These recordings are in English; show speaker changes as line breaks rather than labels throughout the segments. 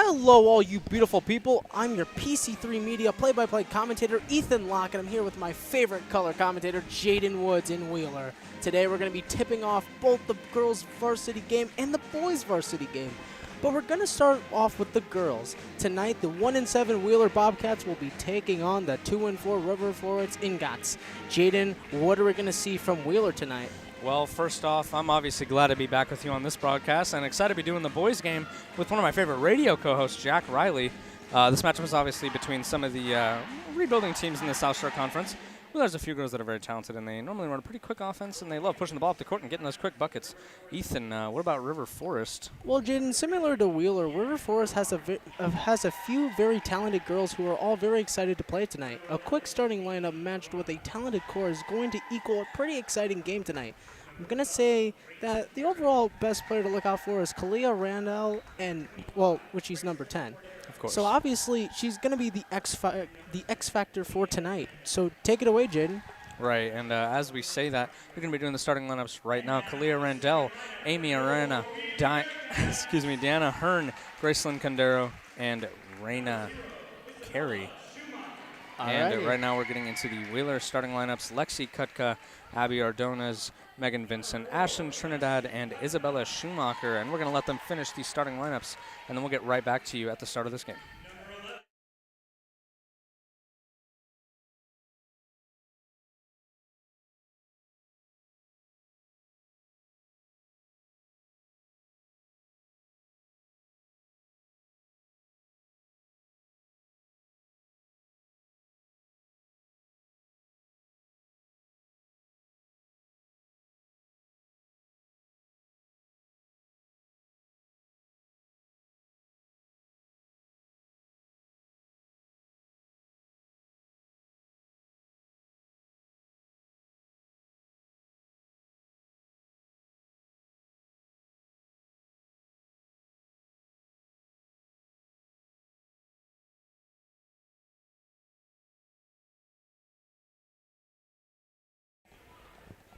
Hello, all you beautiful people. I'm your PC3 Media play-by-play commentator, Ethan Locke, and I'm here with my favorite color commentator, Jaden Woods in Wheeler. Today, we're going to be tipping off both the girls' varsity game and the boys' varsity game. But we're going to start off with the girls. Tonight, the 1-7 Wheeler Bobcats will be taking on the 2-4 River Forest Ingots. Jaden, what are we going to see from Wheeler tonight?
Well, first off, I'm obviously glad to be back with you on this broadcast and excited to be doing the boys' game with one of my favorite radio co-hosts, Jack Riley. This matchup is obviously between some of the rebuilding teams in the South Shore Conference. Well, there's a few girls that are very talented, and they normally run a pretty quick offense, and they love pushing the ball up the court and getting those quick buckets. Ethan, what about River Forest?
Well, Jaden, similar to Wheeler, River Forest has a few very talented girls who are all very excited to play tonight. A quick starting lineup matched with a talented core is going to equal a pretty exciting game tonight. I'm going to say that the overall best player to look out for is Kalia Randall, which she's number 10.
Of course.
So obviously, she's going to be the X factor for tonight. So take it away, Jaden.
Right, and as we say that, we're going to be doing the starting lineups right now. Kalia Randall, Amy Arana, Diana Hearn, Gracelyn Condero, and Raina Carey. And right now we're getting into the Wheeler starting lineups. Lexi Kutka, Abby Ardonas, Megan Vincent, Ashton Trinidad, and Isabella Schumacher. And we're going to let them finish these starting lineups, and then we'll get right back to you at the start of this game.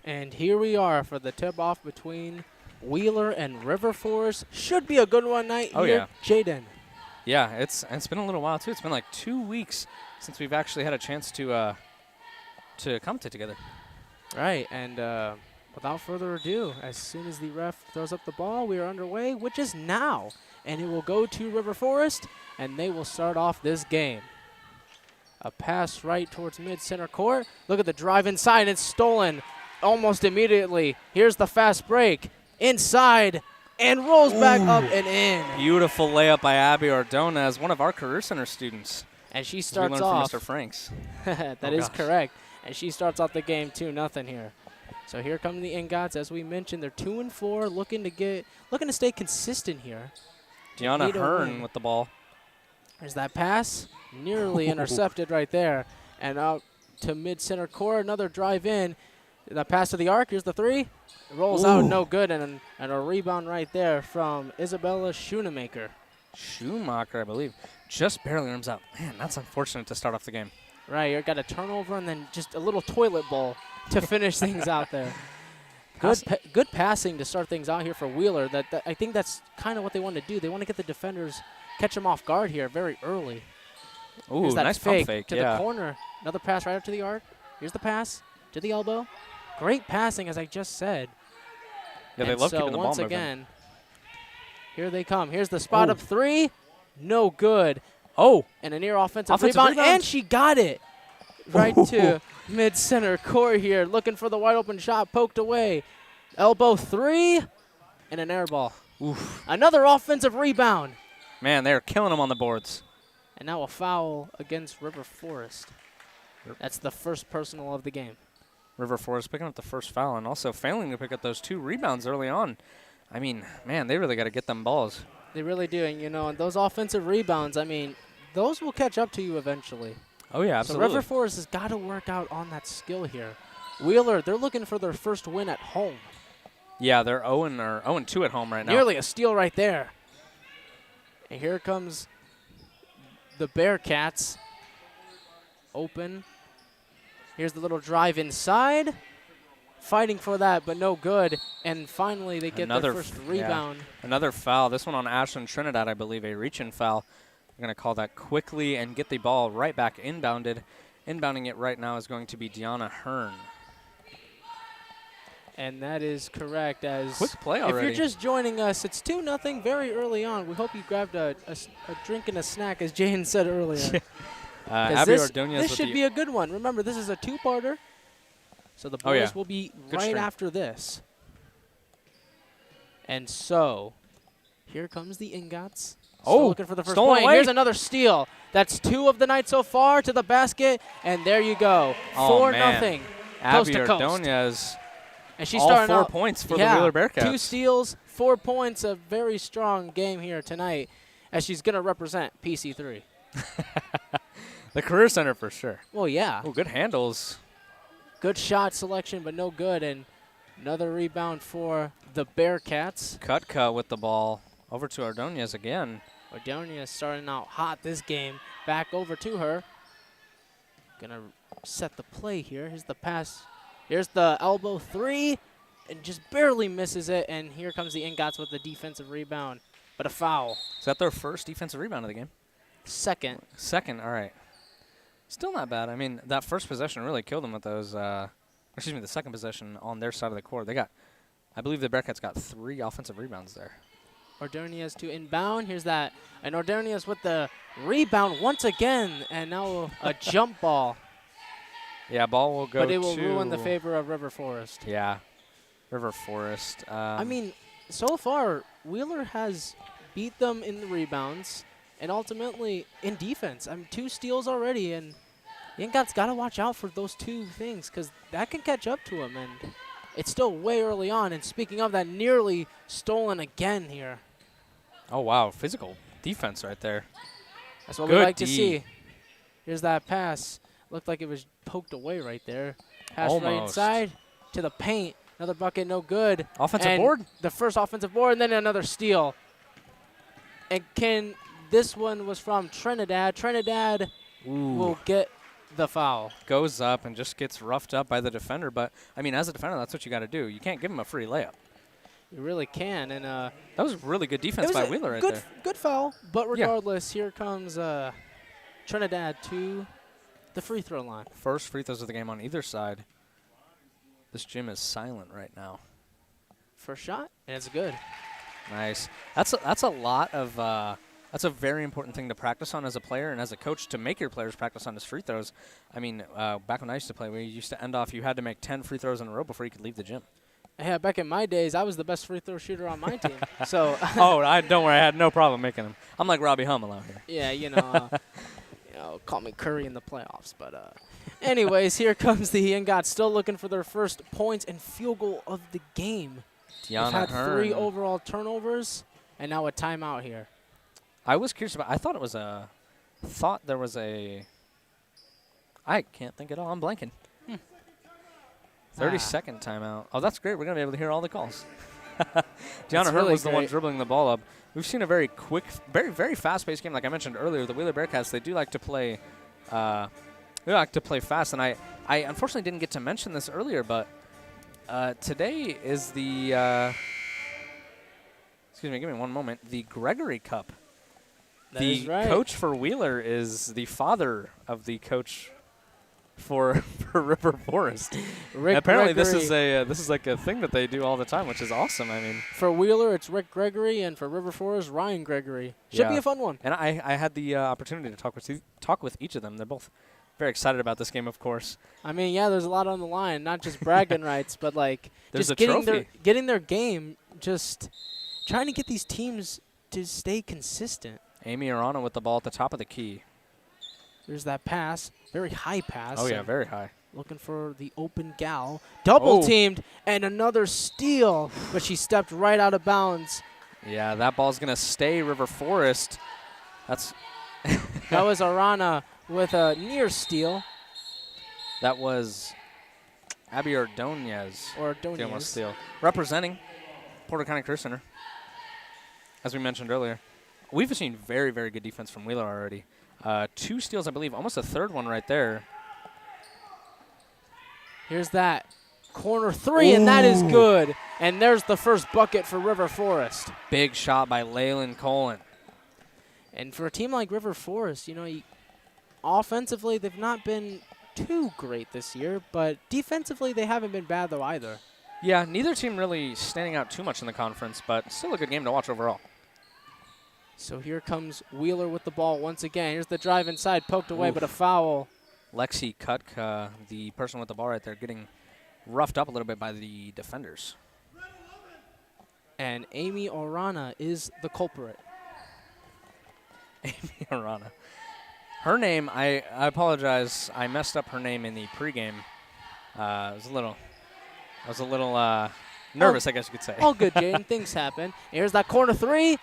And here we are for the tip-off between Wheeler and River Forest. Should be a good one night here.
Yeah.
Jaden.
Yeah, it's been a little while, too. It's been like 2 weeks since we've actually had a chance to commentate together.
Right, and without further ado, as soon as the ref throws up the ball, we are underway, which is now. And it will go to River Forest, and they will start off this game. A pass right towards mid-center court. Look at the drive inside. It's stolen almost immediately. Here's the fast break. Inside, and rolls back up and in.
Beautiful layup by Abby Ordonez, one of our Career Center students.
And she starts
we learned
off.
from Mr. Franks.
That is correct. And she starts off the game 2-0 here. So here come the Ingots. As we mentioned, they're 2-4, looking to stay consistent here.
Deanna Hearn with the ball.
There's that pass, nearly intercepted right there. And out to mid-center court, another drive in. The pass to the arc, here's the three. It rolls out, no good, and a rebound right there from Isabella Schoonemaker.
Schumacher, I believe, just barely rims out. Man, that's unfortunate to start off the game.
Right, you got a turnover and then just a little toilet bowl to finish things out there. Good passing to start things out here for Wheeler. I think that's kind of what they want to do. They want to get the defenders, catch them off guard here very early.
Ooh,
here's that
nice
fake
pump fake
to the corner. Another pass right up to the arc. Here's the pass to the elbow. Great passing, as I just said.
Yeah, they love keeping the ball
once
moving.
again, here they come. Here's the spot up three. No good.
Oh.
And a near offensive rebound. And she got it right to mid-center court here. Looking for the wide open shot. Poked away. Elbow three. And an air ball.
Oof.
Another offensive rebound.
Man, they're killing them on the boards.
And now a foul against River Forest. That's the first personal of the game.
River Forest picking up the first foul and also failing to pick up those 2 rebounds early on. I mean, man, they really got to get them balls.
They really do. And, and those offensive rebounds, I mean, those will catch up to you eventually.
Oh, yeah, absolutely.
So River Forest has got to work out on that skill here. Wheeler, they're looking for their first win at home.
Yeah, they're 0-2 at home right now.
Nearly a steal right there. And here comes the Bearcats. Open. Here's the little drive inside. fighting for that, but no good. And finally, they get
Another
their first rebound.
Another foul. This one on Ashland Trinidad, I believe, a reach-in foul. We're going to call that quickly and get the ball right back inbounded. Inbounding it right now is going to be Deanna Hearn.
And that is correct. As
quick play already.
If you're just joining us, it's 2-0 very early on. We hope you grabbed a drink and a snack, as Jane said earlier.
Abby Ordonez
this should be a good one. Remember, this is a two-parter, so the boys will be right after this. And so, here comes the Ingots. Still looking for the first point. Here's another steal. That's 2 of the night so far to the basket, and there you go. 4-0.
Abby Ordonez.
And she's
all
starting
4
out,
points for the Wheeler Bearcats.
2 steals, 4 points. A very strong game here tonight, as she's going to represent PC3.
The career center for sure.
Well, yeah.
Oh, good handles.
Good shot selection, but no good. And another rebound for the Bearcats.
Kutka with the ball. Over to Ordonez again.
Ordonez starting out hot this game. Back over to her. Gonna set the play here. Here's the pass. Here's the elbow 3, and just barely misses it. And here comes the Ingots with the defensive rebound, but a foul.
Is that their first defensive rebound of the game?
Second.
Second, all right. Still not bad. I mean, that first possession really killed them with those, the second possession on their side of the court. They got, I believe the Bearcats got 3 offensive rebounds there.
Ordonez to inbound. Here's that. And Ordonez with the rebound once again, and now a jump ball.
Yeah, ball will go
but it will ruin the favor of River Forest.
Yeah, River Forest.
I mean, so far, Wheeler has beat them in the rebounds and ultimately in defense. 2 steals already, and Ingots got to watch out for those 2 things because that can catch up to him, and it's still way early on. And speaking of that, nearly stolen again here.
Oh, wow, physical defense right there.
That's what we like to see. Here's that pass. Looked like it was poked away right there. Pass right inside to the paint. Another bucket, no good.
Offensive board?
The first offensive board, and then another steal. And this one was from Trinidad. Trinidad will get the foul.
Goes up and just gets roughed up by the defender. But, I mean, as a defender, that's what you got to do. You can't give him a free layup.
You really can. And
that was really good defense by Wheeler right there.
Good foul. But regardless, here comes Trinidad to the free throw line.
First free throws of the game on either side. This gym is silent right now.
First shot, and it's good.
Nice. That's a lot of that's a very important thing to practice on as a player and as a coach, to make your players practice on his free throws. I mean, back when I used to play, we used to end off, you had to make 10 free throws in a row before you could leave the gym.
Yeah, back in my days, I was the best free throw shooter on my team. So.
Don't worry, I had no problem making them. I'm like Robbie Hummel out here.
Yeah, you know. Call me Curry in the playoffs. But anyways, here comes the Ingots, still looking for their first points and field goal of the game. They've had 3 overall turnovers, and now a timeout here.
I was curious about, I thought there was a, I can't think at all. I'm blanking. 30-second timeout. Oh, that's great. We're going to be able to hear all the calls. Deanna Hearn was the one dribbling the ball up. We've seen a very quick, very, very fast-paced game. Like I mentioned earlier, the Wheeler Bearcats, they do like to play fast. And I unfortunately didn't get to mention this earlier, but today is the excuse me, give me one moment. The Gregory Cup.
That is right.
The coach for Wheeler is the father of the coach for River Forest. Apparently, this is like a thing that they do all the time, which is awesome. I mean,
for Wheeler, it's Rick Gregory, and for River Forest, Ryan Gregory. Should be a fun one.
And I had the opportunity to talk with each of them. They're both very excited about this game, of course.
I mean, yeah, there's a lot on the line, not just bragging rights, but like
there's
just getting their game, just trying to get these teams to stay consistent.
Amy Arana with the ball at the top of the key.
There's that pass, very high pass.
Oh yeah, very high.
Looking for the open gal, double teamed, and another steal, but she stepped right out of bounds.
Yeah, that ball's gonna stay River Forest. That
was Arana with a near steal.
That was Abby Ordonez.
Ordonez.
Steal. Representing Porter County Career Center. As we mentioned earlier, we've seen very, very good defense from Wheeler already. 2 steals, I believe, almost a third one right there.
Here's that. Corner three, and that is good. And there's the first bucket for River Forest.
Big shot by Leyland Colin.
And for a team like River Forest, you know, offensively they've not been too great this year, but defensively they haven't been bad though either.
Yeah, neither team really standing out too much in the conference, but still a good game to watch overall.
So here comes Wheeler with the ball once again. Here's the drive inside, poked away, but a foul.
Lexi Kutka, the person with the ball right there, getting roughed up a little bit by the defenders.
And Amy Orana is the culprit.
Amy Orana. Her name, I apologize, I messed up her name in the pregame. I was a little nervous, I guess you could say.
All good, Jaden. Things happen. Here's that corner three.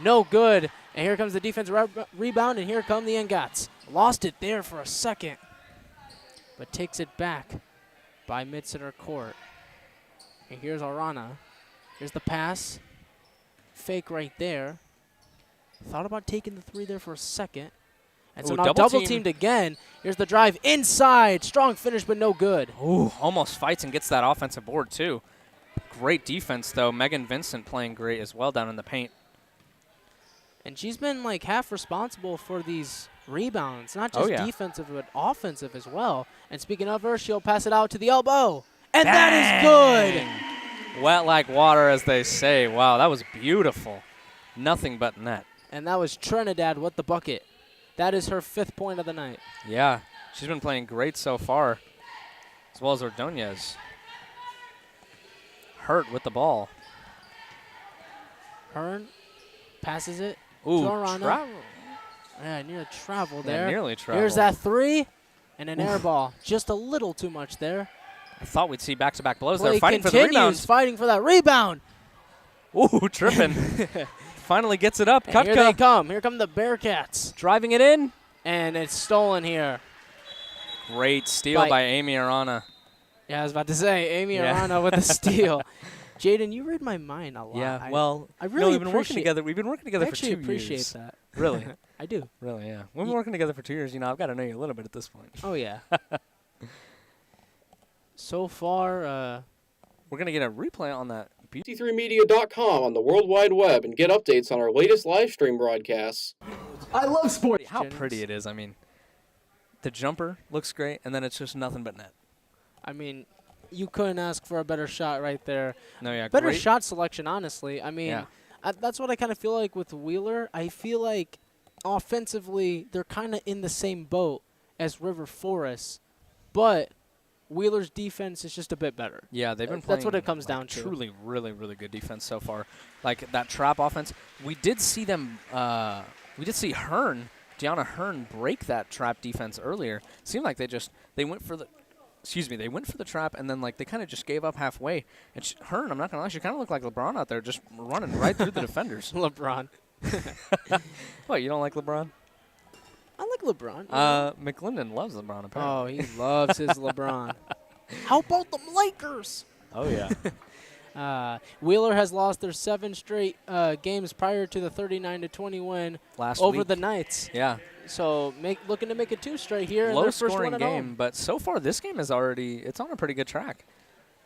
No good. And here comes the defensive rebound, and here come the Engats. Lost it there for a second, but takes it back by mid-center court. And here's Orana. Here's the pass. Fake right there. Thought about taking the three there for a second. And so now double-teamed again. Here's the drive inside. Strong finish, but no good.
Ooh, almost fights and gets that offensive board, too. Great defense, though. Megan Vincent playing great as well down in the paint.
And she's been like half responsible for these rebounds, not just defensive, but offensive as well. And speaking of her, she'll pass it out to the elbow. And
Bang!
That is good.
Wet like water, as they say. Wow, that was beautiful. Nothing but net.
And that was Trinidad with the bucket. That is her 5th point of the night.
Yeah, she's been playing great so far, as well as Ordonez. Hurt with the ball.
Hearn passes it.
Ooh,
travel. Yeah, near travel there.
Yeah, nearly travel.
Here's that three, and an air ball. Just a little too much there.
I thought we'd see back-to-back blows.
Play
They're fighting for the rebound.
Fighting for that rebound.
Ooh, tripping. Finally gets it up.
Here they come. Here come the Bearcats.
Driving it in.
And it's stolen here.
Great steal by Amy Arana.
Yeah, I was about to say, Amy Arana with the steal. Jaden, you read my mind a lot.
Yeah, well,
I really
we've been working together. We've been working together for 2 years.
I actually appreciate that.
Really?
I do.
Really, yeah. We've been working together for 2 years. You know, I've got to know you a little bit at this point.
Oh, yeah. So far,
we're going to get a replay on that.
PC3media.com on the World Wide Web and get updates on our latest live stream broadcasts.
I love sports.
How pretty it is. I mean, the jumper looks great, and then it's just nothing but net.
I mean, you couldn't ask for a better shot right there.
No, yeah,
better shot selection, honestly. I mean,
yeah.
That's what I kind of feel like with Wheeler. I feel like offensively they're kind of in the same boat as River Forest, but Wheeler's defense is just a bit better.
Yeah, they've been playing.
That's what it comes down to.
Truly, really, really good defense so far. Like that trap offense. We did see them. We did see Deanna Hearn, break that trap defense earlier. It seemed like they went for the. They went for the trap, and then like they kind of just gave up halfway. And Hearn, I'm not gonna lie, she kind of looked like LeBron out there, just running right through the defenders.
LeBron.
What, you don't like LeBron?
I like LeBron.
McClendon loves LeBron, apparently.
Oh, he loves his LeBron. How about the Lakers?
Oh, yeah.
Wheeler has lost their 7 straight games prior to the 39-20 win over the Knights.
Yeah.
So looking to make it 2 straight here.
Low-scoring game, but so far this game is it's on a pretty good track.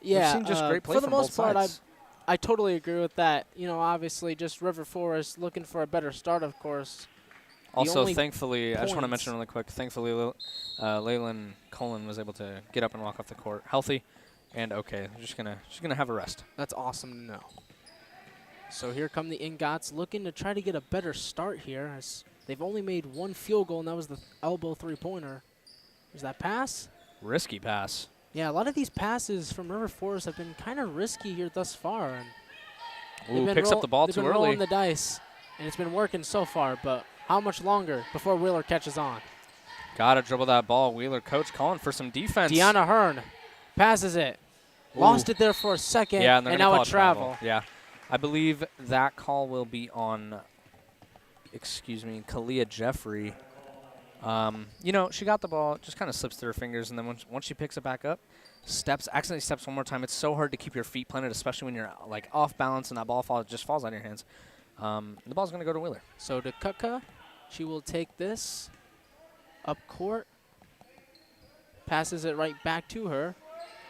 Yeah.
We've seen just great play
for the
from
most
both
part,
sides.
I totally agree with that. You know, obviously, just River Forest looking for a better start, of course.
Also, thankfully, I just want to mention really quick, thankfully, Leyland Colin was able to get up and walk off the court healthy and okay. She's gonna have a rest.
That's awesome to know. So here come the Ingots looking to try to get a better start here, as they've only made 1 field goal, and that was the elbow 3-pointer. There's that pass.
Risky pass.
Yeah, a lot of these passes from River Forest have been kind of risky here thus far. And
picks up the ball too
they've been
early.
Rolling the dice, and it's been working so far, but how much longer before Wheeler catches on?
Gotta dribble that ball. Wheeler coach calling for some defense.
Deanna Hearn passes it.
Ooh.
Lost it there for a second,
and
now a travel.
Yeah. I believe that call will be on, Kalia Jeffrey. You know, she got the ball, just kind of slips through her fingers, and then once she picks it back up, accidentally steps one more time. It's so hard to keep your feet planted, especially when you're like off balance and that ball falls out of your hands. The ball's going to go to Wheeler.
So to Kutka, she will take this up court, passes it right back to her.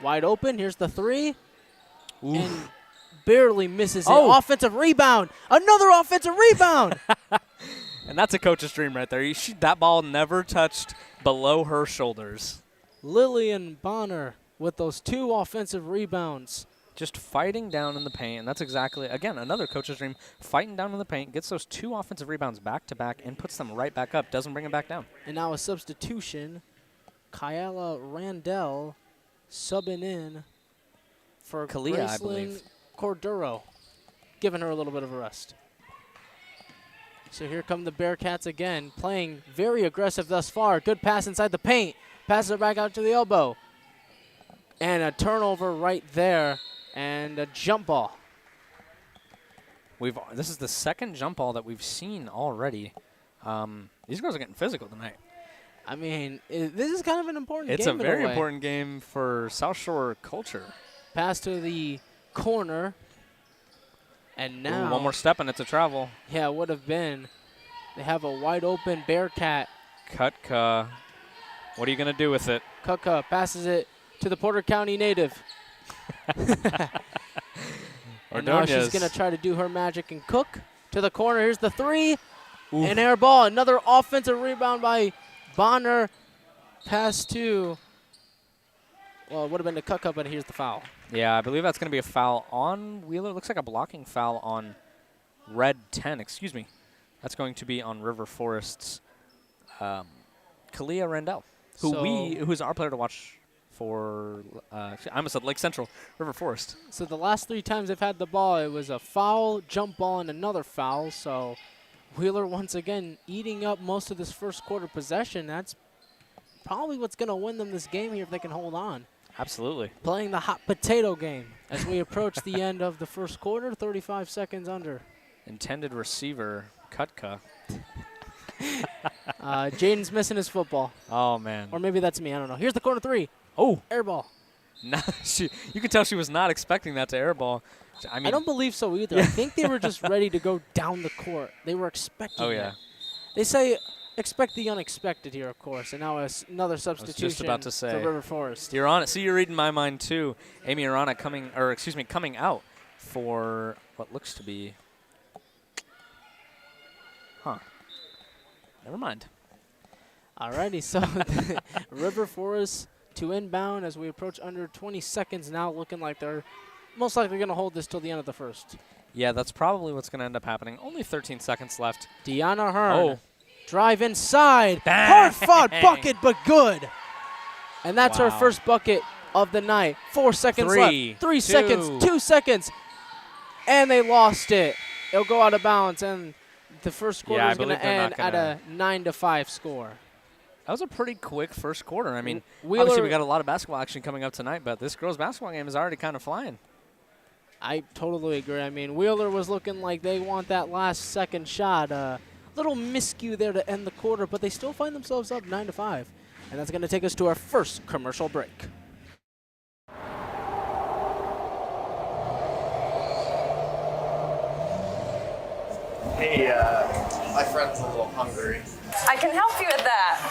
Wide open. Here's the three.
Oof.
And barely misses it.
Oh.
Offensive rebound. Another offensive rebound.
And that's a coach's dream right there. That ball never touched below her shoulders.
Lillian Bonner with those 2 offensive rebounds.
Just fighting down in the paint, and that's exactly, again, another coach's dream. Fighting down in the paint, gets those 2 offensive rebounds back-to-back, and puts them right back up, doesn't bring them back down.
And now a substitution. Kyla Randall subbing in for
Kalia, I believe.
Cordero, giving her a little bit of a rest. So here come the Bearcats again, playing very aggressive thus far. Good pass inside the paint. Passes her back out to the elbow. And a turnover right there. And a jump ball.
This is the second jump ball that we've seen already. These girls are getting physical tonight.
I mean, this is kind of an important game.
It's a very important game for South Shore culture.
Pass to the corner. And now.
Ooh, one more step and it's a travel.
Yeah, it would have been. They have a wide open Bearcat.
Kutka. What are you going to do with it?
Kutka passes it to the Porter County native. And now she's going to try to do her magic and cook. To the corner. Here's the three. Oof. An air ball. Another offensive rebound by Bonner. Pass to, well, it would have been to Kutka, but here's the foul.
Yeah, I believe that's going to be a foul on Wheeler. Looks like a blocking foul on Red 10. Excuse me. That's going to be on River Forest's Kalia Randall, who's our player to watch for, I almost said Lake Central, River Forest.
So the last 3 times they've had the ball, it was a foul, jump ball, and another foul. So Wheeler once again eating up most of this first quarter possession. That's probably what's going to win them this game here if they can hold on.
Absolutely.
Playing the hot potato game as we approach the end of the first quarter, 35 seconds under.
Intended receiver, Kutka.
Jaden's missing his football.
Oh, man.
Or maybe that's me. I don't know. Here's the corner three.
Oh.
Air ball.
You could tell she was not expecting that to air ball. I mean,
I don't believe so either. I think they were just ready to go down the court. They were expecting it. They say expect the unexpected here, of course. And now another substitution
I was just about to say.
for River Forest.
You're on it. See, you're reading my mind, too. Amy Arana coming out for what looks to be. Huh. Never mind.
Alrighty, so River Forest to inbound as we approach under 20 seconds now, looking like they're most likely going to hold this till the end of the first.
Yeah, that's probably what's going to end up happening. Only 13 seconds left.
Deanna Hearn.
Oh.
Drive inside.
Bang.
Hard-fought bucket, but good. And that's her first bucket of the night. 4 seconds left. 3 seconds. 2 seconds. And they lost it. It'll go out of bounds, and the first quarter is going to end at a 9-5 score.
That was a pretty quick first quarter. I mean,
Wheeler,
obviously we got a lot of basketball action coming up tonight, but this girls' basketball game is already kind of flying.
I totally agree. I mean, Wheeler was looking like they want that last second shot. Little miscue there to end the quarter, but they still find themselves up 9-5. And that's going to take us to our first commercial break.
Hey, my friend's a little hungry.
I can help you with that.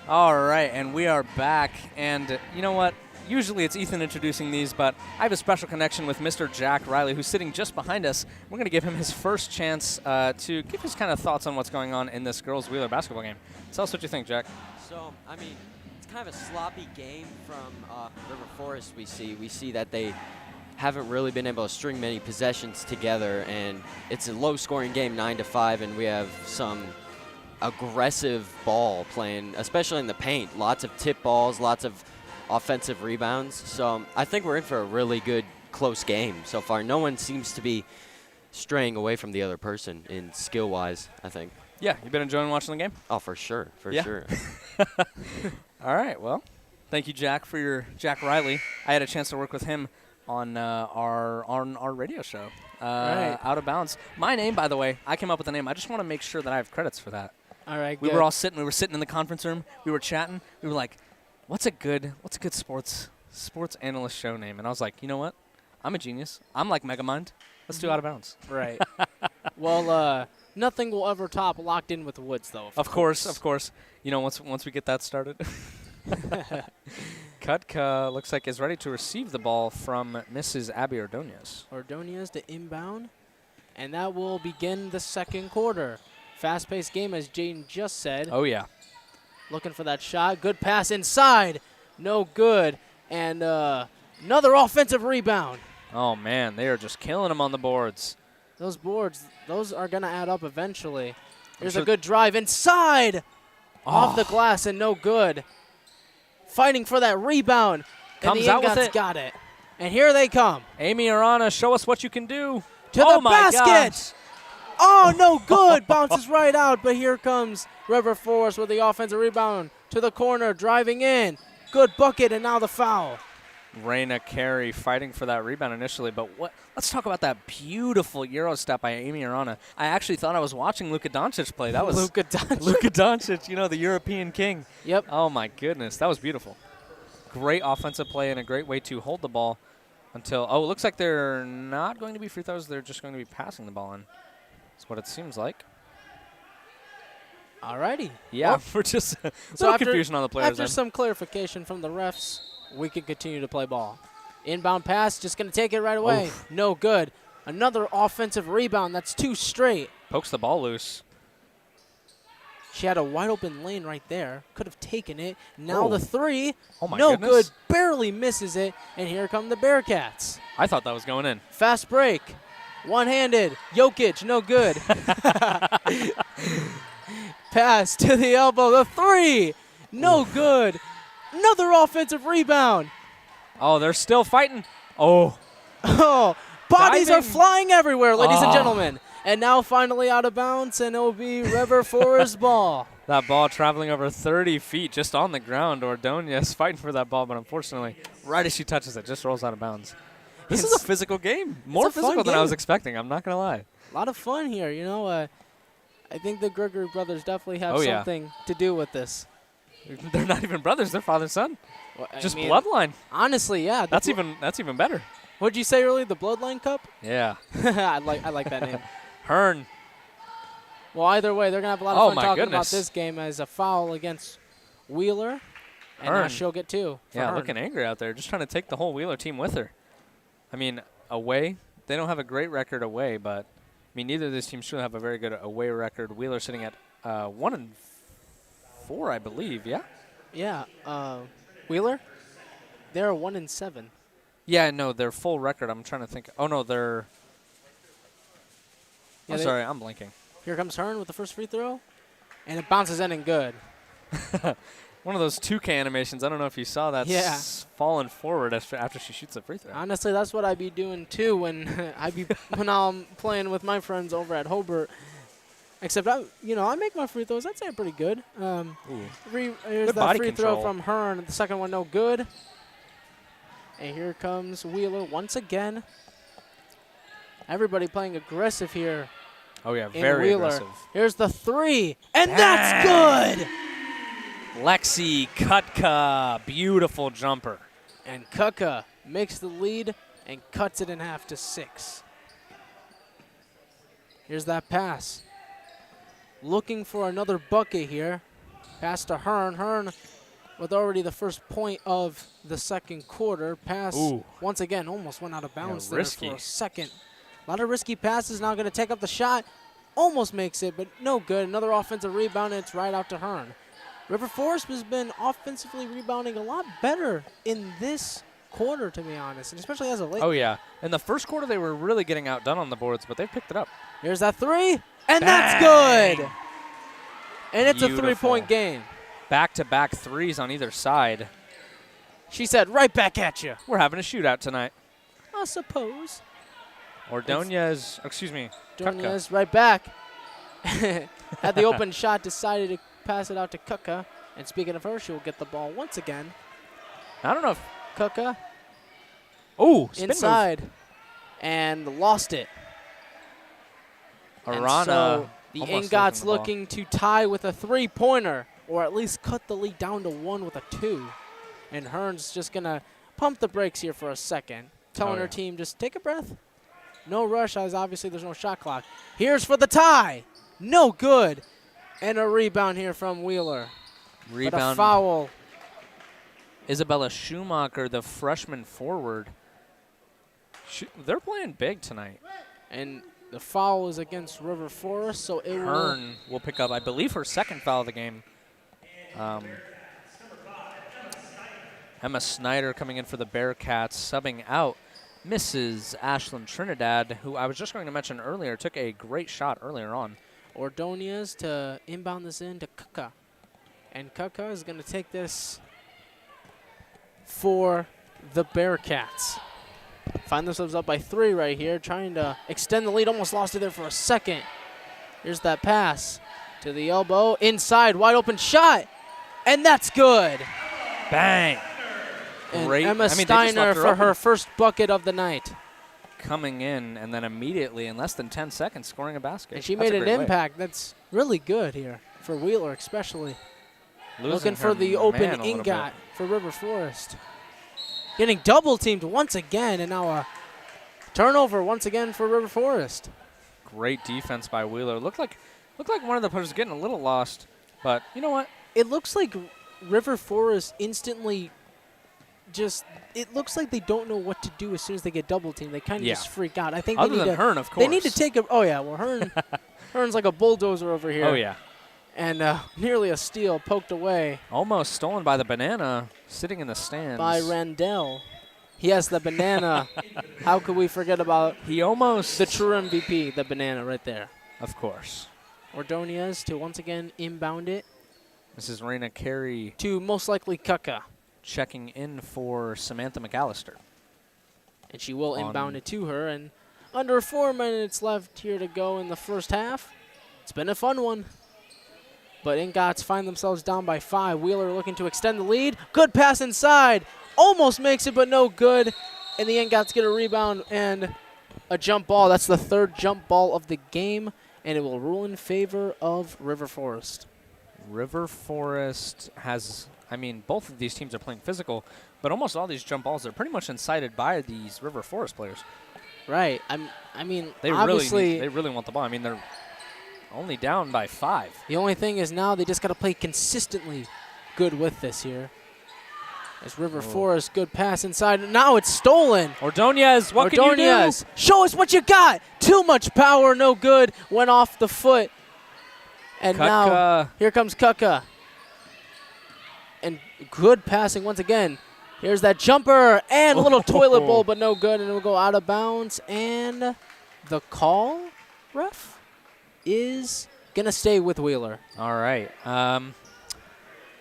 All right, and we are back. And you know what? Usually it's Ethan introducing these, but I have a special connection with Mr. Jack Riley, who's sitting just behind us. We're going to give him his first chance to give his kind of thoughts on what's going on in this girls' Wheeler basketball game. Tell us what you think, Jack.
So, I mean, it's kind of a sloppy game from River Forest we see. We see that they haven't really been able to string many possessions together, and it's a low-scoring game, 9-5, and we have some aggressive ball playing, especially in the paint. Lots of tip balls, lots of offensive rebounds. So I think we're in for a really good, close game so far. No one seems to be straying away from the other person in skill-wise, I think.
Yeah, you been enjoying watching the game?
Oh, for sure, for sure.
All right, well, thank you, Jack, for your Jack Riley. I had a chance to work with him on our radio show.
Right.
Out of bounds. My name, by the way, I came up with the name. I just want to make sure that I have credits for that.
All right,
We
good.
were all sitting. We were sitting in the conference room. We were chatting. We were like, "What's a good sports analyst show name?" And I was like, "You know what? I'm a genius. I'm like Megamind. Let's do Out of Bounds."
Right. Well, nothing will ever top Locked In with the Woods, though.
Of course. You know, once we get that started. Kutka looks like is ready to receive the ball from Mrs. Abby Ordonez.
Ordonez to inbound, and that will begin the second quarter. Fast-paced game, as Jaden just said.
Oh, yeah.
Looking for that shot. Good pass inside. No good. And another offensive rebound.
Oh, man, they are just killing them on the boards.
Those boards, those are going to add up eventually. Here's
sure
a good drive inside. Off the glass and no good. Fighting for that rebound.
Comes
and the
out with
Ingots
it.
got it. And here they come.
Amy Arana, show us what you can do.
To
oh
the
my
basket.
gosh.
Oh, no good. Bounces right out, but here comes River Forest with the offensive rebound. To the corner, driving in. Good bucket, and now the foul.
Raina Carey fighting for that rebound initially, but let's talk about that beautiful Euro step by Amy Arana. I actually thought I was watching Luka Doncic play. That was
Luka Doncic.
Luka Doncic, you know, the European king.
Yep.
Oh, my goodness. That was beautiful. Great offensive play and a great way to hold the ball until, it looks like they're not going to be free throws. They're just going to be passing the ball in. That's what it seems like.
Alrighty.
Yeah,
Well,
we're just
so
confusion on the players.
After some clarification from the refs, we can continue to play ball. Inbound pass, just going to take it right away.
Oof.
No good. Another offensive rebound. That's 2 straight.
Pokes the ball loose.
She had a wide open lane right there. Could have taken it. Now the 3.
Oh, my
no
goodness.
good. Barely misses it. And here come the Bearcats.
I thought that was going in.
Fast break. One-handed. Jokic, no good. Pass to the elbow. The 3. No good. Another offensive rebound.
Oh, they're still fighting. Oh,
Oh, bodies are
Diving.
flying everywhere, ladies and
Oh.
gentlemen. And now finally out of bounds, and it'll be River Forest ball.
that ball traveling over 30 feet just on the ground. Ordonez fighting for that ball, but unfortunately, right as she touches it, just rolls out of bounds. This is a physical game. More
a fun
physical than I was
game.
expecting. I'm not going to lie.
A lot of fun here, you know. I think the Gregory brothers definitely have
Oh, yeah.
something to do with this.
They're not even brothers. They're father and son.
Well, I
Just
mean,
bloodline.
Honestly, yeah.
That's even better.
What'd you say earlier? The Bloodline Cup?
Yeah.
I like that name.
Hearn.
Well, either way, they're gonna have a lot
Oh,
of fun
my
talking
goodness.
about this game as a foul against Wheeler, and now
Hearn.
she'll get 2. for
Yeah,
Hearn.
looking angry out there. Just trying to take the whole Wheeler team with her. I mean, away, they don't have a great record away, but I mean, neither of these teams should have a very good away record. Wheeler sitting at 1-4, I believe. Yeah.
Yeah. Wheeler, they're 1-7.
Yeah, no, their full record. I'm trying to think. Oh no, they're.
Yeah,
I'm
they-
sorry, I'm blinking.
Here comes Hearn with the first free throw, and it bounces in and good.
One of those 2K animations. I don't know if you saw that.
Yeah.
Falling forward after she shoots a free throw.
Honestly, that's what I be doing too when when I'm playing with my friends over at Hobart. Except I make my free throws. I'd say pretty good.
Ooh.
Here's
Good
that
body
free
control.
throw from Hearn. The second one, no good. And here comes Wheeler once again. Everybody playing aggressive here
Oh yeah,
in
very
Wheeler.
aggressive.
Here's the 3, and that's good.
Lexi Kutka, beautiful jumper.
And Kuka makes the lead and cuts it in half to 6. Here's that pass. Looking for another bucket here. Pass to Hearn. Hearn with already the first point of the second quarter. Pass
Ooh.
once again almost went out of bounds there
risky.
for a second. A lot of risky passes. Now going to take up the shot. Almost makes it, but no good. Another offensive rebound, and it's right out to Hearn. River Forest has been offensively rebounding a lot better in this quarter, to be honest, and especially as of late.
Oh yeah, in the first quarter they were really getting outdone on the boards, but they picked it up.
Here's that 3, and that's
Bang!
good. And it's a
Beautiful.
3-point game.
Back-to-back threes on either side.
She said, right back at you.
We're having a shootout tonight.
I suppose.
Ordonez, excuse me, Kutka.
Ordonez right back. Had the open shot, decided to pass it out to Kuka. And speaking of her, she will get the ball once again.
I don't know if
Kuka.
Oh, spin
inside and lost it.
move.
And
Arana.
so the
almost
Ingots
losing the ball.
looking to tie with a 3-pointer, or at least cut the lead down to 1 with a 2. And Hearn's just going to pump the brakes here for a second, telling her team just take a breath. No rush, as obviously there's no shot clock. Here's for the tie. No good. And a rebound here from Wheeler. But a
Rebound.
foul.
Isabella Schumacher, the freshman forward. They're playing big tonight.
And the foul is against River Forest, so it will.
Hearn will pick up, I believe, her second foul of the game. Emma Snyder coming in for the Bearcats, subbing out Mrs. Ashlyn Trinidad, who I was just going to mention earlier, took a great shot earlier on.
Ordonez to inbound this in to Kuka. And Kuka is going to take this for the Bearcats. Find themselves up by 3 right here, trying to extend the lead. Almost lost it there for a second. Here's that pass to the elbow. Inside, wide open shot. And that's good.
Bang!
And
Great.
Emma
I mean, they just
Steiner
left her
for
open.
her first bucket of the night.
Coming in and then immediately in less than 10 seconds scoring a basket.
And she
That's
made
a
an
great way.
impact. That's really good here for Wheeler especially.
Losing
Looking
her
for the
man
open
a little
ingot
bit.
for River Forest. Getting double teamed once again, and now a turnover once again for River Forest.
Great defense by Wheeler. Looked like one of the players was getting a little lost, but you know what?
It looks like River Forest instantly it looks like they don't know what to do as soon as they get double teamed. They kind of just freak out. I think
Other
they need
than
to,
Hearn, of course.
they need to take a, oh yeah, well Hearn's like a bulldozer over here.
Oh yeah.
And nearly a steal poked away
Almost stolen by the banana sitting in the stands.
by Randell. Yes, the banana. How could we forget about
He almost.
the true MVP, the banana right there.
Of course.
Ordonez to once again inbound it
Mrs. Raina Carey
to most likely Kuka.
checking in for Samantha McAllister.
And she will
On-
inbound it to her. And under 4 minutes left here to go in the first half. It's been a fun one. But Ingots find themselves down by 5. Wheeler looking to extend the lead. Good pass inside. Almost makes it, but no good. And the Ingots get a rebound and a jump ball. That's the 3rd jump ball of the game. And it will rule in favor of River Forest.
River Forest has, I mean, both of these teams are playing physical, but almost all these jump balls are pretty much incited by these River Forest players.
Right. I mean,
They
obviously,
really want the ball. I mean, they're only down by 5.
the only thing is now they just got to play consistently good with this here. As River Forest, good pass inside. Now it's stolen.
Ordonez, what can you do?
Ordonez, show us what you got. Too much power, no good. Went off the foot. And now
Kutka.
here comes Kuka. And good passing once again. Here's that jumper and a little toilet bowl, but no good. And it will go out of bounds. And the call, ref, is going to stay with Wheeler.
All right.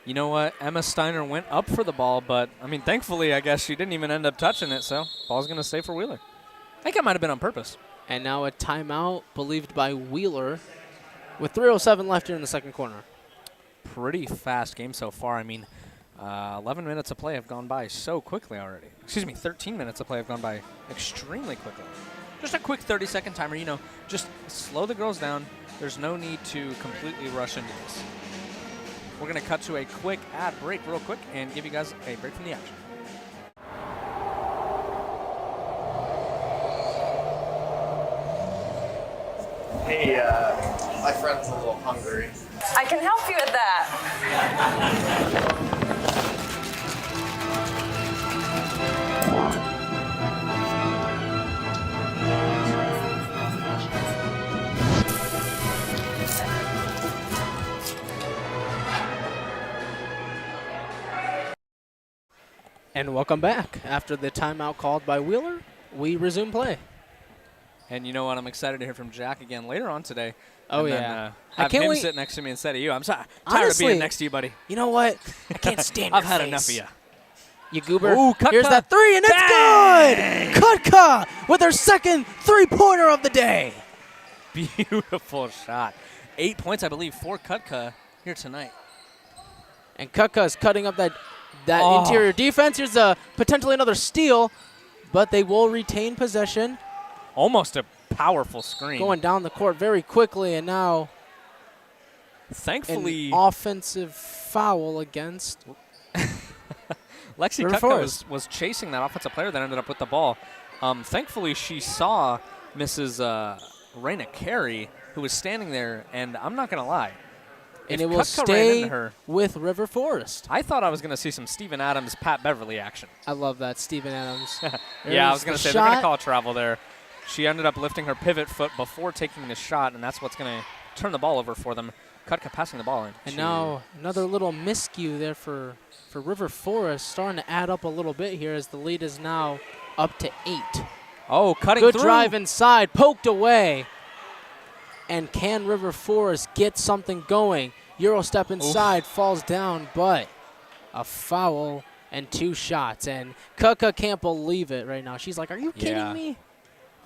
You know what? Emma Steiner went up for the ball, but, I mean, thankfully, I guess she didn't even end up touching it, so ball's going to stay for Wheeler. I think it might have been on purpose.
And now a timeout believed by Wheeler with 3:07 left here in the second quarter.
Pretty fast game so far. I mean, 11 minutes of play have gone by so quickly already. Excuse me, 13 minutes of play have gone by extremely quickly. Just a quick 30-second timer, you know, just slow the girls down. There's no need to completely rush into this. We're going to cut to a quick ad break real quick and give you guys a break from the action.
Hey, my friend's a little hungry.
I can help you with that.
And welcome back. After the timeout called by Wheeler, we resume play.
And you know what? I'm excited to hear from Jack again later on today.
Oh,
and
yeah.
Then,
I
have
can't
him
wait.
sit next to me instead of you. I'm tired
Honestly,
of being next to you, buddy.
You know what? I can't stand
I've
your
had
face.
enough of you.
You goober.
Ooh, Kutka.
Here's that 3, and it's good! Kutka with her second 3-pointer of the day.
Beautiful shot. 8 points, I believe, for Kutka here tonight.
And Kutka is cutting up that interior defense. Here's potentially another steal. but they will retain possession.
Almost a powerful screen.
Going down the court very quickly, and now
Thankfully,
an offensive foul against
Lexi
River
Kutka
Forest.
was chasing that offensive player that ended up with the ball. Thankfully, she saw Mrs. Raina Carey, who was standing there, and I'm not going to lie.
And
if
it will
Kutka ran
stay
into her,
with River Forest.
I thought I was going to see some Steven Adams, Pat Beverly action.
I love that, Steven Adams.
Yeah, I was
There's
going
the
to say, they're going to
shot.
call a travel there. She ended up lifting her pivot foot before taking the shot, and that's what's going to turn the ball over for them. Kutka passing the ball in.
And now another little miscue there for River Forest, starting to add up a little bit here as the lead is now up to 8.
Oh, cutting
Good
through.
drive inside, poked away. And can River Forest get something going? Euro step inside, falls down, but a foul and 2 shots. And Kutka can't believe it right now. She's like, are you kidding me?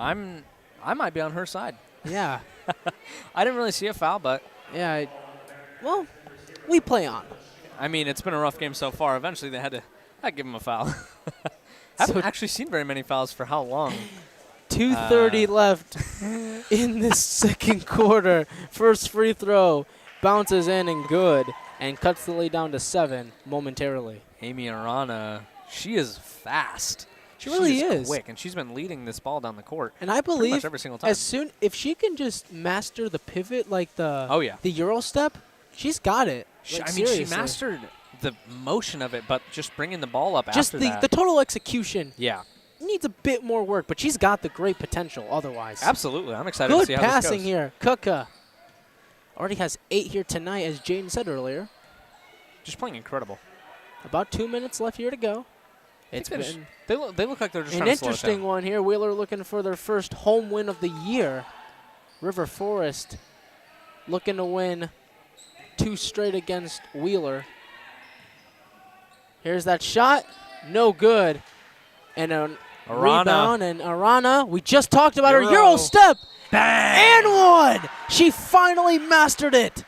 I might be on her side.
Yeah.
I didn't really see a foul, but
Yeah. Well, we play on.
I mean, it's been a rough game so far. Eventually, they had to give him a foul. Haven't actually seen very many fouls for how long.
2:30 left in this second quarter. First free throw bounces in and good, and cuts the lead down to 7 momentarily.
Amy Arana, she is fast.
She really is.
Quick, and she's been leading this ball down the court.
And I
pretty
believe
much every single time.
if she can just master the pivot like the
the
Euro step, she's got it.
She
Seriously.
mastered the motion of it, but just bringing the ball up
Just
after that.
the total execution
Yeah,
needs a bit more work, but she's got the great potential otherwise.
absolutely. I'm excited to
Good
see how this
passing
goes.
here. Kutka already has 8 here tonight, as Jaden said earlier.
Just playing incredible.
About 2 minutes left here to go. It's
They
been
they look like they're just
an
trying to slow it
interesting
down.
one here. Wheeler looking for their first home win of the year. River Forest looking to win 2 straight against Wheeler. Here's that shot. No good. And a
Arana.
rebound. And Arana, we just talked about her
Euro.
Euro step.
Bang!
And 1. She finally mastered it.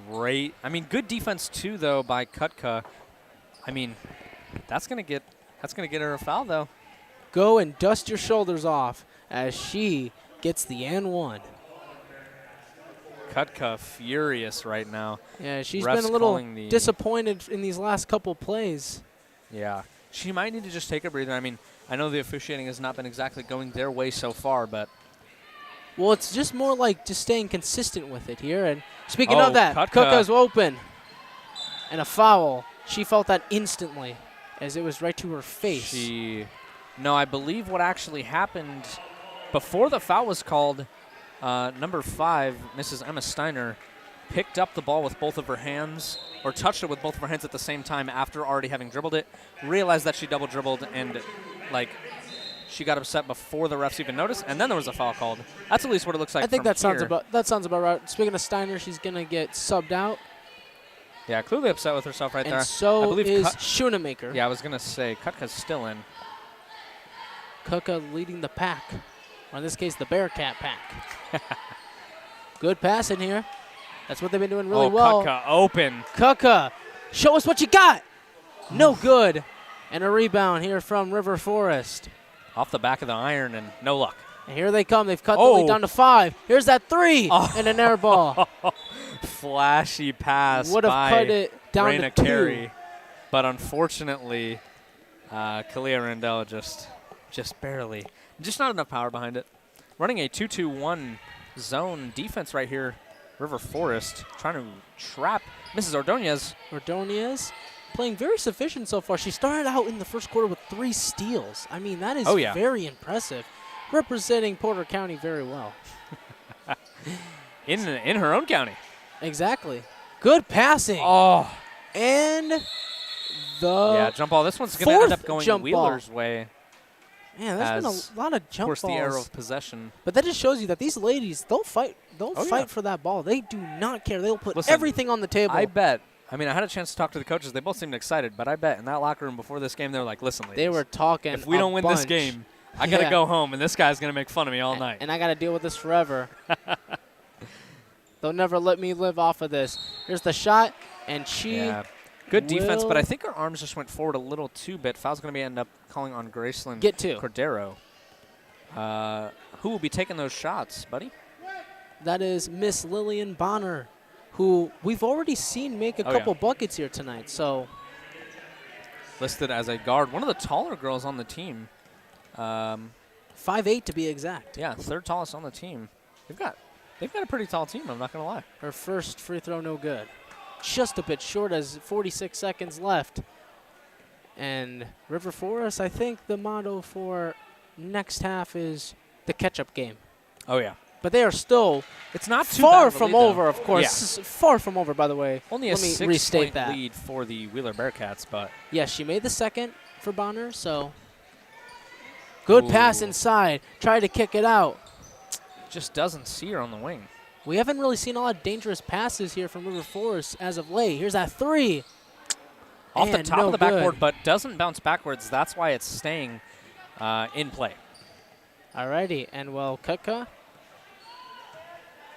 Great. I mean, good defense too, though, by Kutka. I mean, that's gonna get her a foul, though.
Go and dust your shoulders off as she gets the N1.
Kutka furious right now.
Yeah, she's
Refs
been a little
calling the-
disappointed in these last couple plays.
Yeah, she might need to just take a breather. I mean, I know the officiating has not been exactly going their way so far, but
Well, it's just more like just staying consistent with it here. And speaking of that,
Kutka.
Kutka's open. And a foul. She felt that instantly as it was right to her face.
No, I believe what actually happened before the foul was called, number 5, Mrs. Emma Steiner, picked up the ball with both of her hands, or touched it with both of her hands at the same time after already having dribbled it, realized that she double dribbled, and she got upset before the refs even noticed, and then there was a foul called. That's at least what it looks like.
I think
from
that sounds
here.
about right. Speaking of Steiner, she's gonna get subbed out,
Yeah, clearly upset with herself right
and
there. I
so
believe
is Schoonemaker.
Yeah, I was gonna say Kutka's still in.
Kutka leading the pack, or in this case, the Bearcat pack. Good passing here. That's what they've been doing really well.
Kutka open.
Kutka, show us what you got. No good. And a rebound here from River Forest.
Off the back of the iron and no luck.
And here they come. They've cut the lead down to 5. Here's that 3 and an air ball.
Flashy pass
Would have
by
cut it down
Raina
to 2.
Carey. But unfortunately, Kalia Randell just barely. Just not enough power behind it. Running a 2-2-1 zone defense right here. River Forest trying to trap Mrs. Ordonez.
Ordonez playing very sufficient so far. She started out in the first quarter with 3 steals. I mean, that is very impressive. Representing Porter County very well.
in her own county.
Exactly. Good passing.
Oh.
And the
jump ball. This one's going to end up going
jump
Wheeler's way.
Man, there's been a lot of jump
Of course,
balls.
the arrow of possession.
But that just shows you that these ladies, they'll fight. They'll fight for that ball. They do not care. They'll put everything on the table.
I bet. I mean, I had a chance to talk to the coaches. They both seemed excited, but I bet in that locker room before this game, they were like, listen, ladies.
They were talking
if we don't win this game, I got to go home, and this guy's going to make fun of me all night.
And I got to deal with this forever. They'll never let me live off of this. Here's the shot, and she
Good defense, but I
will
think her arms just went forward a little too bit. Foul's going to be end up calling on Graceland
get 2.
Cordero. Who will be taking those shots, buddy?
That is Miss Lillian Bonner, who we've already seen make a couple buckets here tonight. So
listed as a guard, one of the taller girls on the team.
5'8" to be exact.
Yeah, 3rd tallest on the team. They've got a pretty tall team, I'm not going to lie.
Her first free throw no good. Just a bit short as 46 seconds left. And River Forest, I think the motto for next half is the catch-up game.
Oh, yeah.
But they are still
It's not too
far
bad of a
from
lead, though.
over, of course.
Yeah.
This is far from over, by the way.
Only a
Let me restate
6-point
that.
lead for the Wheeler Bearcats, but
Yes, she made the second for Bonner, so good pass
Ooh.
inside. Tried to kick it out.
just doesn't see her on the wing.
We haven't really seen a lot of dangerous passes here from River Forest as of late. Here's that 3.
Off the
And
top
no
of the backboard,
good.
but doesn't bounce backwards. That's why it's staying in play.
Alrighty, and well, Kutka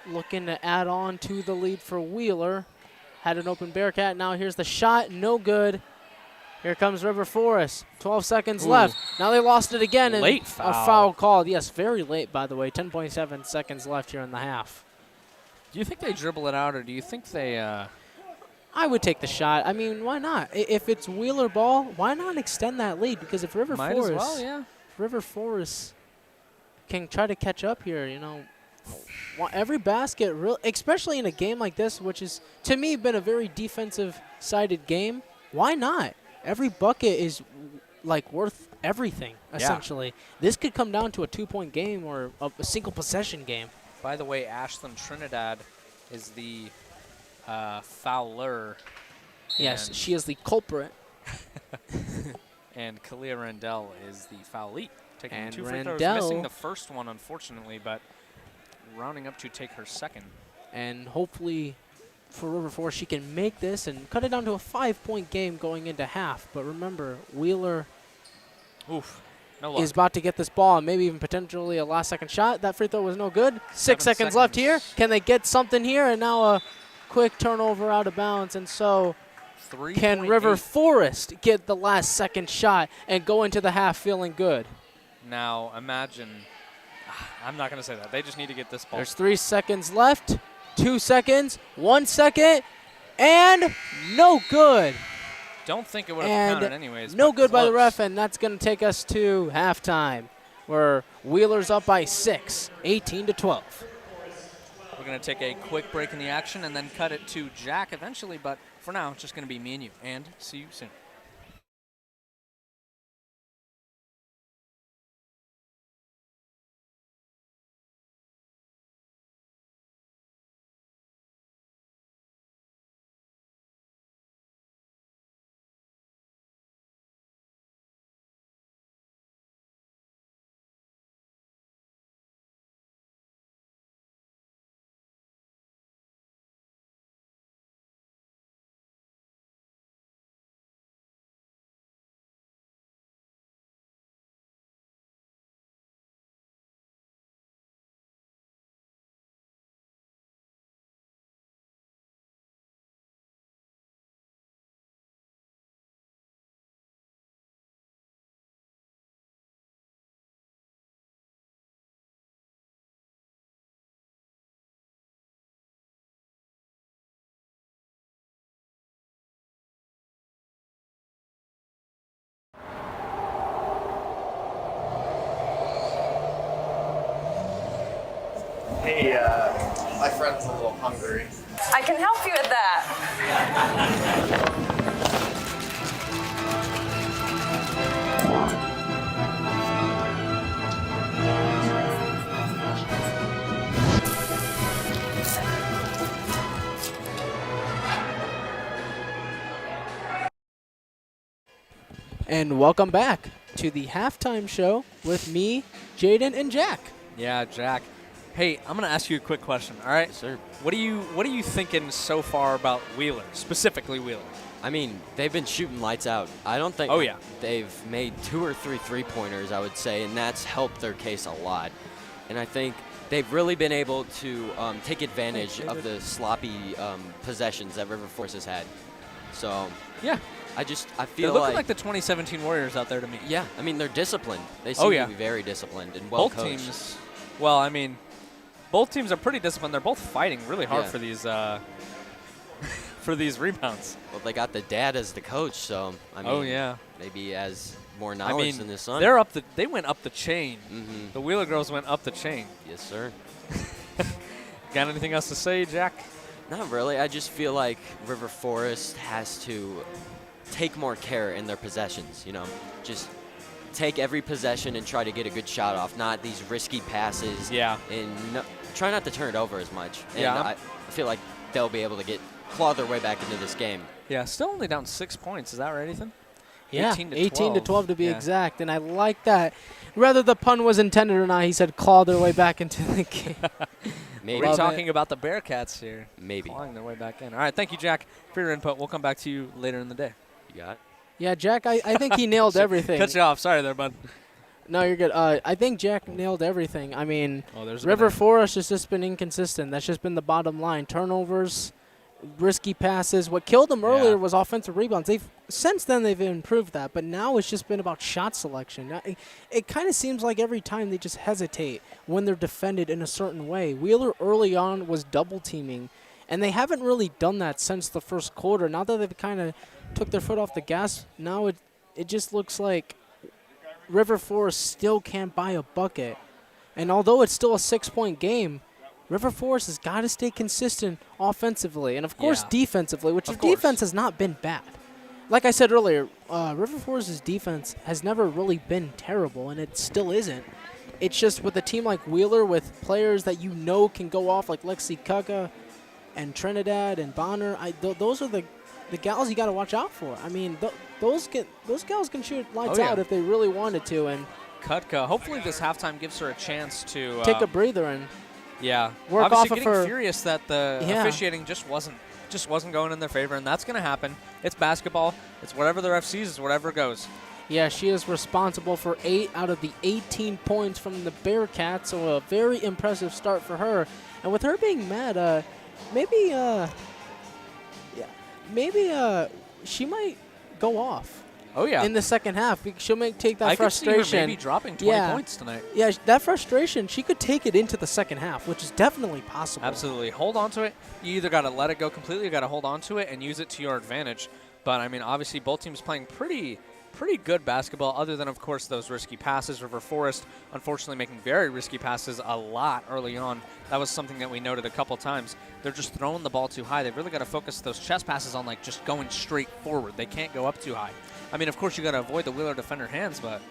looking to add on to the lead for Wheeler. Had an open Bearcat. Now here's the shot. No good. Here comes River Forest. 12 seconds left. Now they lost it again. And
Late
a
foul.
foul called. Yes, very late, by the way. 10.7 seconds left here in the half.
Do you think they dribble it out, or do you think they
I would take the shot. I mean, why not? If it's Wheeler ball, why not extend that lead? Because if River
might
Forest,
as well, yeah.
River Forest can try to catch up here, you know, every basket, especially in a game like this, which is, to me, been a very defensive-sided game, why not? Every bucket is, like, worth everything, essentially. This could come down to a 2-point game or a single possession game.
By the way, Ashlyn Trinidad is the fouler.
Yes,
and-
she is the culprit.
And Kalia Randell is the foulee. Taking
And
2 free throws,
Randell-
missing the first one, unfortunately, but rounding up to take her second.
And hopefully for River Forest, she can make this and cut it down to a 5-point game going into half. But remember, Wheeler
Oof, no luck.
is about to get this ball and maybe even potentially a last-second shot. That free throw was no good. 6 seconds left here. Can they get something here? And now a quick turnover out of bounds. And so can River
3.8.
Forest get the last-second shot and go into the half feeling good?
Now, imagine. I'm not going to say that. They just need to get this ball.
There's 3 seconds left. 2 seconds. 1 second. And no good.
Don't think it would have
And
counted anyways.
no
but
good by the
close.
ref, and that's going to take us to halftime, where Wheeler's up by 6, 18-12.
We're going to take a quick break in the action and then cut it to Jack eventually, but for now, it's just going to be me and you. And see you soon.
Hey, my friend's a little hungry.
I can help you with that.
And welcome back to the halftime show with me, Jaden, and Jack.
Yeah, Jack. Hey, I'm going to ask you a quick question, all right?
Sir.
What are you thinking so far about Wheeler, specifically Wheeler?
I mean, they've been shooting lights out. I don't think
Oh, yeah.
they've made 2 or 3 three-pointers, I would say, and that's helped their case a lot. And I think they've really been able to take advantage of the sloppy possessions that River Forest has had. So
Yeah.
I
They're
feel
looking like the 2017 Warriors out there to me.
yeah. I mean, they're disciplined. They seem
yeah.
to be very disciplined and well
Both
coached.
teams. Well, I mean, both teams are pretty disciplined. They're both fighting really hard
Yeah.
for these for these rebounds.
Well, they got the dad as the coach, so I mean,
Oh yeah.
maybe he has more
I
knowledge
mean,
than his son.
they went up the chain.
Mm-hmm.
The Wheeler girls went up the chain.
Yes, sir.
Got anything else to say, Jack?
Not really. I just feel like River Forest has to take more care in their possessions, you know. Just take every possession and try to get a good shot off, not these risky passes.
Yeah.
And try not to turn it over as much. And
Yeah.
I feel like they'll be able to claw their way back into this game.
Yeah, still only down 6 points. Is that right, Ethan?
Yeah,
18 to
12 to be
Yeah.
exact, and I like that. Whether the pun was intended or not, he said claw their way back into the game.
Maybe.
We're
Love
talking about the Bearcats here.
Maybe.
Clawing their way back in. All right, thank you, Jack, for your input. We'll come back to you later in the day.
You got it?
Yeah, Jack, I think he nailed everything.
Cut you off. Sorry there, bud.
No, you're good. I think Jack nailed everything. I mean,
There's
River Forest has just been inconsistent. That's just been the bottom line. Turnovers, risky passes. What killed them earlier was offensive rebounds. Since then they've improved that, but now it's just been about shot selection. It kind of seems like every time they just hesitate when they're defended in a certain way. Wheeler early on was double teaming, and they haven't really done that since the first quarter. Now that they've kind of took their foot off the gas, now it just looks like River Forest still can't buy a bucket. And although it's still a 6-point game, River Forest has got to stay consistent offensively and, of course, defensively, which their defense has not been bad. Like I said earlier, River Forest's defense has never really been terrible, and it still isn't. It's just with a team like Wheeler with players that you know can go off like Lexi Kugga and Trinidad and Bonner, those are the gals you got to watch out for. I mean, those gals can shoot lights out if they really wanted to. And
Kutka, hopefully this halftime gives her a chance to
take a breather and
obviously
work off of
getting
her.
furious that the officiating just wasn't going in their favor, and that's going to happen. It's basketball. It's whatever the ref sees is whatever goes.
Yeah, she is responsible for 8 out of the 18 points from the Bearcats, so a very impressive start for her. And with her being mad, maybe she might go off.
Oh yeah.
In the second half, she'll take that
I
frustration.
could see her maybe dropping 20 points tonight.
Yeah, that frustration, she could take it into the second half, which is definitely possible.
Absolutely. Hold on to it. You either got to let it go completely or got to hold on to it and use it to your advantage. But, I mean, obviously both teams playing pretty good basketball other than, of course, those risky passes. River Forest, unfortunately, making very risky passes a lot early on. That was something that we noted a couple times. They're just throwing the ball too high. They've really got to focus those chest passes on, like, just going straight forward. They can't go up too high. I mean, of course, you got to avoid the Wheeler defender hands, but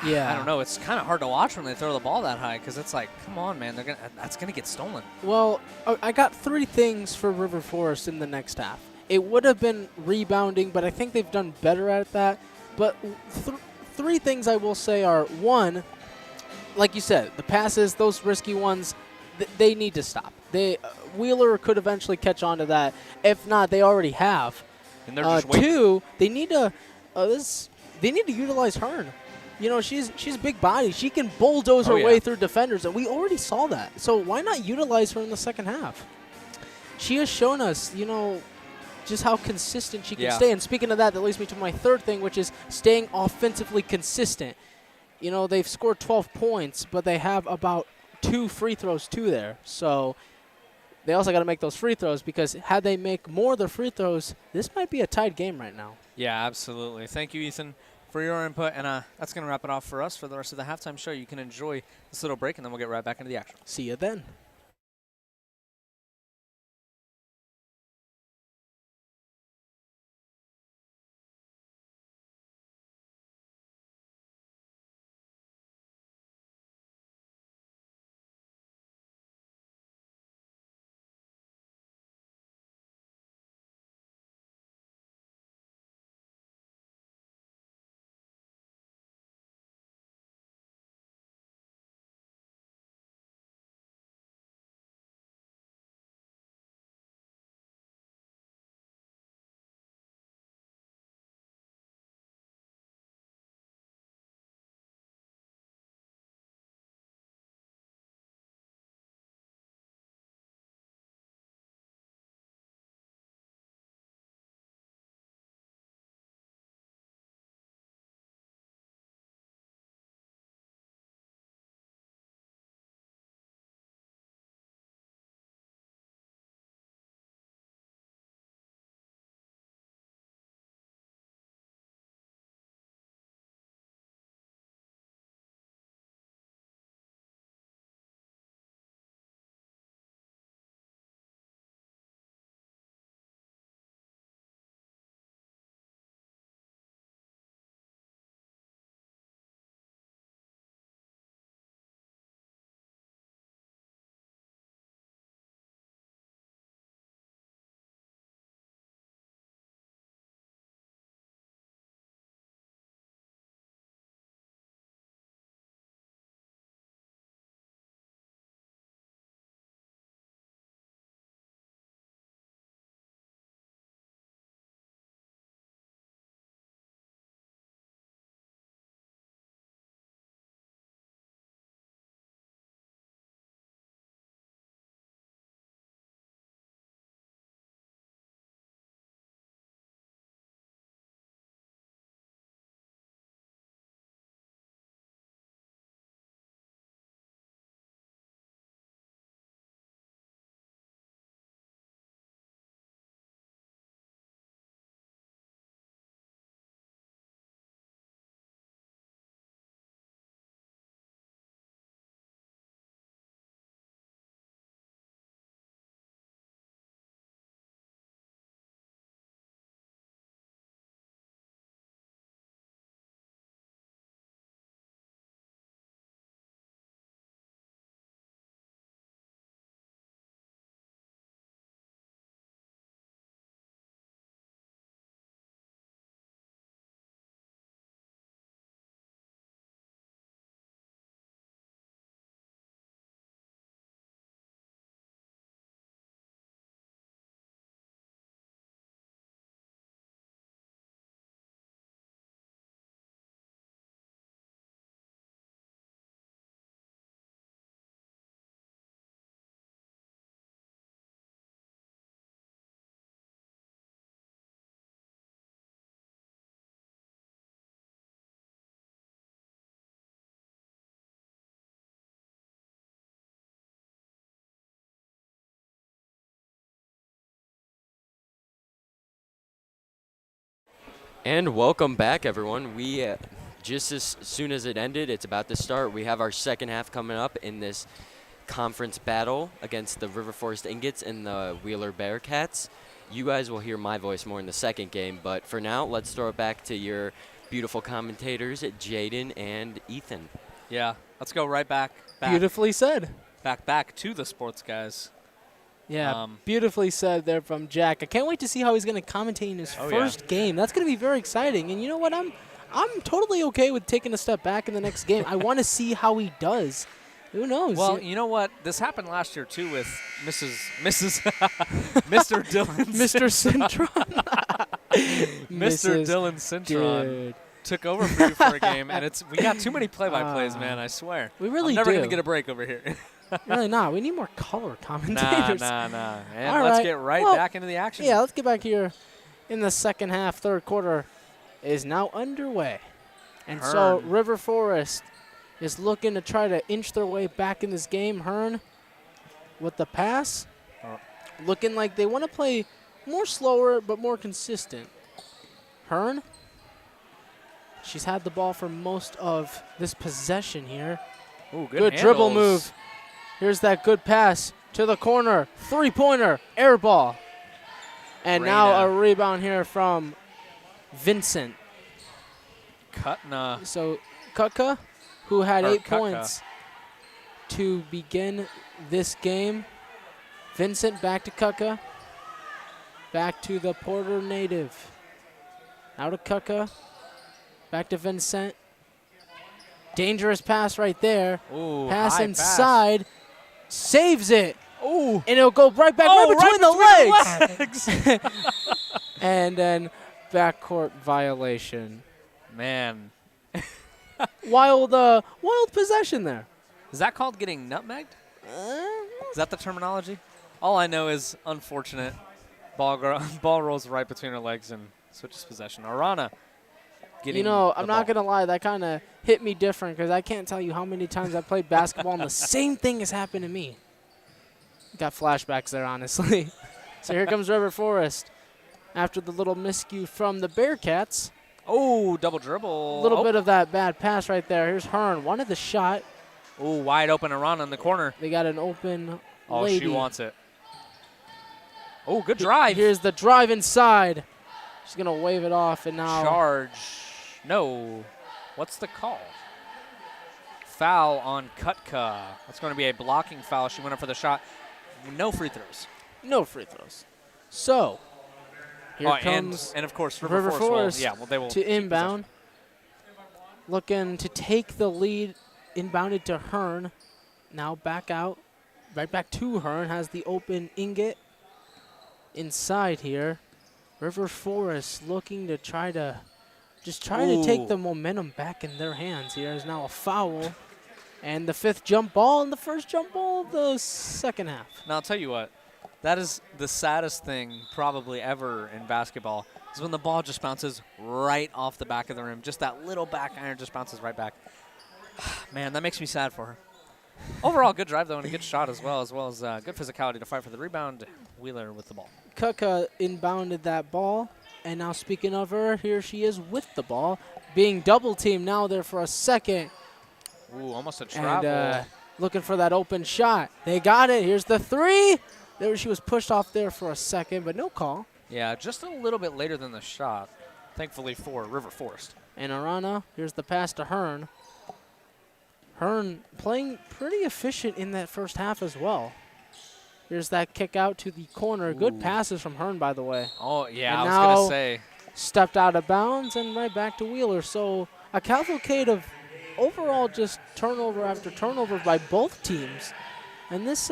yeah,
I don't know. It's kind of hard to watch when they throw the ball that high because it's like, come on, man, that's gonna get stolen.
Well, I got 3 things for River Forest in the next half. It would have been rebounding, but I think they've done better at that. But 3 things I will say are, 1, like you said, the passes, those risky ones, they need to stop. Wheeler could eventually catch on to that. If not, they already have.
And they're just waiting.
2, they need to utilize Hearn. You know, she's a big body. She can bulldoze her way through defenders, and we already saw that. So why not utilize her in the second half? She has shown us, you know, just how consistent she can stay. And speaking of that leads me to my 3rd thing, which is staying offensively consistent. You know, they've scored 12 points, but they have about 2 free throws too there. So they also got to make those free throws because had they make more of their free throws, this might be a tied game right now.
Yeah, absolutely. Thank you, Ethan, for your input. And that's going to wrap it off for us for the rest of the halftime show. You can enjoy this little break, and then we'll get right back into the action.
See you then.
And welcome back, everyone. We just as soon as it ended, it's about to start. We have our second half coming up in this conference battle against the River Forest Ingots and the Wheeler Bearcats. You guys will hear my voice more in the second game, but for now, let's throw it back to your beautiful commentators, Jaden and Ethan.
Yeah, let's go right back.
Beautifully said.
Back to the sports guys.
Yeah, beautifully said there from Jack. I can't wait to see how he's going to commentate in his first game. That's going to be very exciting. And you know what? I'm totally okay with taking a step back in the next game. I want to see how he does. Who knows?
Well, you know what? This happened last year too with Mr. Dylan
Cintron.
Mr. Dylan Cintron took over for you for a game, and we got too many play-by-plays, man. I swear.
We really
I'm never
do.
going to get a break over here.
Really not. We need more color commentators.
Nah. And let's get back into the action.
Yeah, let's get back here in the second half. Third quarter is now underway. And so River Forest is looking to try to inch their way back in this game. Hearn with the pass. Looking like they want to play more slower but more consistent. Hearn. She's had the ball for most of this possession here.
Ooh,
good dribble move. Here's that good pass to the corner. Three-pointer, air ball. And now a rebound here from Vincent.
Kutna.
So Kutka, who had 8 points to begin this game. Vincent back to Kutka. Back to the Porter native. Now to Kutka. Back to Vincent. Dangerous pass right there.
Ooh,
pass inside. Saves it.
Ooh.
And it'll go right back right between the legs. And then backcourt violation.
Man.
Wild possession there.
Is that called getting nutmegged? Is that the terminology? All I know is unfortunate. Ball rolls right between her legs and switches possession. Arana.
You know, I'm not going to lie. That kind of hit me different because I can't tell you how many times I played basketball and the same thing has happened to me. Got flashbacks there, honestly. So here comes River Forest after the little miscue from the Bearcats.
Oh, double dribble.
A little bit of that bad pass right there. Here's Hearn. Wanted the shot.
Oh, wide open Arana in the corner.
They got an open
Oh,
lady.
she wants it. Oh, good drive.
Here's the drive inside. She's going to wave it off and now.
Charge. No. What's the call? Foul on Kutka. That's going to be a blocking foul. She went up for the shot. No free throws.
No free throws. So, here comes
and of course,
River Forest
they will
to inbound. Looking to take the lead. Inbounded to Hearn. Now back out. Right back to Hearn. Has the open ingot inside here. River Forest looking to try to take the momentum back in their hands. Here is now a foul. And the fifth jump ball and the first jump ball of the second half.
Now, I'll tell you what. That is the saddest thing probably ever in basketball is when the ball just bounces right off the back of the rim. Just that little back iron just bounces right back. Man, that makes me sad for her. Overall, good drive, though, and a good shot as well as good physicality to fight for the rebound. Wheeler with the ball.
Kutka inbounded that ball. And now speaking of her, here she is with the ball. Being double teamed now there for a second.
Ooh, almost a travel.
And looking for that open shot. They got it. Here's the three. There she was pushed off there for a second, but no call.
Yeah, just a little bit later than the shot, thankfully for River Forest.
And Arana, here's the pass to Hearn. Hearn playing pretty efficient in that first half as well. Here's that kick out to the corner.
Ooh.
Good passes from Hearn, by the way.
Oh, yeah,
and
I was going to say.
Stepped out of bounds and right back to Wheeler. So a cavalcade of overall just turnover after turnover by both teams. And this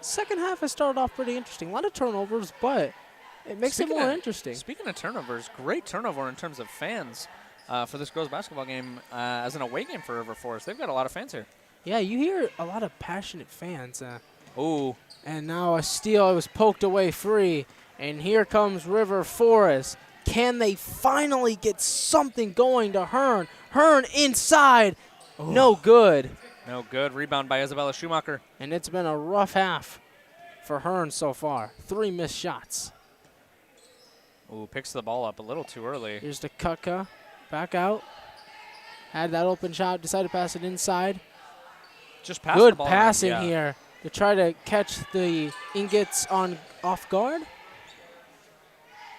second half has started off pretty interesting. A lot of turnovers, but it makes it more interesting.
Speaking of turnovers, great turnover in terms of fans for this girls' basketball game as an away game for River Forest. They've got a lot of fans here.
Yeah, you hear a lot of passionate fans.
Ooh.
And now a steal. It was poked away free. And here comes River Forest. Can they finally get something going to Hearn? Hearn inside. Ooh. No good.
No good. Rebound by Isabella Schumacher.
And it's been a rough half for Hearn so far. 3 missed shots.
Ooh, picks the ball up a little too early.
Here's the Kutka. Back out. Had that open shot. Decided to pass it inside.
Just pass the
Good
ball
passing
around, yeah.
here to try to catch the ingots on off guard.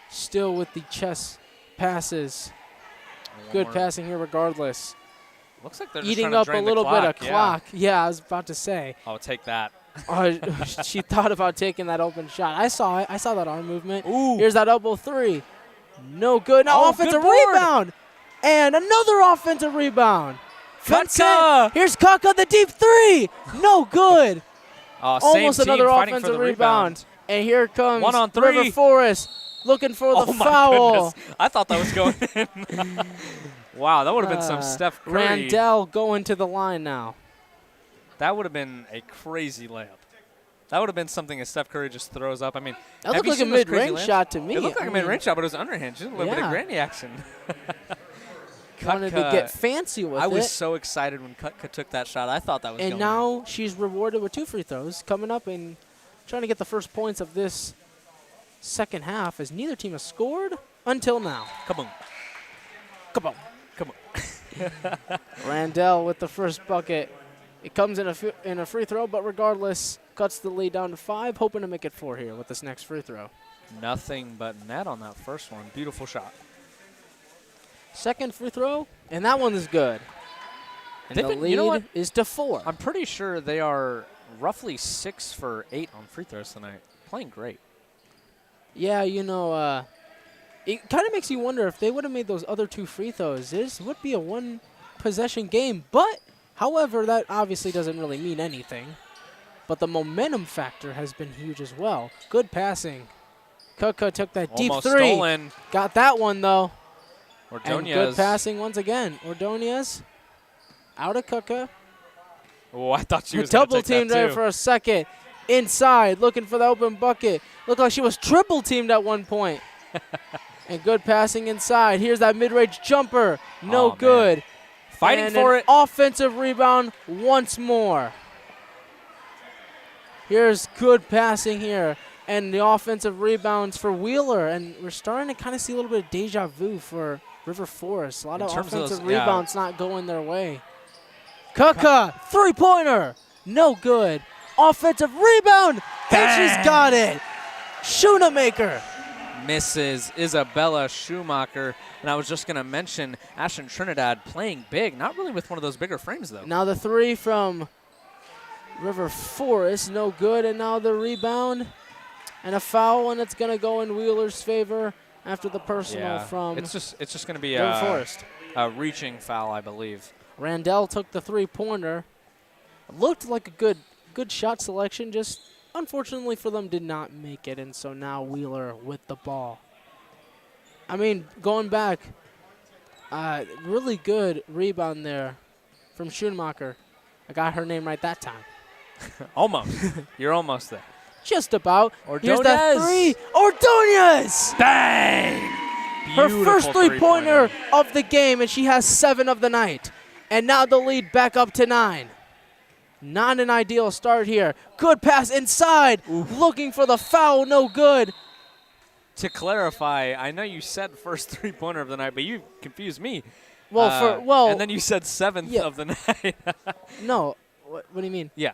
Still with the chest passes. Good passing here regardless.
Looks like they're just
Eating
trying to
up a
drain the
little bit of
yeah.
clock. Yeah, I was about to say.
Oh, take that.
She thought about taking that open shot. I saw it. I saw that arm movement.
Ooh.
Here's that elbow three. No good. Now
Oh,
offensive
good board.
rebound. And another offensive rebound.
Kutka.
Here's Kutka, the deep three. No good. Almost
same
another
team fighting for
offensive
the
rebound. And here comes
1-on-3.
River Forest looking for
Oh
the
my
foul.
goodness. I thought that was going in. Wow, that would have been some Steph Curry.
Randall going to the line now.
That would have been a crazy layup. That would have been something that Steph Curry just throws up. I mean,
That
have
looked
you
like a
seen those crazy
mid-range
layups?
shot to me.
It looked like
I
a
mean,
mid-range shot, but it was underhand. Just a little bit
Yeah.
of granny action.
wanted to get fancy with
I
it.
was so excited when Kutka took that shot. I thought that was
And
going
now she's rewarded with 2 free throws coming up and trying to get the first points of this second half as neither team has scored until now.
Come on.
Come on.
Come on.
Randall with the first bucket. It comes in a free throw, but regardless, cuts the lead down to 5, hoping to make it 4 here with this next free throw.
Nothing but net on that first one. Beautiful shot.
Second free throw, and that one is good. And
They've
the
been-
lead
you know what?
is to 4.
I'm pretty sure they are roughly 6 for 8 on free throws tonight. Playing great.
Yeah, you know, it kind of makes you wonder if they would have made those other 2 free throws. This would be a 1-possession game, but, however, that obviously doesn't really mean anything. But the momentum factor has been huge as well. Good passing. Kutka took that deep
Almost
3.
stolen.
Got that one, though. And
Ordonez.
good passing once again. Ordonez out of Kutka.
Oh, I thought she was going to
Double
take
teamed
that
there
too.
for a second. Inside, looking for the open bucket. Looked like she was triple teamed at one point. And good passing inside. Here's that mid-range jumper. No
Oh, man.
good.
Fighting
And
for
an
it.
Offensive rebound once more. Here's good passing here. And the offensive rebounds for Wheeler. And we're starting to kind of see a little bit of deja vu for River Forest. A lot
In
of
terms of
offensive
those- yeah.
rebounds not going their way. Kutka, three-pointer. No good. Offensive rebound. And she's got it. Schoonemaker.
Misses Isabella Schumacher. And I was just going to mention Ashton Trinidad playing big. Not really with one of those bigger frames, though.
Now the 3 from River Forest. No good. And now the rebound. And a foul, and it's going to go in Wheeler's favor after the personal from
It's just going to be
River Forest.
a reaching foul, I believe.
Randall took the three-pointer. Looked like a good shot selection, just unfortunately for them did not make it, and so now Wheeler with the ball. I mean, going back, really good rebound there from Schoonemacher. I got her name right that time.
Almost. You're almost there.
Just about. Here's that
Ordonez.
3. Ordonez!
Bang!
Her
Beautiful
first three-pointer of the game, and she has 7 of the night. And now the lead back up to 9. Not an ideal start here. Good pass inside. Looking for the foul. No good.
To clarify, I know you said first three-pointer of the night, but you confused me.
Well,
and then you said 7th of the night.
no. What do you mean?
Yeah.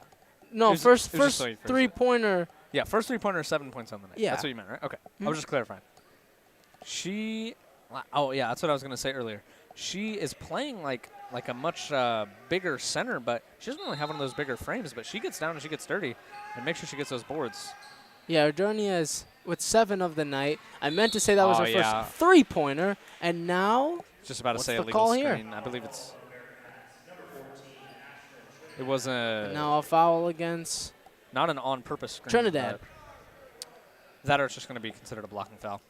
No,
It was
first
just the way you phrased it.
three-pointer.
Yeah, first three-pointer, 7 points on the night.
Yeah.
That's what you meant, right? Okay. I was just clarifying. Oh, yeah, that's what I was going to say earlier. She is playing like a much bigger center, but she doesn't really have one of those bigger frames, but she gets down and she gets dirty and make sure she gets those boards.
Yeah, Ordonez with 7 of the night. I meant to say that was her
yeah.
first three-pointer, and now
Just about to
What's
say
the
illegal
call
screen.
here?
I believe it's. It was
now a foul against
not an on-purpose screen.
Trinidad.
That or it's just going to be considered a blocking foul.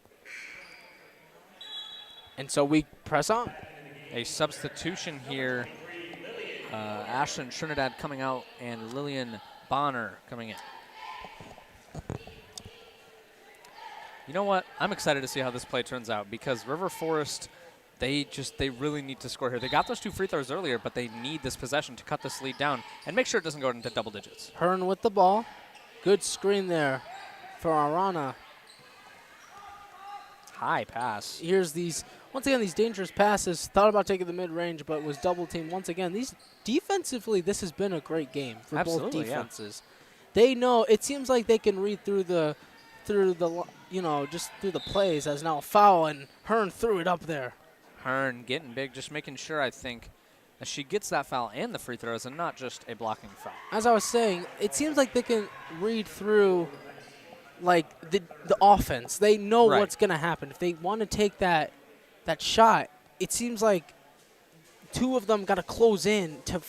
And so we press on.
A substitution here. Ashton Trinidad coming out and Lillian Bonner coming in. You know what? I'm excited to see how this play turns out because River Forest, they really need to score here. They got those 2 free throws earlier, but they need this possession to cut this lead down and make sure it doesn't go into double digits.
Hearn with the ball. Good screen there for Arana.
high pass.
Here's these, once again, these dangerous passes. Thought about taking the mid-range, but was double-teamed once again. These defensively, this has been a great game for both
Absolutely,
defenses. They know, it seems like they can read through the, just through the plays as now a foul, and Hearn threw it up there.
Hearn getting big, just making sure, I think, that she gets that foul and the free throws and not just a blocking foul.
As I was saying, it seems like they can read through, like, the offense. They know what's going to happen. If they want to take that shot, it seems like two of them got to close in to,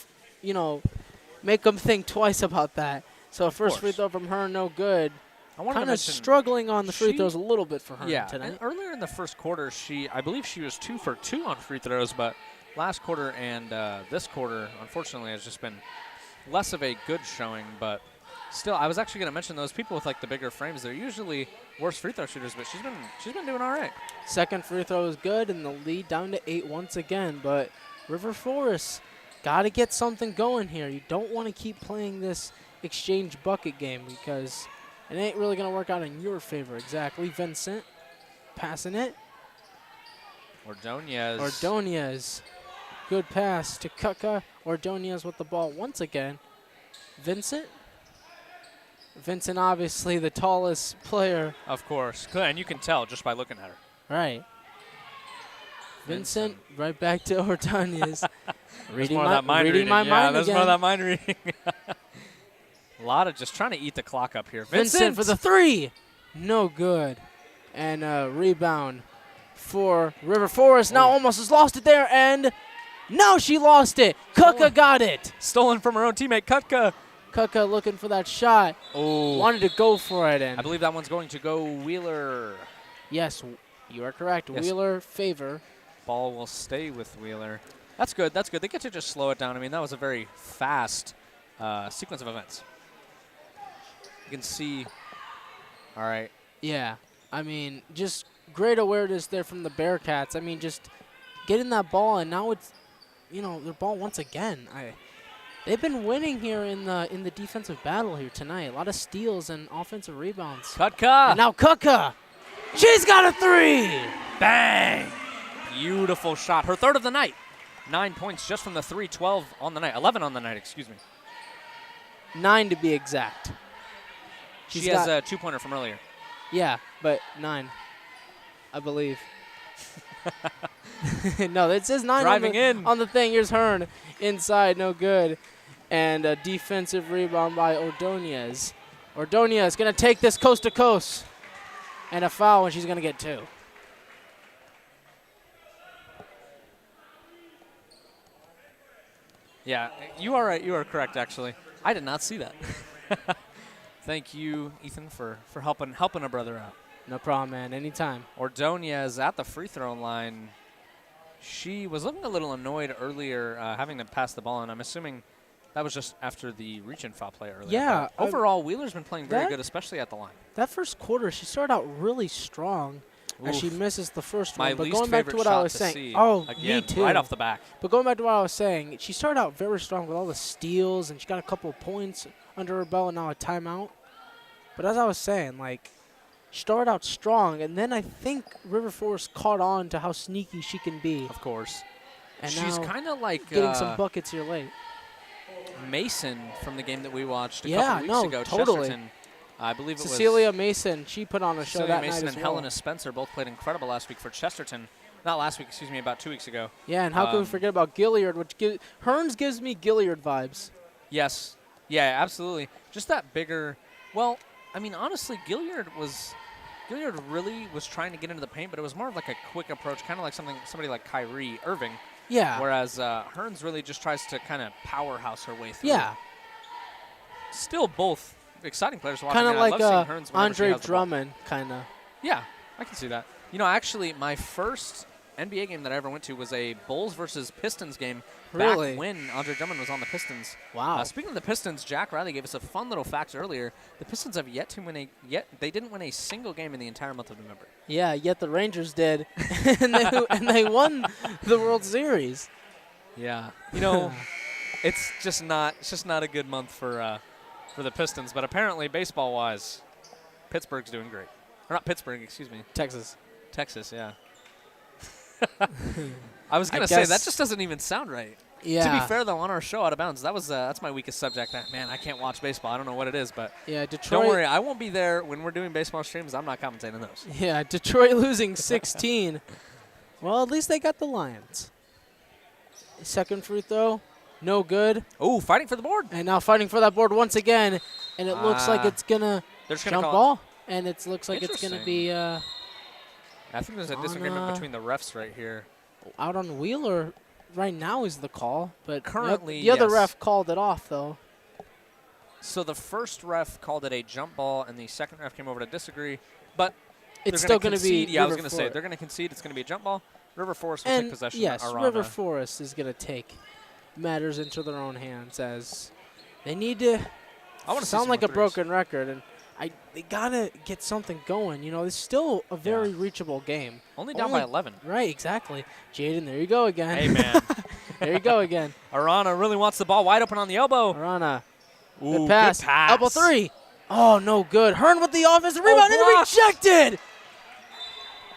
make them think twice about that. So first free throw from her, no good. Kind of struggling on the free throws a little bit for her tonight.
And earlier in the first quarter, I believe she was 2 for 2 on free throws, but last quarter and this quarter, unfortunately, has just been less of a good showing. But still, I was actually going to mention those people with like the bigger frames. They're usually worse free throw shooters, but she's been doing all right.
Second free throw is good, and the lead down to 8 once again. But River Forest got to get something going here. You don't want to keep playing this exchange bucket game because it ain't really going to work out in your favor. Exactly. Vincent passing it. Ordonez. Good pass to Kutka. Ordonez with the ball once again. Vincent, obviously the tallest player.
Of course. And you can tell just by looking at her.
Right. Vincent right back to Ordonez. reading
more
my,
of that mind
reading
reading.
my
Yeah,
mind
there's
again.
more of that mind reading. A lot of just trying to eat the clock up here.
Vincent for the three. No good. And rebound for River Forest. Now almost has lost it there, and now she lost it. Kutka got it.
Stolen from her own teammate, Kutka.
Kutka looking for that shot.
Oh.
Wanted to go for it. And
I believe that one's going to go Wheeler.
yes, you are correct.
Yes.
Wheeler favor.
Ball will stay with Wheeler. That's good. That's good. They get to just slow it down. I mean, that was a very fast sequence of events. You can see. All right.
Yeah. I mean, just great awareness there from the Bearcats. I mean, just getting that ball, and now it's, their ball once again. They've been winning here in the defensive battle here tonight. A lot of steals and offensive rebounds.
Kutka.
And now Kutka. She's got a three.
Bang. Beautiful shot. Her third of the night. 9 points just from the 3, 12 on the night. 11 on the night, excuse me.
9 to be exact.
She has a two-pointer from earlier.
Yeah, but 9, I believe. No, it says 9 on the thing. Here's Hearn inside, no good. And a defensive rebound by Ordonez. Ordonez going to take this coast to coast. And a foul, and she's going to get 2.
Yeah, you are right. You are correct, actually. I did not see that. Thank you, Ethan, for helping a brother out.
No problem, man. Anytime.
Ordonez at the free throw line. She was looking a little annoyed earlier having to pass the ball, and I'm assuming that was just after the reach-and foul play earlier.
Yeah.
But overall, Wheeler's been playing very good, especially at the line.
That first quarter, she started out really strong. And she misses the first one.
My
But
least
going back to
favorite
what I
shot
was
to
saying.
see.
Oh,
Again,
me too.
right off the back.
But going back to what I was saying, she started out very strong with all the steals, and she got a couple of points under her belt, and now a timeout. But as I was saying, she started out strong, and then I think River Forest caught on to how sneaky she can be.
Of course.
And
she's
now
kind of like
getting some buckets here late.
Mason from the game that we watched a
Yeah,
couple weeks ago.
totally.
Chesterton. I believe it was
Cecilia Mason, she put on a show
Cecilia
that
Mason
night as
and
well.
Helena Spencer both played incredible last week for Chesterton. Not last week, excuse me, about 2 weeks ago.
Yeah, and how can we forget about Gilliard, which Hearns gives me Gilliard vibes.
Yes. Yeah, absolutely. Just that bigger. Well, I mean, honestly, Gilliard really was trying to get into the paint, but it was more of like a quick approach, kind of like somebody like Kyrie Irving.
Yeah.
Whereas Hearns really just tries to kind of powerhouse her way through.
Yeah.
Still both exciting players to watch.
Kind of like Andre
Drummond,
Drummond, kind of.
Yeah, I can see that. Actually, my first NBA game that I ever went to was a Bulls versus Pistons game.
Really?
Back when Andre Drummond was on the Pistons.
Wow.
Speaking of the Pistons, Jack Riley gave us a fun little fact earlier. The Pistons have yet to win they didn't win a single game in the entire month of November.
Yeah, yet the Rangers did, and they won the World Series.
Yeah. It's just not a good month for the Pistons, but apparently baseball-wise, Pittsburgh's doing great. Or not Pittsburgh, excuse me.
Texas.
Texas, yeah. I was going to
I
say, that
guess-
just doesn't even sound right.
Yeah.
To be fair, though, on our show, Out of Bounds, that's my weakest subject. Man, I can't watch baseball. I don't know what it is, but
Yeah, Detroit.
don't worry. I won't be there when we're doing baseball streams. I'm not commentating those.
Yeah, Detroit losing 16. Well, at least they got the Lions. Second free throw, no good.
Oh, fighting for the board.
And now fighting for that board once again. And it looks like it's going to
They're just going to
jump
call.
ball. And it looks like it's going to
Interesting.
be
I think there's a disagreement
on,
between the refs right here.
out on Wheeler right now is the call. But
Currently,
the other
yes.
ref called it off, though.
So the first ref called it a jump ball, and the second ref came over to disagree. But
It's
they're
still
going
going
to
to be
concede. Yeah, I was
River
going to say,
Forest.
they're going to concede. It's going to be a jump ball. River Forest will
And
take possession.
yes,
Arana.
River Forest is going to take matters into their own hands as they need to
I want to
sound like a broken record. And they got to get something going. You know, it's still a very reachable game.
Only down by 11.
Right, exactly. Jaden, there you go again.
Hey, man.
There you go again.
Arana really wants the ball wide open on the elbow.
Arana.
Ooh,
Good pass.
Good pass.
Elbow three. Oh, no good. Hearn with the offensive rebound and
blocked.
rejected.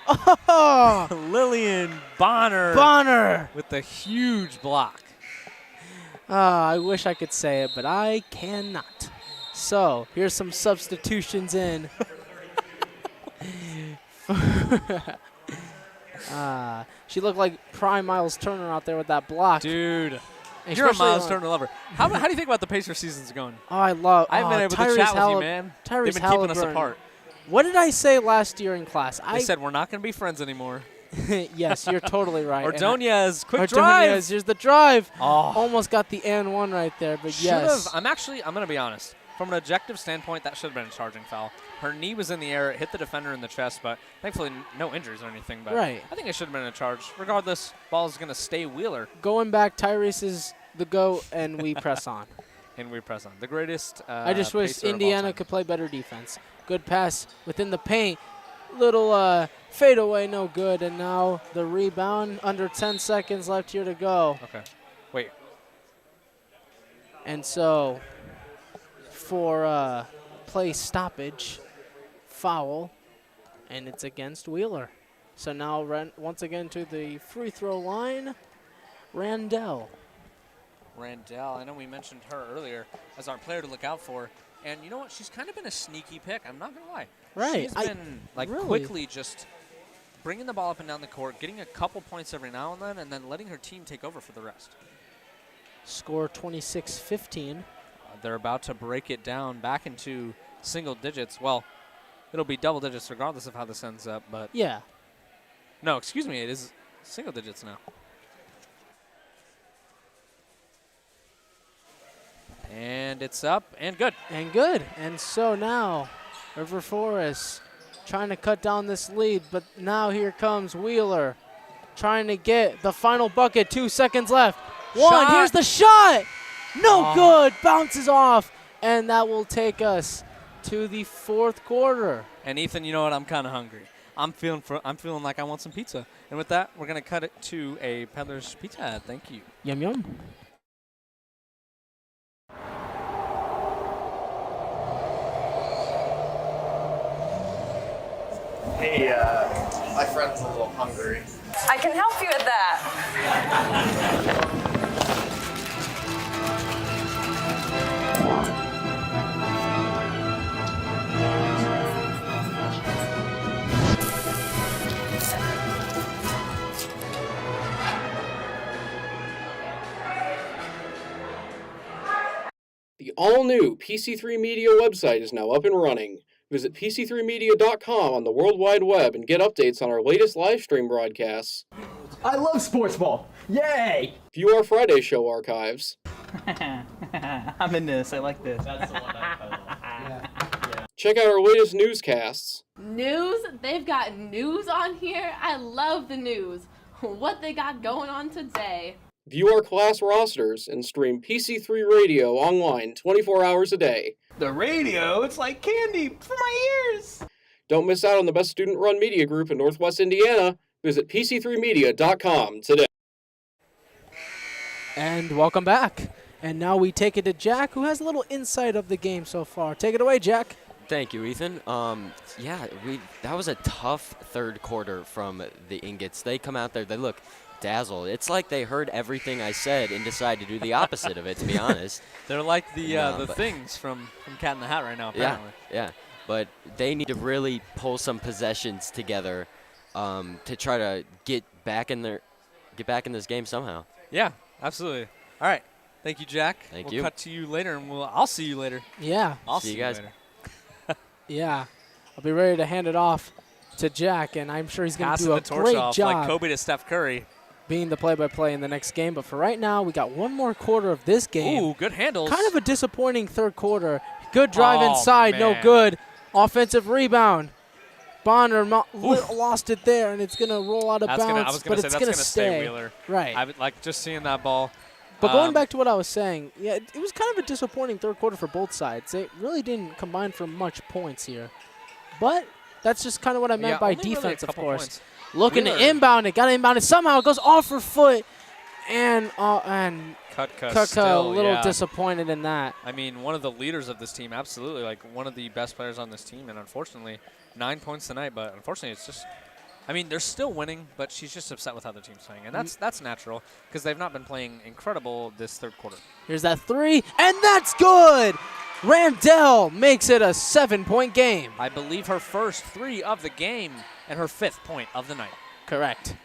Oh,
Lillian Bonner
Bonner.
with the huge block.
I wish I could say it, but I cannot. So, here's some substitutions in. She looked like prime Miles Turner out there with that block.
Dude, you're a
Especially
Miles
on-
Turner lover. How do you think about the Pacers season's going?
Oh, I love
I've been able to
Tyrese
chat with you, man.
Tyrese
They've been keeping us
Halliburton.
apart.
What did I say last year in class?
They said we're not going to be friends anymore.
Yes, you're totally right.
Ordonez, quick
Ordonez,
drive.
here's the drive.
Oh,
Almost got the and one right there, but yes.
I'm going to be honest. From an objective standpoint, that should have been a charging foul. Her knee was in the air. It hit the defender in the chest, but thankfully no injuries or anything. But
Right.
I think it should have been a charge. Regardless, ball is going to stay Wheeler.
Going back, Tyrese is the GOAT, and we press on.
And we press on. The greatest
I just wish
Pacer of all
Indiana
time.
could play better defense. Good pass within the paint. Little fadeaway, no good. And now the rebound. Under 10 seconds left here to go.
Okay. Wait.
And so for play stoppage, foul, and it's against Wheeler. So now once again to the free throw line, Randell.
Randell, I know we mentioned her earlier as our player to look out for. And you know what? She's kind of been a sneaky pick. I'm not going to lie.
Right.
She's been
really?
quickly just bringing the ball up and down the court, getting a couple points every now and then letting her team take over for the rest.
Score 26-15.
They're about to break it down back into single digits. Well, it'll be double digits regardless of how this ends up. But
Yeah.
no, excuse me. It is single digits now. And it's up and good.
And good. And so now River Forest trying to cut down this lead, but now here comes Wheeler trying to get the final bucket. 2 seconds left. One,
Shot.
here's the shot. No good. Bounces off. And that will take us to the fourth quarter.
And Ethan, you know what? I'm kind of hungry. I'm feeling like I want some pizza. And with that, we're going to cut it to a Peddler's Pizza Hut. Thank you.
Yum, yum.
Hey, my friend's a little hungry.
I can help you with that.
The all-new PC3 Media website is now up and running. Visit PC3Media.com on the World Wide Web and get updates on our latest live stream broadcasts.
I love sports ball. Yay!
View our Friday show archives.
I'm in this. I like this. That's the one
Check out our latest newscasts.
News? They've got news on here? I love the news. What they got going on today?
View our class rosters and stream PC3 Radio online 24 hours a day.
The radio, it's like candy for my ears.
Don't miss out on the best student-run media group in Northwest Indiana. Visit PC3Media.com today.
And welcome back. And now we take it to Jack, who has a little insight of the game so far. Take it away, Jack.
Thank you, Ethan. Yeah, that was a tough third quarter from the Ingots. They come out there, they look dazzled. It's like they heard everything I said and decided to do the opposite of it, to be honest.
They're like the things from Cat in the Hat right now, apparently.
Yeah. But they need to really pull some possessions together to try to get back in this game somehow.
Yeah, absolutely. All right. Thank you, Jack.
Thank
we'll
you.
cut to you later, and I'll see you later.
Yeah.
I'll
See
see
you guys.
later.
Yeah. I'll be ready to hand it off to Jack, and I'm sure he's going to
Passing
do a
the torch
great
off
job
like Kobe to Steph Curry.
being the play-by-play in the next game. But for right now, we got one more quarter of this game.
Ooh, good handles.
Kind of a disappointing third quarter. Good drive
Oh,
inside, no
man.
good. Offensive rebound. Bonner lost it there, and it's going to roll out of
I was
bounds,
gonna
but
say
it's
that's
going
gonna
to
stay
stay.
Wheeler.
Right.
I would like just seeing that ball.
But going back to what I was saying, yeah, it was kind of a disappointing third quarter for both sides. They really didn't combine for much points here. But that's just kind of what I meant by
only really a
defense, of
couple
course.
points.
Looking to
Wheeler.
inbound it, got to inbound it. Somehow it goes off her foot, and
Kutka
a little
yeah.
disappointed in that.
I mean, one of the leaders of this team, absolutely, like one of the best players on this team, and unfortunately, 9 points tonight. But unfortunately, it's just, I mean, they're still winning, but she's just upset with how the team's playing, and that's natural because they've not been playing incredible this third quarter.
Here's that three, and that's good. Randell makes it a 7-point game.
I believe her first 3 of the game and her 5th point of the night.
Correct.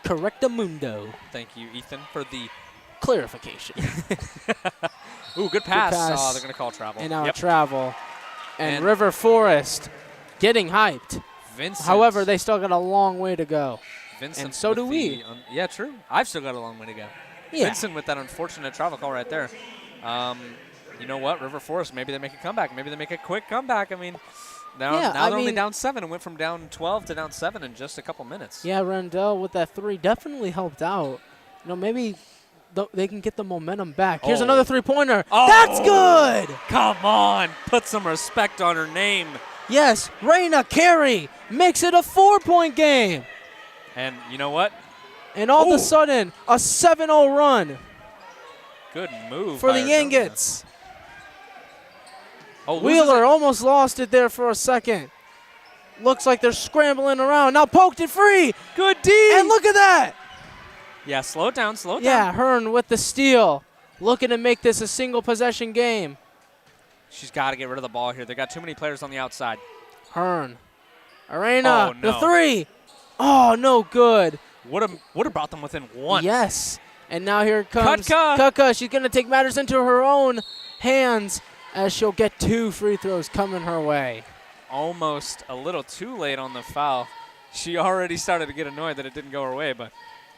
Correctamundo.
Thank you, Ethan, for the
Clarification.
ooh, good pass.
pass.
Oh, they're gonna call travel.
And now
Yep.
travel. And
And-
River Forest getting hyped.
Vincent.
However, they still got a long way to go.
Vincent
and so
with
do we.
the yeah, true. I've still got a long way to go.
Yeah.
Vincent with that unfortunate travel call right there. You know what? River Forest, maybe they make a comeback. Maybe they make a quick comeback. I mean, now they're only down 7 and went from down 12 to down 7 in just a couple minutes.
Yeah, Randell with that three definitely helped out. You know, maybe they can get the momentum back. Here's another three-pointer.
Oh.
That's good!
Come on. Put some respect on her name.
Yes, Raina Carey makes it a 4-point game.
And you know what?
And all of a sudden, a 7-0 run
Good move
for
by
the
Arizona.
Ingots.
Oh, loses
Wheeler
it.
almost lost it there for a second. Looks like they're scrambling around. Now poked it free.
Good D.
And look at that.
Yeah, slow it down, slow it
Yeah,
down.
Hearn with the steal. Looking to make this a single possession game.
She's got to get rid of the ball here. They got too many players on the outside.
Hearn. Arena,
Oh, no.
the three. Oh, no good.
Would have brought them within 1.
Yes. And now here comes
Kutka.
Kutka. She's going to take matters into her own hands as she'll get 2 free throws coming her way.
Almost a little too late on the foul. She already started to get annoyed that it didn't go her way, but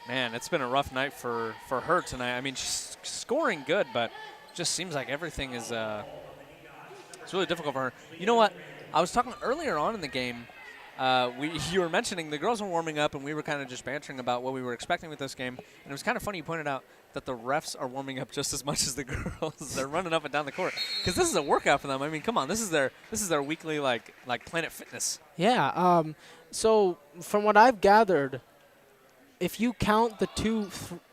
man, it's been a rough night for her tonight. I mean, she's scoring good, but just seems like everything is it's really difficult for her. You know what? I was talking earlier on in the game. You were mentioning the girls were warming up, and we were kind of just bantering about what we were expecting with this game. And it was kind of funny you pointed out that the refs are warming up just as much as the girls. They're running up and down the court because this is a workout for them. I mean, come on, this is their weekly like Planet Fitness.
Yeah. So from what I've gathered, if you count the 2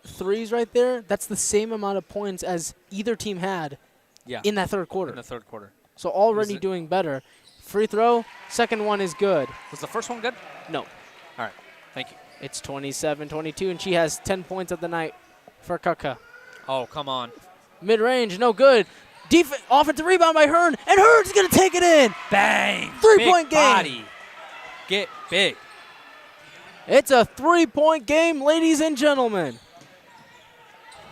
threes right there, that's the same amount of points as either team had in that third quarter.
In the third quarter.
So already doing better. Free throw, second one is good.
Was the first one good?
No.
All right. Thank you.
It's 27-22, and she has 10 points of the night for Kutka.
Oh, come on.
Mid-range, no good. Offensive rebound by Hearn, and Hearn's going to take it in.
Bang.
3-point
Big
game.
Body. Get big.
It's a 3-point game, ladies and gentlemen.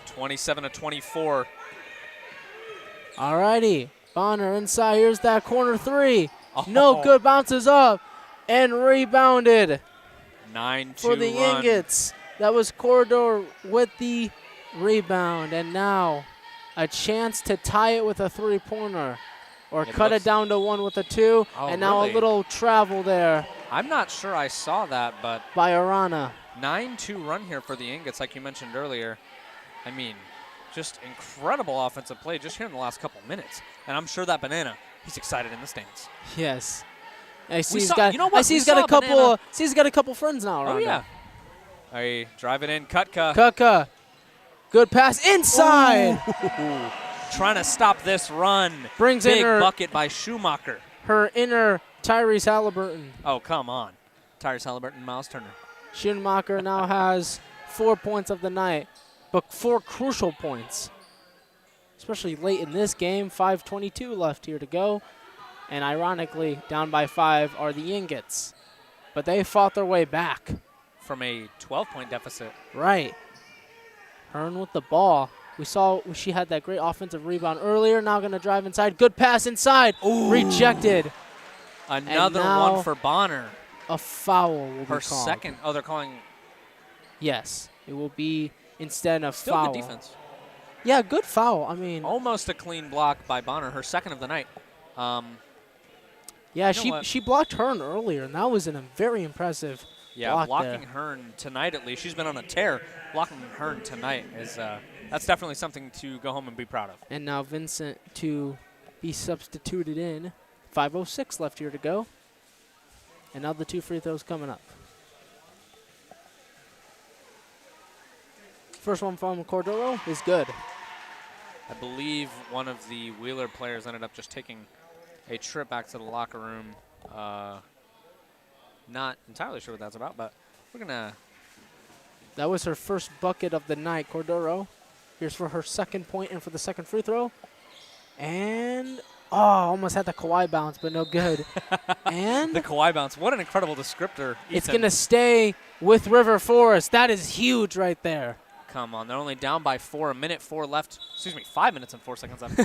27-24.
All righty. Bonner inside. Here's that corner 3.
Oh.
No good. Bounces up and rebounded
9-2
for the
run.
Ingots. That was Corridor with the rebound. And now a chance to tie it with a 3-pointer or
It
cut
looks-
it down to 1 with a 2.
Oh,
and now
really?
a little travel there
I'm not sure I saw that, but
by Arana.
9-2 run here for the Ingots, like you mentioned earlier. I mean, just incredible offensive play just here in the last couple minutes. And I'm sure that Banana, he's excited in the stands.
Yes. I see he's
saw-
got,
you know what?
I see
We
he's got
saw
a couple.
Banana.
See he's got a couple friends now around
Oh, yeah.
him.
All right, drive it in. Kutka.
Kutka. Good pass inside.
Trying to stop this run.
Brings in
Big
her
bucket by Schumacher.
her inner Tyrese Halliburton.
Oh, come on. Tyrese Halliburton, Miles Turner.
Schumacher now has 4 points of the night, but 4 crucial points, especially late in this game. 5:22 left here to go. And ironically, down by 5 are the Ingots. But they fought their way back.
From a 12-point deficit.
Right. Hearn with the ball. We saw she had that great offensive rebound earlier. Now going to drive inside. Good pass inside.
Ooh.
Rejected.
Another one for Bonner.
A foul will be
Her
called.
second. Oh, they're calling.
Yes. It will be instead of
Still
foul.
good defense.
Yeah, good foul. I mean.
Almost a clean block by Bonner. Her second of the night.
Yeah,
you know
she blocked Hearn earlier, and that was a very impressive block
blocking
there.
Hearn tonight at least. She's been on a tear. Blocking Hearn tonight is that's definitely something to go home and be proud of.
And now Vincent to be substituted in. 5:06 left here to go. And now the 2 free throws coming up. First one from Cordero is good.
I believe one of the Wheeler players ended up just taking a trip back to the locker room. Not entirely sure what that's about, but we're going to.
That was her first bucket of the night, Cordero. Here's for her second point and for the second free throw. And, almost had the Kawhi bounce, but no good. And
the Kawhi bounce. What an incredible descriptor.
It's
Ethan.
going to stay with River Forest. That is huge right there.
Come on, they're only down by 4. 1 minute 4 left. Excuse me, 5 minutes and 4 seconds left.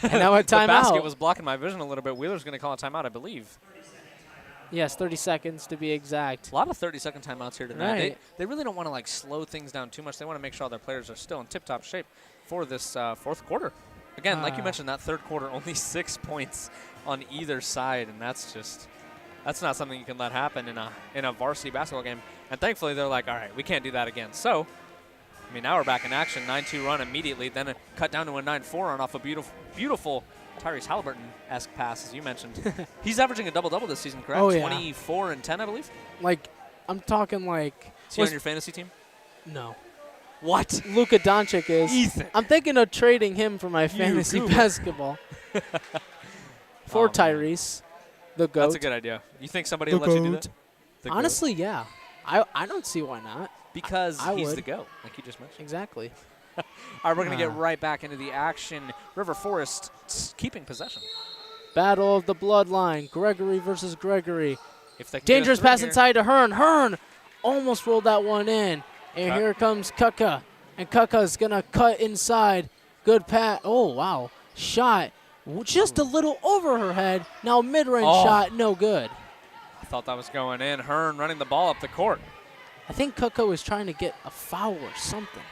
And now a timeout.
The basket was blocking my vision a little bit. Wheeler's going to call a timeout, I believe.
Yes, 30 seconds to be exact.
A lot of 30-second timeouts here tonight.
Right.
They really don't want to like slow things down too much. They want to make sure all their players are still in tip-top shape for this fourth quarter. Again, like you mentioned, that third quarter, only 6 points on either side, and that's not something you can let happen in a varsity basketball game. And thankfully, they're like, all right, we can't do that again. So, I mean, now we're back in action. 9-2 run immediately, then a cut down to a 9-4 run off a beautiful Tyrese Halliburton-esque pass, as you mentioned. He's averaging a double-double this season, correct?
Oh, yeah.
24 and 10, I believe.
Like, I'm talking like.
Is he on your fantasy team?
No.
What?
Luka Doncic is.
Ethan.
I'm thinking of trading him for my fantasy basketball. For Tyrese, the GOAT.
That's a good idea. You think somebody will let you do that? The
Honestly, yeah. I don't see why not.
Because he's
would.
the GOAT, like you just mentioned.
Exactly.
All right, we're going to get right back into the action. River Forest keeping possession.
Battle of the bloodline. Gregory versus Gregory.
If they can
Dangerous pass
here.
inside to Hearn. Hearn almost rolled that one in. And here comes Kuka. And Kuka's going to cut inside. Good pass. Oh, wow. Shot just a little over her head. Now mid-range shot, no good.
I thought that was going in. Hearn running the ball up the court.
I think Kuka was trying to get a foul or something.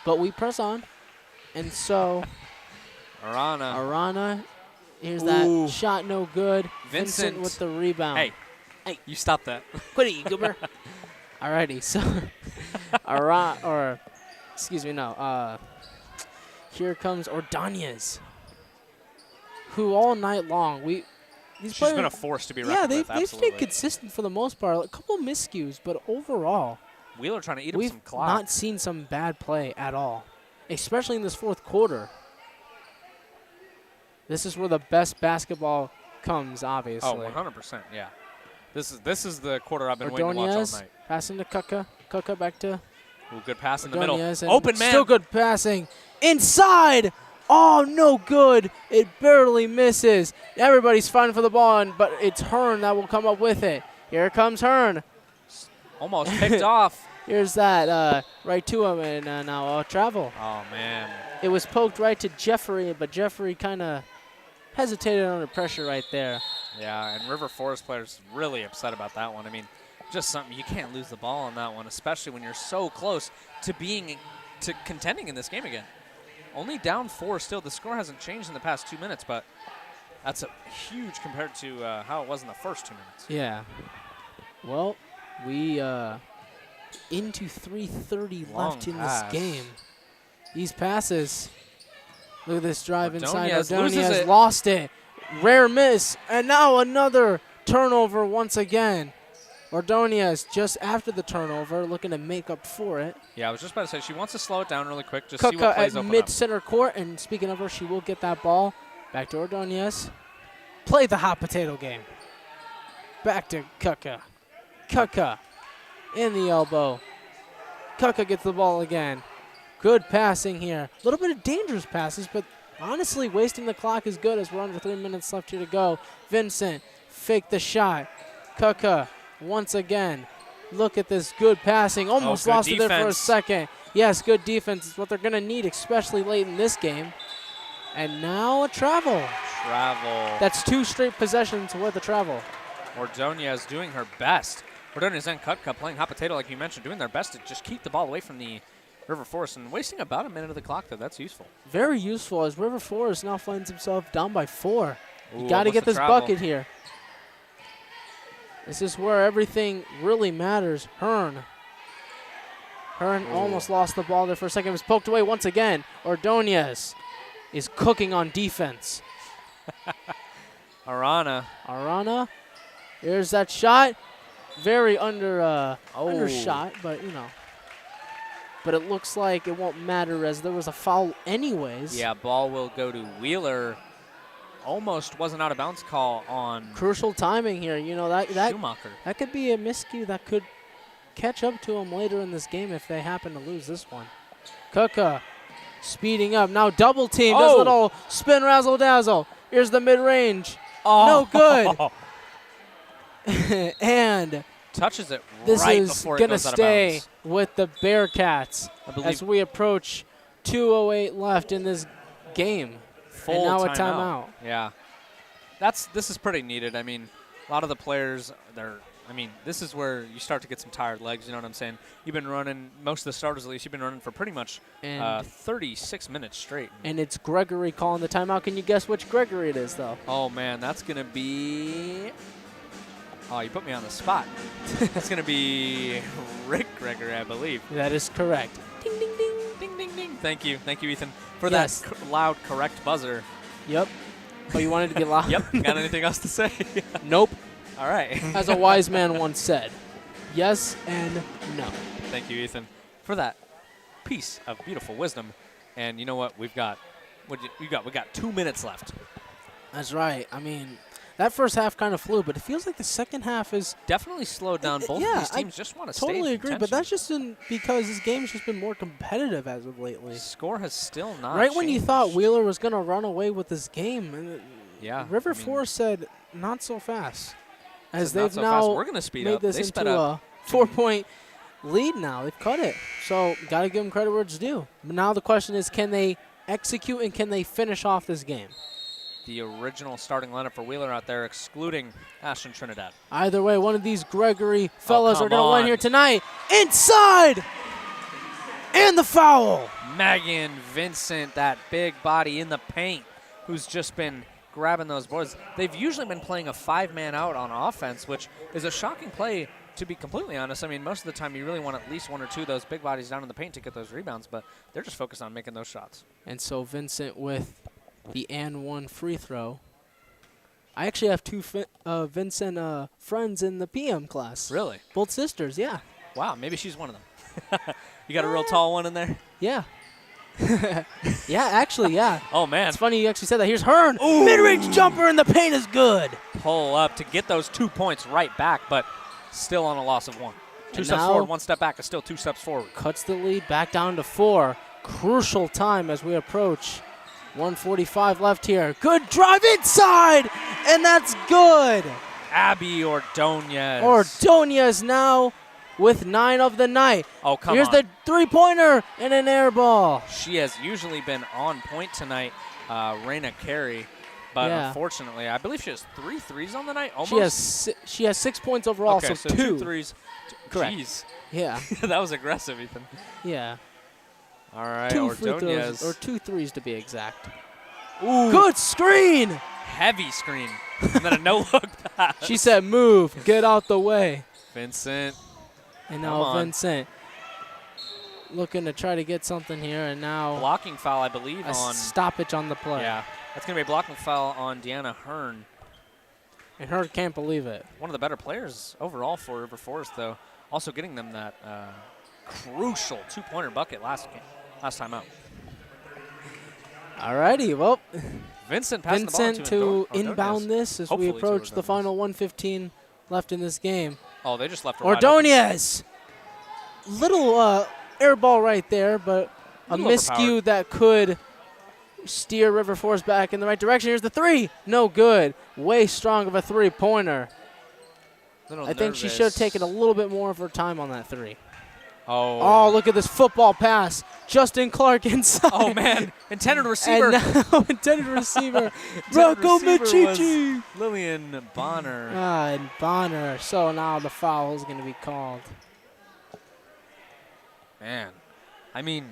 But we press on. And so Arana, here's that shot, no good. Vincent with the rebound.
Hey, you stop that.
Quit it, you goober. Alrighty, so here comes Ordonez, who all night long
She's been a force to be reckoned with.
They've stayed consistent for the most part. A couple of miscues, but overall,
Wheeler trying to eat up
we've
some clock.
not seen some bad play at all, especially in this fourth quarter. This is where the best basketball comes, obviously.
Oh, 100%, yeah. This is the quarter I've been waiting to watch all night.
Passing to Kuka. Kuka back to
Ooh, good pass in the middle.
Open man. Still good passing. Inside. Oh, no good. It barely misses. Everybody's fighting for the ball, but it's Hearn that will come up with it. Here comes Hearn.
Almost picked off.
Here's that right to him, and now travel.
Oh, man.
It was poked right to Jeffrey, but Jeffrey kind of hesitated under pressure right there.
Yeah, and River Forest players really upset about that one. I mean, just something, you can't lose the ball on that one, especially when you're so close to contending in this game again. Only down 4 still. The score hasn't changed in the past 2 minutes, but that's a huge compared to how it was in the first 2 minutes.
Yeah. Well, we into 3:30 left in this game. These passes. Look at this drive inside. Ordonez lost it. Rare miss. And now another turnover once again. Ordonez just after the turnover looking to make up for it.
Yeah, I was just about to say she wants to slow it down really quick. Just see what
Kuka
plays
at
open
mid-center court. And speaking of her, she will get that ball. Back to Ordonez. Play the hot potato game. Back to Kuka. Kuka in the elbow. Kuka gets the ball again. Good passing here. A little bit of dangerous passes, but honestly, wasting the clock is good as we're under 3 minutes left here to go. Vincent, fake the shot. Kuka, once again. Look at this good passing. Almost
good
lost it there for a
defense.
second. Yes, good defense is what they're going to need, especially late in this game. And now a travel. That's 2 straight possessions worth of travel.
Ordonez doing her best. Ordonez and Kutka playing hot potato, like you mentioned, doing their best to just keep the ball away from the River Forest and wasting about a minute of the clock, though. That's useful.
Very useful as River Forest now finds himself down by 4.
Ooh,
You got to
almost
get
a
this
travel.
bucket here. This is where everything really matters. Hearn almost lost the ball there for a second. It was poked away once again. Ordonez is cooking on defense. Arana. Here's that shot. Very undershot, but you know. But it looks like it won't matter as there was a foul anyways.
Yeah, ball will go to Wheeler. Almost was an out-of-bounds call on
Crucial timing here. You know, that
Schumacher.
that could be a miscue that could catch up to them later in this game if they happen to lose this one. Kuka speeding up. Now double team. Does a little spin razzle dazzle. Here's the mid-range. No good. And
touches it
this
right
is
before it
going to
goes out of
stay
bounds.
with the Bearcats
I believe
as we approach 2:08 left in this game.
full
and now a
timeout.
timeout.
Yeah. This is pretty needed. I mean, a lot of the players, this is where you start to get some tired legs, you know what I'm saying? You've been running, most of the starters at least, you've been running for pretty much
And
36 minutes straight.
And it's Gregory calling the timeout. Can you guess which Gregory it is, though?
Oh, man, that's going to be... Oh, you put me on the spot. That's going to be Rick Gregory, I believe.
That is correct. Ding, ding, ding.
Ding, ding, ding. Thank you, Ethan, for
Yes.
that loud, correct buzzer.
Yep. Oh, you wanted to be loud?
Yep. Got anything else to say?
Nope.
All right.
As a wise man once said, yes and no.
Thank you, Ethan, for that piece of beautiful wisdom. And you know what? We got 2 minutes left.
That's right. I mean, that first half kind of flew, but it feels like the second half is
Definitely slowed down. Both
yeah,
of these teams just want to stay in
totally agree. But
contention.
that's just because this game's just been more competitive as of lately.
Score has still not
Right when you
changed.
thought Wheeler was going to run away with this game, and
Yeah,
River
I mean,
Forest said not so fast. As
said, "Not
they've
so
now
fast. We're gonna speed
made
up."
this
They sped
into
up.
a 4-point lead now. They've cut it. So got to give them credit where it's due. But now the question is, can they execute and can they finish off this game?
The original starting lineup for Wheeler out there, excluding Ashton Trinidad.
Either way, one of these Gregory fellas
come
are going to win
on.
here tonight. Inside! And the foul!
Megan Vincent, that big body in the paint, who's just been grabbing those boards. They've usually been playing a 5-man out on offense, which is a shocking play, to be completely honest. I mean, most of the time you really want at least one or two of those big bodies down in the paint to get those rebounds, but they're just focused on making those shots.
And so Vincent with the and one free throw. I actually have two Vincent friends in the PM class.
Really?
Both sisters, yeah.
Wow, maybe she's one of them. You got a real tall one in there?
Yeah. Yeah, actually, yeah.
Oh, man.
It's funny you actually said that. Here's Hearn. Mid-range jumper in the paint is good.
Pull up to get those 2 points right back, but still on a loss of 1. Two steps
now
forward, 1 step back is still 2 steps forward.
Cuts the lead back down to 4. Crucial time as we approach 1:45 left here. Good drive inside, and that's good.
Abby Ordonez.
Ordonez now with 9 of the night.
Oh, come
Here's
on.
the three-pointer and an air ball.
She has usually been on point tonight, Raina Carey, but
Yeah.
unfortunately, I believe she has 3 threes on the night. Almost.
She has 6 points overall,
okay,
so
2 threes.
Correct.
Jeez.
Yeah,
That was aggressive, Ethan.
yeah.
All right,
2 free
Ordonez.
throws, or 2 threes to be exact.
Ooh,
Good screen.
heavy screen. And then a no-look pass.
She said, "Move, get out the way."
Vincent.
And
Come
now
on.
Vincent looking to try to get something here, and now
Blocking foul, I believe,
a
on.
stoppage on the play.
Yeah, that's going to be a blocking foul on Deanna Hearn.
And Hearn can't believe it.
One of the better players overall for River Forest, though. Also getting them that crucial 2-pointer bucket last time out.
Alrighty, well,
Vincent passing
Vincent
the
to
ball to
inbound this as we
Hopefully to
approach the
Ordonez.
final 1:15 left in this game.
Oh, they just left her wide open.
Ordonez! Little air ball right there, but a
Little
miscue
overpowered.
that could steer River Forest back in the right direction. Here's the three. No good. Way strong of a three-pointer. I think she should have taken a little bit more of her time on that three. Oh, look at this football pass. Justin Clark inside.
Oh, man. Intended receiver.
And now intended receiver. Rocco Michichi.
Lillian Bonner.
And Bonner. So now the foul is going to be called.
Man, I mean,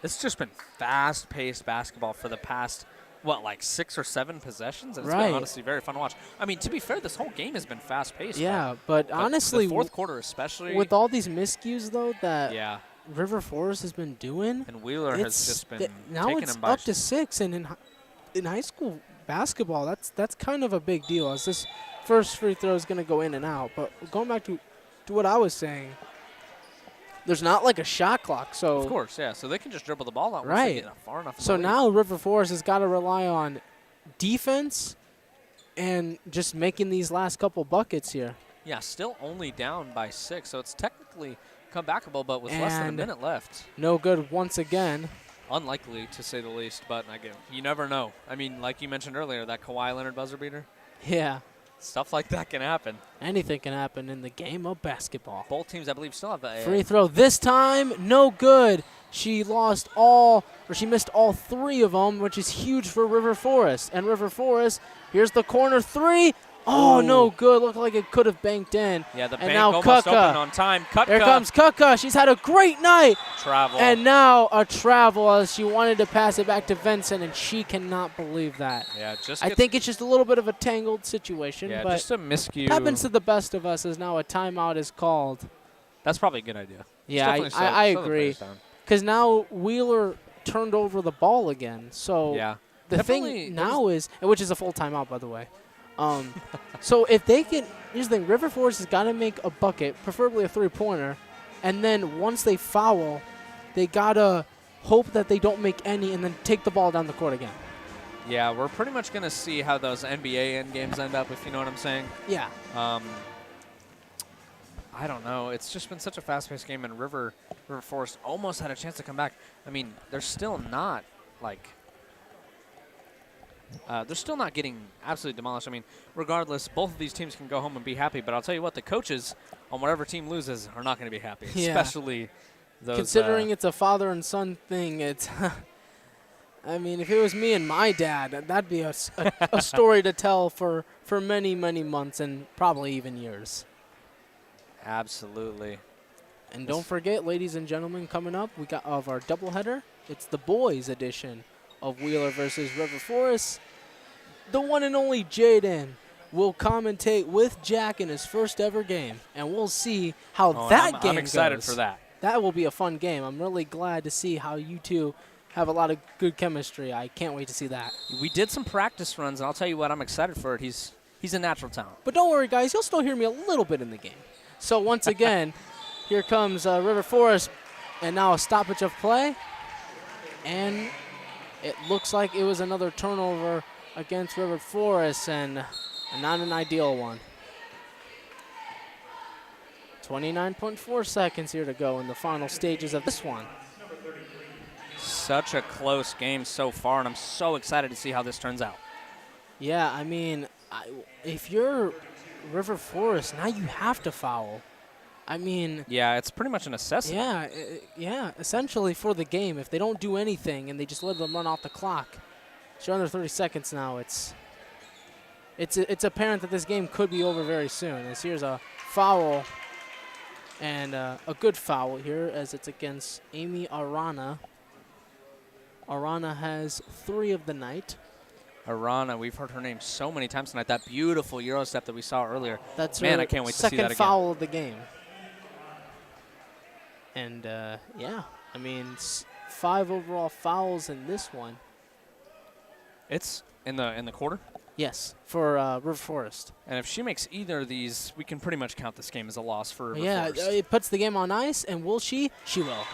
it's just been fast-paced basketball for the past, what, like 6 or 7 possessions? And it's been honestly very fun to watch. I mean, to be fair, this whole game has been fast-paced.
Yeah, but honestly,
the fourth quarter especially.
with all these miscues, though, that
yeah,
River Forest has been doing,
and Wheeler has just been
now
taking
it's
them by
up to 6, and in high school basketball, that's kind of a big deal. As this first free throw is going to go in and out. But going back to what I was saying, there's not like a shot clock, so
Of course, yeah. So they can just dribble the ball out.
Right.
Once they get far enough.
So now River Forest has got to rely on defense and just making these last couple buckets here.
Yeah, still only down by 6, so it's technically comebackable, but with less than a
And
minute left.
No good once again.
Unlikely, to say the least, but again, you never know. I mean, like you mentioned earlier, that Kawhi Leonard buzzer beater,
Yeah,
stuff like that can happen.
anything can happen in the game of basketball.
Both teams, I believe, still have a
Free throw this time, no good. She missed all 3 of them, which is huge for River Forest. And River Forest, here's the corner 3. Oh, no good. Looked like it could have banked in.
Yeah, the
and
bank
now
almost
Kuka.
open on time. Kutka.
Here comes Kuka. She's had a great night.
Travel.
And now a travel as she wanted to pass it back to Vincent, and she cannot believe that.
yeah, just
I think it's just a little bit of a tangled situation,
yeah,
but
just a miscue.
happens to the best of us as now a timeout is called.
That's probably a good idea.
Yeah,
Just
I
definitely slow the
agree.
players down.
Because now Wheeler turned over the ball again. So
Yeah.
the
Definitely,
thing now is, which is a full timeout, by the way. So if they can, here's the thing, River Forest has got to make a bucket, preferably a three-pointer, and then once they foul, they got to hope that they don't make any and then take the ball down the court again.
Yeah, we're pretty much going to see how those NBA end games end up, if you know what I'm saying.
Yeah.
I don't know. It's just been such a fast-paced game, and River Forest almost had a chance to come back. I mean, they're still not, like, they're still not getting absolutely demolished. I mean, regardless, both of these teams can go home and be happy, but I'll tell you what, the coaches on whatever team loses are not going to be happy,
Yeah.
especially those.
Considering it's a father and son thing, it's, I mean, if it was me and my dad, that'd be a story to tell for many, many months and probably even years.
Absolutely.
And don't forget, ladies and gentlemen, coming up, we got of our doubleheader. It's the boys edition of Wheeler versus River Forest. The one and only Jaden will commentate with Jack in his first ever game, and we'll see how that game
I'm excited
goes.
for that.
That will be a fun game. I'm really glad to see how you two have a lot of good chemistry. I can't wait to see that.
We did some practice runs, and I'll tell you what, I'm excited for it. He's a natural talent.
But don't worry, guys. You'll still hear me a little bit in the game. So once again, here comes River Forest, and now a stoppage of play. And it looks like it was another turnover against River Forest, and not an ideal one. 29.4 seconds here to go in the final stages of this one.
Such a close game so far, and I'm so excited to see how this turns out.
Yeah, I mean, if you're River Forest, now you have to foul. I mean,
Yeah, it's pretty much a necessity.
yeah, essentially for the game. If they don't do anything and they just let them run off the clock, you're under 30 seconds now. It's apparent that this game could be over very soon. As here's a foul, and a good foul here as it's against Amy Arana. Arana has 3 of the night.
Arana, we've heard her name so many times tonight. That beautiful Euro step that we saw earlier.
That's
Man,
her
I can't wait to see that
second
again.
foul of the game. And yeah, I mean, 5 overall fouls in this one.
It's in the quarter.
Yes, for River Forest.
And if she makes either of these, we can pretty much count this game as a loss for River
Yeah,
Forest.
it puts the game on ice, and will she? She will.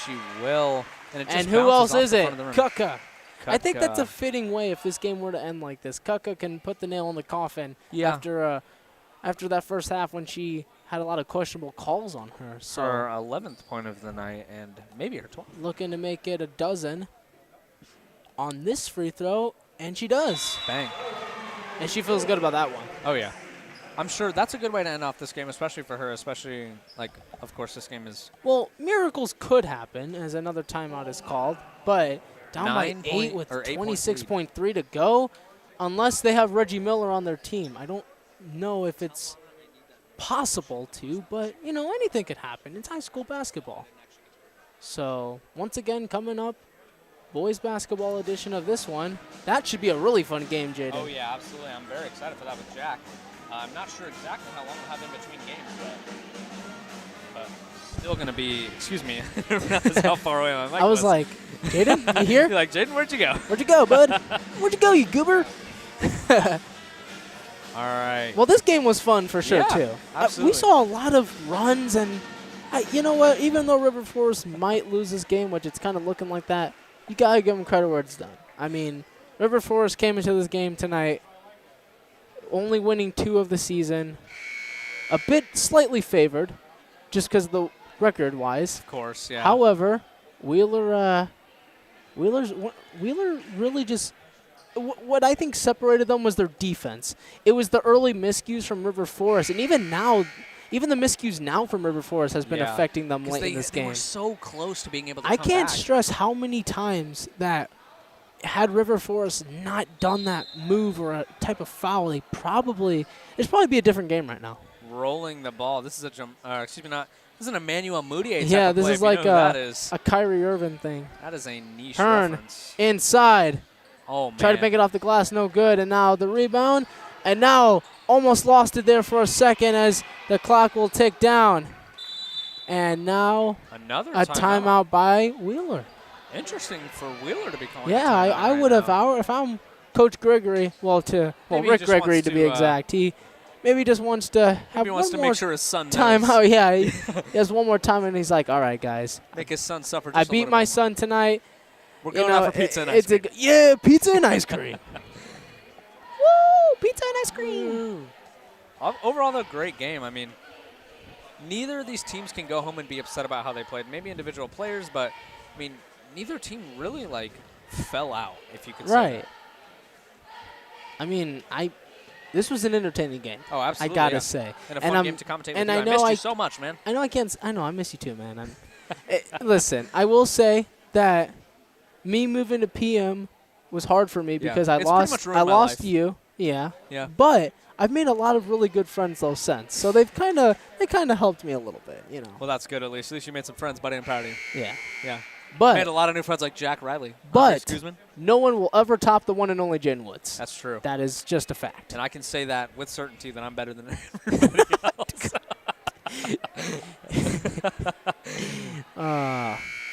She will. And, it just
And who
bounces
else
off
is
the
it?
front of the rim.
Kuka. I think that's a fitting way if this game were to end like this. Kutka can put the nail in the coffin after that first half when she had a lot of questionable calls on her. So
her 11th point of the night and maybe her 12th.
Looking to make it a dozen on this free throw, and she does.
Bang.
And she feels good about that one.
Oh, yeah. I'm sure that's a good way to end off this game, especially for her, of course, this game is.
Well, miracles could happen as another timeout is called, but down by 8 with 26.3 to go, unless they have Reggie Miller on their team. I don't know if it's possible to, but, you know, anything could happen. It's high school basketball. So, once again, coming up, boys basketball edition of this one. That should be a really fun game, Jaden.
Oh, yeah, absolutely. I'm very excited for that with Jack. I'm not sure exactly how long we'll have in between games, but still going to be, excuse me, that's how far away my mic was.
I was like, Jaden, you here?
You're like, Jaden, where'd you go?
Where'd you go, bud? Where'd you go, you goober?
All right.
Well, this game was fun for sure, too.
Absolutely.
We saw a lot of runs, and you know what? Even though River Forest might lose this game, which it's kind of looking like that, you got to give them credit where it's done. I mean, River Forest came into this game tonight only winning 2 of the season, a bit slightly favored just because of the record-wise.
Of course, yeah.
However, Wheeler really just what I think separated them was their defense. It was the early miscues from River Forest, and even now, even the miscues now from River Forest has been affecting them late in this game.
They were so close to being able to
I
come
can't
back.
stress how many times that had River Forest not done that move or a type of foul, it'd probably be a different game right now.
Rolling the ball. This is a jump. This is an Emmanuel Moutier type
Yeah,
of
this
play,
is like
a
Kyrie Irving thing.
That is a niche
Turn
reference.
inside.
Oh, man.
Try to make it off the glass, no good. And now the rebound. And now almost lost it there for a second as the clock will tick down. And now
another
a timeout by Wheeler.
Interesting for Wheeler to be calling.
Yeah, I would have. If I'm Coach Gregory, Rick Gregory to be exact, he maybe just wants to have one more
make sure his son
timeout. Yeah, he has one more time, and he's like, "All right, guys,
make his son suffer."
I beat my son tonight.
We're going out for pizza and ice cream.
Pizza and ice cream. Woo! Pizza and ice cream.
Overall, though, great game. I mean, neither of these teams can go home and be upset about how they played. Maybe individual players, but I mean, neither team really fell out, if you could say that.
I mean, this was an entertaining game.
Oh, absolutely.
I gotta say,
and a fun game to commentate with you.
I
missed you so much, man.
I know I can't. I know I miss you too, man. Listen, I will say that me moving to PM was hard for me because I lost you. Yeah.
Yeah.
But I've made a lot of really good friends though since, so they kind of helped me a little bit, you know.
Well, that's good at least. At least you made some friends, buddy. I'm proud of you.
Yeah.
Yeah.
But
made a lot of new friends like Jack Riley.
But no one will ever top the one and only Jaden Woods.
That's true.
That is just a fact.
And I can say that with certainty that I'm better than everybody else.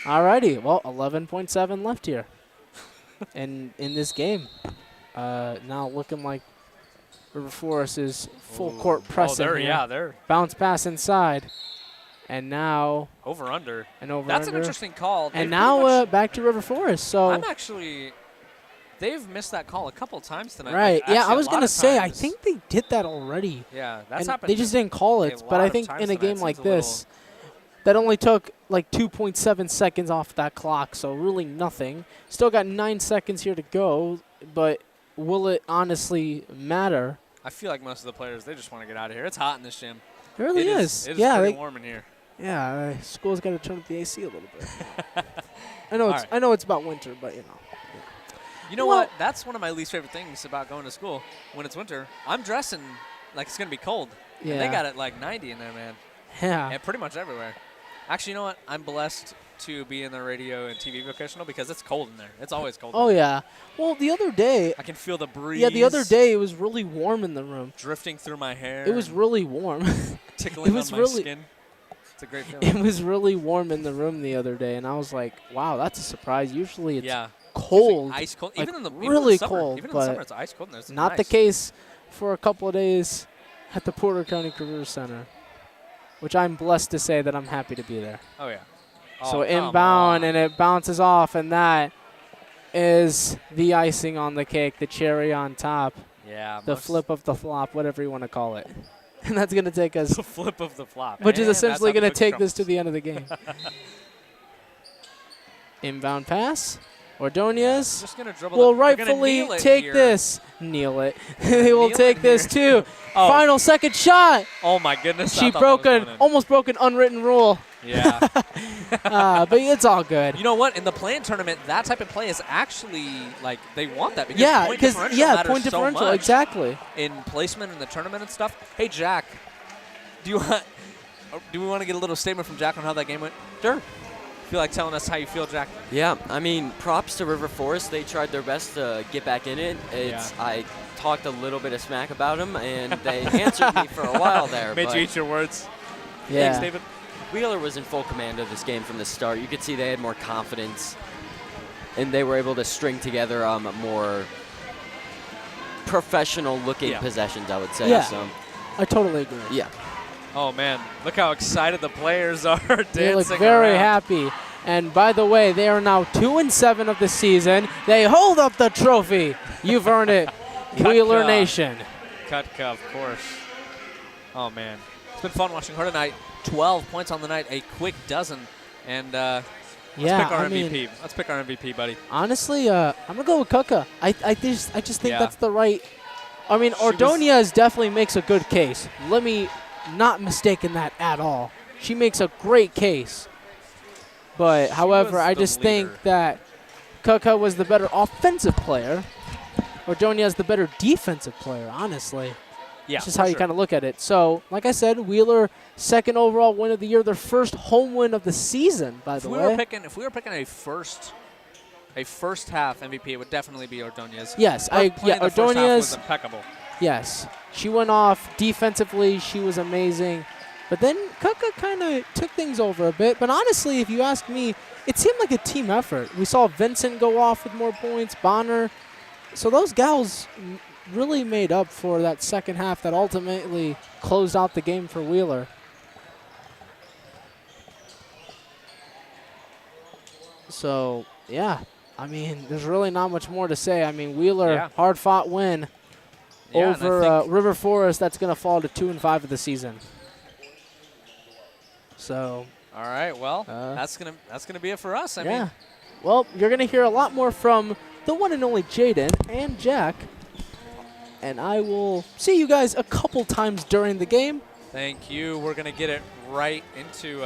Alrighty. Well, 11.7 left here. And in this game, now looking like River Forest is full court pressing.
They're
bounce pass inside. And now
over-under.
That's
an interesting call.
And now back to River Forest. So
they've missed that call a couple times tonight.
Right. Yeah, I was going to say, I think they did that already.
Yeah, that's
and
happened.
They just didn't call it. But I think in a game like this, that only took like 2.7 seconds off that clock. So really nothing. Still got 9 seconds here to go. But will it honestly matter?
I feel like most of the players, they just want to get out of here. It's hot in this gym.
It really is.
It is pretty warm in here.
Yeah, school's got to turn up the AC a little bit. I know it's about winter, but you know.
You know what? That's one of my least favorite things about going to school when it's winter. I'm dressing like it's going to be cold.
Yeah.
And they got it like 90 in there, man.
Yeah.
And pretty much everywhere. Actually, you know what? I'm blessed to be in the radio and TV vocational because it's cold in there. It's always cold.
Oh, yeah. Well, the other day.
I can feel the breeze.
Yeah, the other day it was really warm in the room.
Drifting through my hair.
It was really warm.
Tickling on my skin. It's a great feeling.
It was really warm in the room the other day, and I was like, wow, that's a surprise. Usually it's cold.
Usually ice cold.
Like
even in the
really
summer,
cold.
Even in the summer, it's ice cold in there. It's
not
nice.
the case for a couple of days at the Porter County Career Center, which I'm blessed to say that I'm happy to be there.
Oh, yeah.
So inbound, and it bounces off, and that is the icing on the cake, the cherry on top,
Yeah.
the flip of the flop, whatever you want to call it. And that's going to take us,
The flip of the flop.
which is
And
essentially
that's how
going to
the
take
cookie
this to the end of the game. Inbound pass. Ordonez
Just gonna dribble
will
they're gonna
rightfully
kneel it
take
here.
this. Kneel it. They will
Kneel
take
it
this
here.
too.
Oh.
Final second shot.
Oh my goodness.
She almost broke an unwritten rule.
Yeah.
But it's all good.
You know what? In the play-in tournament, that type of play is actually like they want that because
Yeah,
point
because
differential matters
point
so
differential,
much
exactly.
in placement in the tournament and stuff. Hey Jack, do we want to get a little statement from Jack on how that game went?
Sure.
Feel like telling us how you feel, Jack?
Yeah, I mean, props to River Forest. They tried their best to get back in it. I talked a little bit of smack about them, and they answered me for a while there.
Made
but
you eat your words.
Yeah.
Thanks, David.
Wheeler was in full command of this game from the start. You could see they had more confidence, and they were able to string together more professional-looking possessions, I would say.
Yeah.
So,
I totally agree.
yeah.
Oh man, look how excited the players are dancing
They look very
around.
happy. And by the way, they are now 2-7 of the season. They hold up the trophy. You've earned it, Wheeler
Kutka.
Nation.
Kutka, of course. Oh man, it's been fun watching her tonight. 12 points on the night, a quick dozen, and let's pick our MVP. Let's pick our MVP, buddy.
Honestly, I'm gonna go with Kutka. I just think
Yeah.
that's the right. I mean, Ordonez definitely makes a good case. Let me not mistaken that at all. She makes a great case. But however,
was
I
the
just think
leader.
that Kutka was the better offensive player. Ordonez the better defensive player, honestly.
Yeah,
That's just how you kind of look at it. So, like I said, Wheeler, second overall win of the year, their first home win of the season, by the way.
If we were picking a first half MVP, it would definitely be Ordonez.
Yes,
Her play in the first half was
Ordonez.
impeccable.
Yes, she went off defensively. She was amazing. But then Kutka kind of took things over a bit. But honestly, if you ask me, it seemed like a team effort. We saw Vincent go off with more points, Bonner. So those gals really made up for that second half that ultimately closed out the game for Wheeler. So, yeah, I mean, there's really not much more to say. I mean, Wheeler, hard-fought win over River Forest. That's going to fall to 2-5 of the season. So.
All right, well, that's gonna be it for us. I mean,
well, you're gonna hear a lot more from the one and only Jaden and Jack, and I will see you guys a couple times during the game.
thank you. We're gonna get it right into.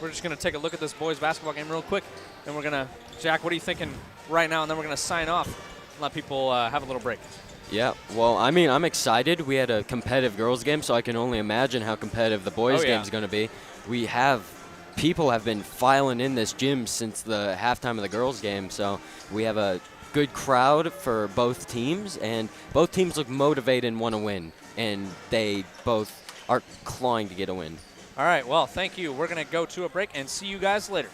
We're just gonna take a look at this boys basketball game real quick, and we're gonna. Jack, what are you thinking right now? And then we're gonna sign off and let people have a little break.
Yeah, well, I mean, I'm excited. We had a competitive girls game, so I can only imagine how competitive the boys game is going to be. People have been filing in this gym since the halftime of the girls game, so we have a good crowd for both teams, and both teams look motivated and want to win, and they both are clawing to get a win.
All right, well, thank you. We're gonna go to a break and see you guys later.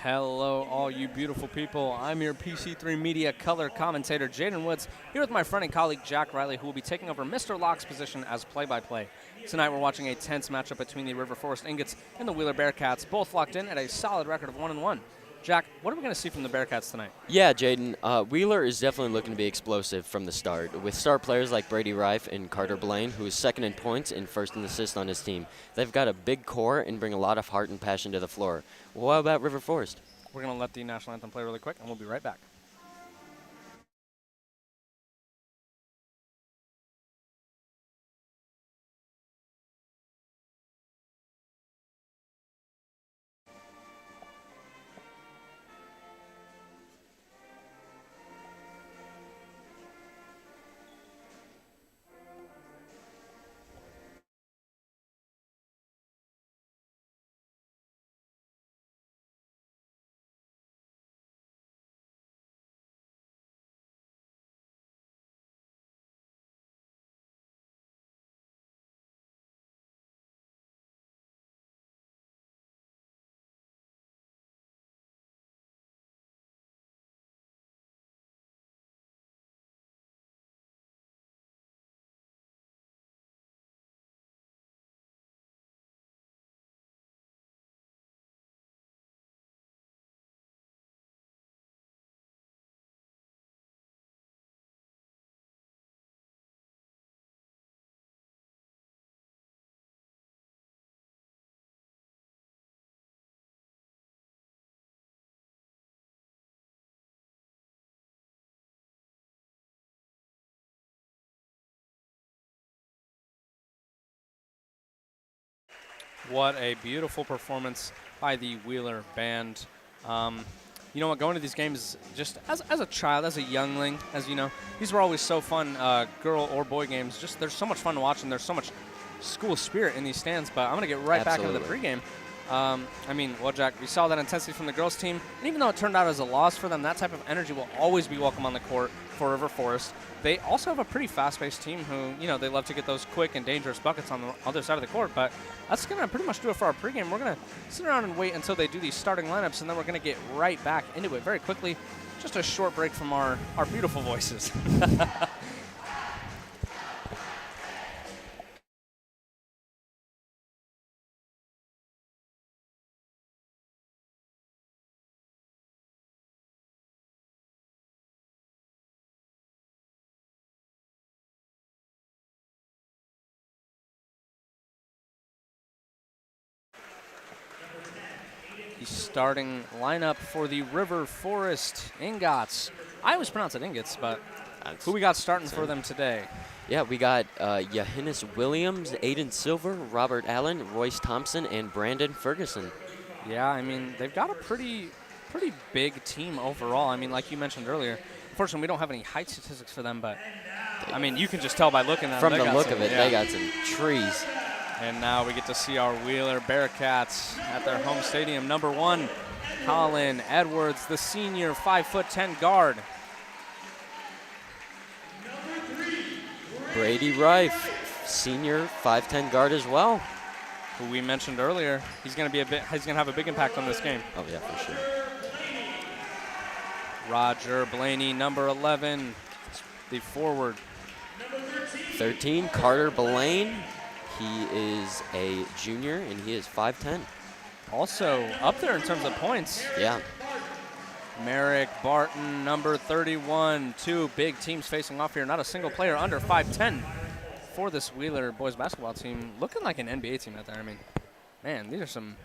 Hello, all you beautiful people. I'm your PC3 Media color commentator, Jaden Woods, here with my friend and colleague, Jack Riley, who will be taking over Mr. Locke's position as play-by-play. Tonight, we're watching a tense matchup between the River Forest Ingots and the Wheeler Bearcats, both locked in at a solid record of 1-1. Jack, what are we going to see from the Bearcats tonight?
Yeah, Jaden, Wheeler is definitely looking to be explosive from the start, with star players like Brady Rife and Carter Blaine, who is second in points and first in assists on his team. They've got a big core and bring a lot of heart and passion to the floor. Well, what about River Forest?
We're going to let the national anthem play really quick, and we'll be right back. What a beautiful performance by the Wheeler band. You know what, going to these games, just as a child, as a youngling, as you know, these were always so fun, girl or boy games. Just there's so much fun to watch, and there's so much school spirit in these stands. But I'm going to get right back into the pregame. I mean, well, Jack, we saw that intensity from the girls' team. And even though it turned out as a loss for them, that type of energy will always be welcome on the court for River Forest. They also have a pretty fast-paced team who, you know, they love to get those quick and dangerous buckets on the other side of the court. But that's going to pretty much do it for our pregame. We're going to sit around and wait until they do these starting lineups, and then we're going to get right back into it very quickly. Just a short break from our beautiful voices. Starting lineup for the River Forest Ingots. I always pronounce it Ingots, but who we got starting for them today?
Yeah, we got Yahinnis Williams, Aiden Silver, Robert Allen, Royce Thompson, and Brandon Ferguson.
Yeah, I mean, they've got a pretty big team overall. I mean, like you mentioned earlier, unfortunately, we don't have any height statistics for them, but, I mean, you can just tell by looking at them.
From the look of it, they got some trees.
And now we get to see our Wheeler Bearcats at their home stadium. Number 1, Colin Edwards, the senior 5'10" guard.
Brady Rife, senior 5'10" guard as well.
Who we mentioned earlier, he's going to have a big impact on this game.
Oh yeah, for sure.
Roger Blaney, number 11, the forward.
13, Carter Blaine. He is a junior, and he is 5'10".
Also up there in terms of points.
Yeah.
Merrick Barton, number 31. Two big teams facing off here. Not a single player under 5'10" for this Wheeler boys basketball team. Looking like an NBA team out there. I mean, man, these are some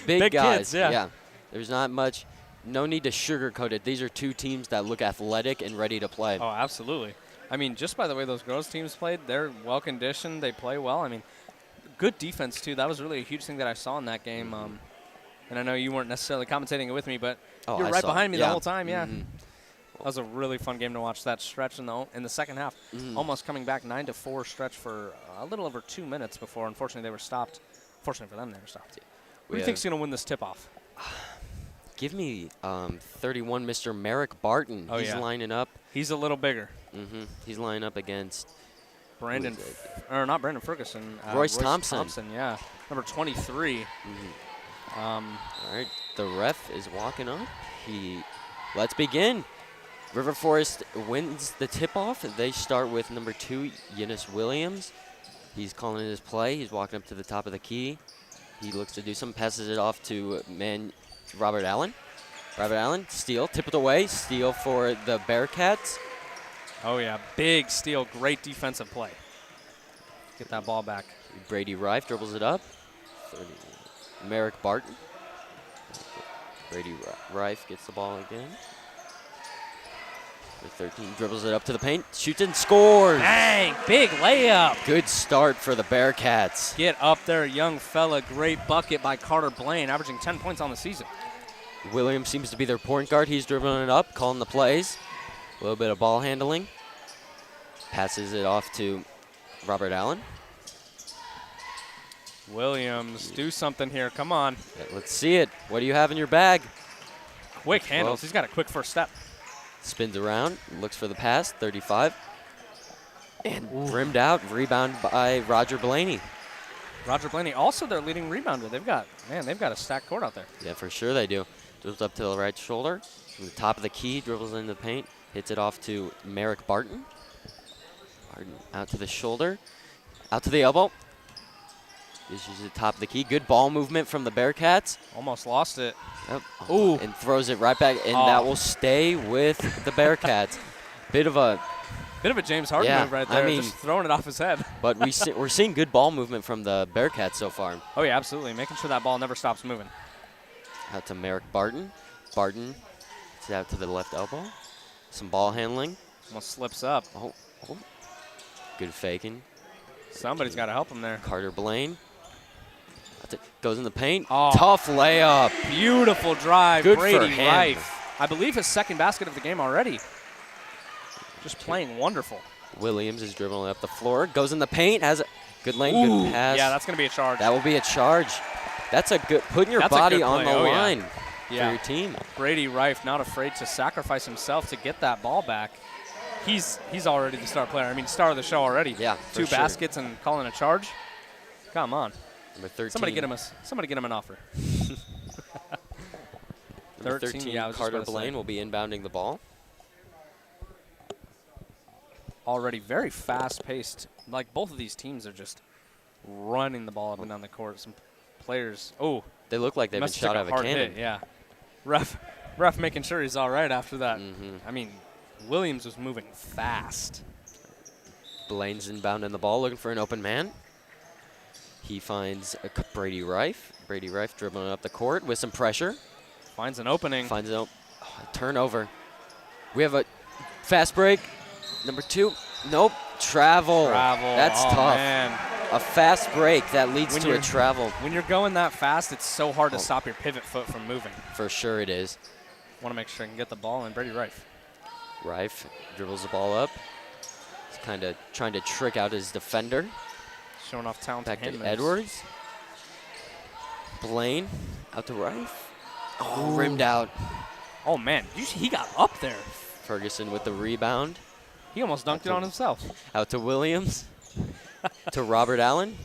big guys.
Kids, yeah.
There's not much. No need to sugarcoat it. These are two teams that look athletic and ready to play.
Oh, absolutely. I mean, just by the way those girls teams played, they're well-conditioned. They play well. I mean, good defense, too. That was really a huge thing that I saw in that game. And I know you weren't necessarily commentating it with me, but you were right behind me the whole time. Yeah.
Mm-hmm.
That was a really fun game to watch, that stretch in the second half.
Mm-hmm.
Almost coming back 9-4 stretch for a little over 2 minutes before, unfortunately, they were stopped. Fortunately for them, they were stopped. Who do you think's going to win this tip-off?
Give me 31, Mr. Merrick Barton.
Oh,
He's
yeah.
lining up.
He's a little bigger.
Mm-hmm. He's lining up against
Brandon, or not Brandon Ferguson.
Royce Thompson.
Yeah, number 23.
All right, the ref is walking up. Let's begin. River Forest wins the tip-off. They start with number 2, Eunice Williams. He's calling his play. He's walking up to the top of the key. He looks to do something, passes it off to Robert Allen. Robert Allen, steal, tip it away, steal for the Bearcats.
Oh, yeah, big steal, great defensive play. Get that ball back.
Brady Rife dribbles it up. Merrick Barton. Brady Rife gets the ball again. The 13 dribbles it up to the paint, shoots and scores.
Bang, big layup.
Good start for the Bearcats.
Get up there, young fella. Great bucket by Carter Blaine, averaging 10 points on the season.
Williams seems to be their point guard. He's dribbling it up, calling the plays. A little bit of ball handling. Passes it off to Robert Allen.
Williams, do something here. Come on.
Let's see it. What do you have in your bag?
Quick handles. He's got a quick first step.
Spins around, looks for the pass, 35. And rimmed out, rebound by Roger Blaney.
Roger Blaney, also their leading rebounder. They've got a stacked court out there.
Yeah, for sure they do. Dribbles up to the right shoulder. From the top of the key, dribbles into the paint. Hits it off to Merrick Barton. Barton out to the shoulder. Out to the elbow. Issues the top of the key. Good ball movement from the Bearcats.
Almost lost it.
Yep.
Ooh.
And throws it right back, and that will stay with the Bearcats. Bit of a
James Harden move right there. I mean, just throwing it off his head.
But we're seeing good ball movement from the Bearcats so far.
Oh, yeah, absolutely. Making sure that ball never stops moving.
Out to Merrick Barton. Barton is out to the left elbow. Some ball handling.
Almost slips up.
Oh. Good faking.
Somebody's got to help him there.
Carter Blaine. Goes in the paint.
Oh.
Tough layup.
Beautiful drive.
Good
Brady
for him.
Rife. I believe his second basket of the game already. Just playing wonderful.
Williams is dribbling up the floor. Goes in the paint. Has a good lane.
Ooh.
Good pass.
Yeah, that's going to be a charge.
That will be a charge. That's a good, putting your body on the line for your team.
Brady Rife not afraid to sacrifice himself to get that ball back. He's already the star player. I mean, star of the show already.
Yeah,
Two baskets and calling a charge. Come on.
Number 13.
Somebody get him an offer.
Number 13, Carter Blaine will be inbounding the ball.
Already very fast-paced. Like, both of these teams are just running the ball up and down the court. Some players,
they look like they've been shot out of a cannon.
Hit, yeah. Ref making sure he's all right after that. I mean, Williams was moving fast.
Blaine's inbounding the ball, looking for an open man. He finds Brady Rife. Brady Rife dribbling up the court with some pressure.
Finds an opening.
Finds a turnover. We have a fast break. Number 2. Nope. Travel. That's tough.
Man.
A fast break that leads to a travel.
When you're going that fast, it's so hard to stop your pivot foot from moving.
For sure it is.
Want to make sure I can get the ball, and Brady Rife.
Rife dribbles the ball up. He's kind of trying to trick out his defender.
Showing off talent.
Back to Edwards. Blaine out to Rife. Rimmed out.
Oh, man. He got up there.
Ferguson with the rebound.
He almost dunked it on himself.
Out to Williams. To Robert Allen.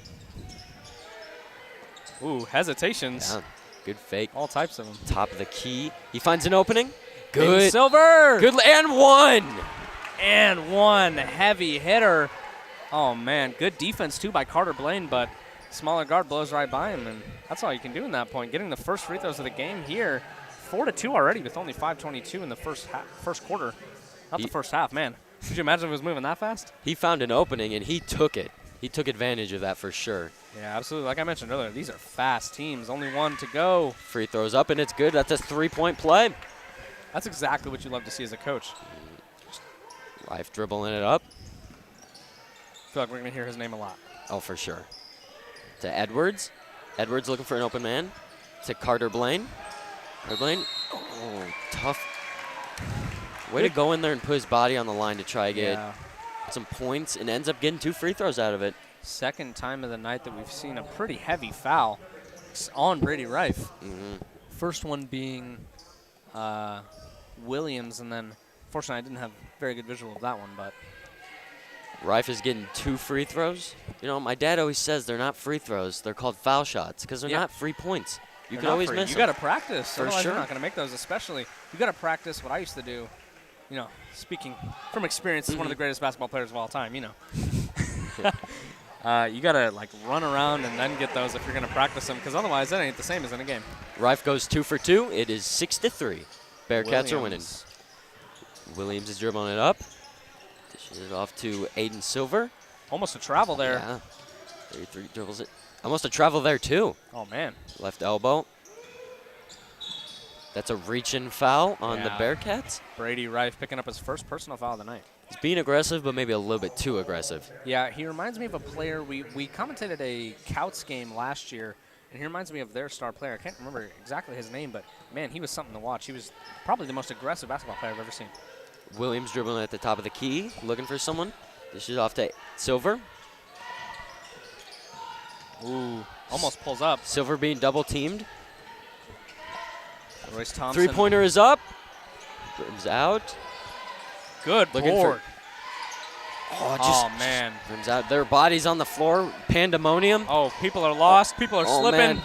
Ooh, hesitations.
Yeah, good fake.
All types of them.
Top of the key. He finds an opening. Good.
Big Silver.
Good. And one.
And one. Heavy hitter. Oh, man. Good defense, too, by Carter Blaine, but smaller guard blows right by him, and that's all you can do in that point. Getting the first free throws of the game here. 4-2 already with only 5:22 in the first quarter. Not the first half, man. Could you imagine if it was moving that fast?
He found an opening, and he took it. He took advantage of that for sure.
Yeah, absolutely. Like I mentioned earlier, these are fast teams. Only one to go.
Free throws up, and it's good. That's a 3-point play.
That's exactly what you love to see as a coach.
Rife dribbling it up.
I feel like we're going to hear his name a lot.
Oh, for sure. To Edwards. Edwards looking for an open man. To Carter Blaine. Carter Blaine. Oh, tough. Way to go in there and put his body on the line to try to get some points, and ends up getting 2 free throws out of it.
Second time of the night that we've seen a pretty heavy foul on Brady Rife. First one being Williams, and then fortunately I didn't have very good visual of that one, but
Rife is getting 2 free throws. You know, my dad always says they're not free throws. They're called foul shots because they're not free points. You can always miss
You
them.
got to practice.
For
Otherwise
sure.
you're not going to make those, especially. You got to practice what I used to do. You know, speaking from experience as one of the greatest basketball players of all time, you know. You got to, like, run around and then get those if you're going to practice them, because otherwise that ain't the same as in a game.
Rife goes 2 for 2. It is 6-3. Bearcats are winning. Williams is dribbling it up. Dishes it off to Aiden Silver.
Almost a travel there.
Yeah. 33 dribbles it. Almost a travel there, too.
Oh, man.
Left elbow. That's a reach-in foul on the Bearcats.
Brady Rife picking up his first personal foul of the night.
He's being aggressive, but maybe a little bit too aggressive.
Yeah, he reminds me of a player. We commentated a Couts game last year, and he reminds me of their star player. I can't remember exactly his name, but, man, he was something to watch. He was probably the most aggressive basketball player I've ever seen.
Williams dribbling at the top of the key, looking for someone. This is off to Silver.
Ooh, almost pulls up.
Silver being double-teamed.
Royce Thompson.
Three-pointer is up. Rims out.
Good
Looking
board.
Oh,
man.
Rims out. Their bodies on the floor. Pandemonium.
Oh, people are lost. People are slipping.
Man.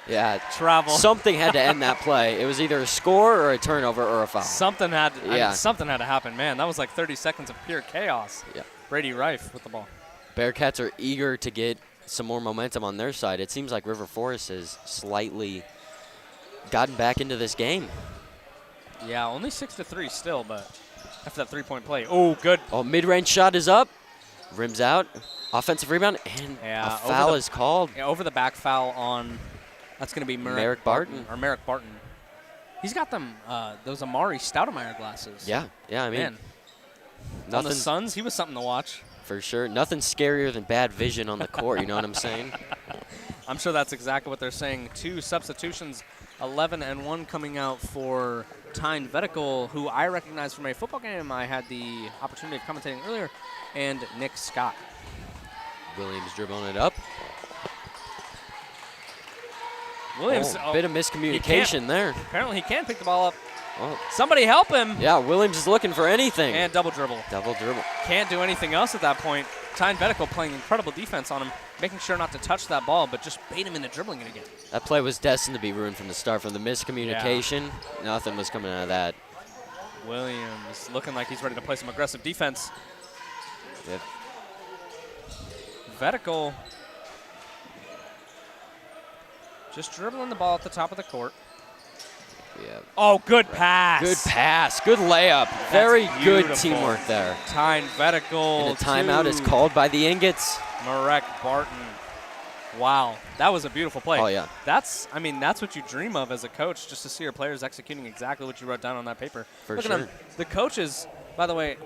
Yeah.
Travel.
Something had to end that play. It was either a score or a turnover or a foul.
Something had to happen. Man, that was like 30 seconds of pure chaos.
Yeah.
Brady Rife with the ball.
Bearcats are eager to get some more momentum on their side. It seems like River Forest has slightly gotten back into this game.
Yeah, only 6-3 still, but after that three-point play. Oh, good.
Oh, mid-range shot is up. Rims out. Offensive rebound, and a foul is called.
Yeah, over the back foul on, that's going to be Merrick
Barton.
Or Merrick Barton. He's got them, those Amari Stoudemire glasses.
Yeah, I mean.
Man. On the Suns, he was something to watch.
For sure. Nothing scarier than bad vision on the court, you know what I'm saying?
I'm sure that's exactly what they're saying. 2 substitutions, 11 and 1 coming out for Tyne Vetical, who I recognize from a football game I had the opportunity of commentating earlier, and Nick Scott.
Williams dribbling it up.
Williams,
bit of miscommunication there.
Apparently he can pick the ball up.
Oh.
Somebody help him.
Yeah, Williams is looking for anything.
And double dribble.
Double dribble.
Can't do anything else at that point. Tyne Vetical playing incredible defense on him, making sure not to touch that ball, but just bait him into dribbling it again.
That play was destined to be ruined from the start. From the miscommunication, nothing was coming out of that.
Williams looking like he's ready to play some aggressive defense.
Yep.
Vetical just dribbling the ball at the top of the court.
Yeah.
Oh, good pass.
Good pass. Good layup. Very good teamwork there.
Tyne Vetical.
And a timeout is called by the Ingots.
Marek Barton. Wow, that was a beautiful play.
Oh, yeah.
That's what you dream of as a coach, just to see your players executing exactly what you wrote down on that paper.
For
look
sure.
at them. The coaches, by the way,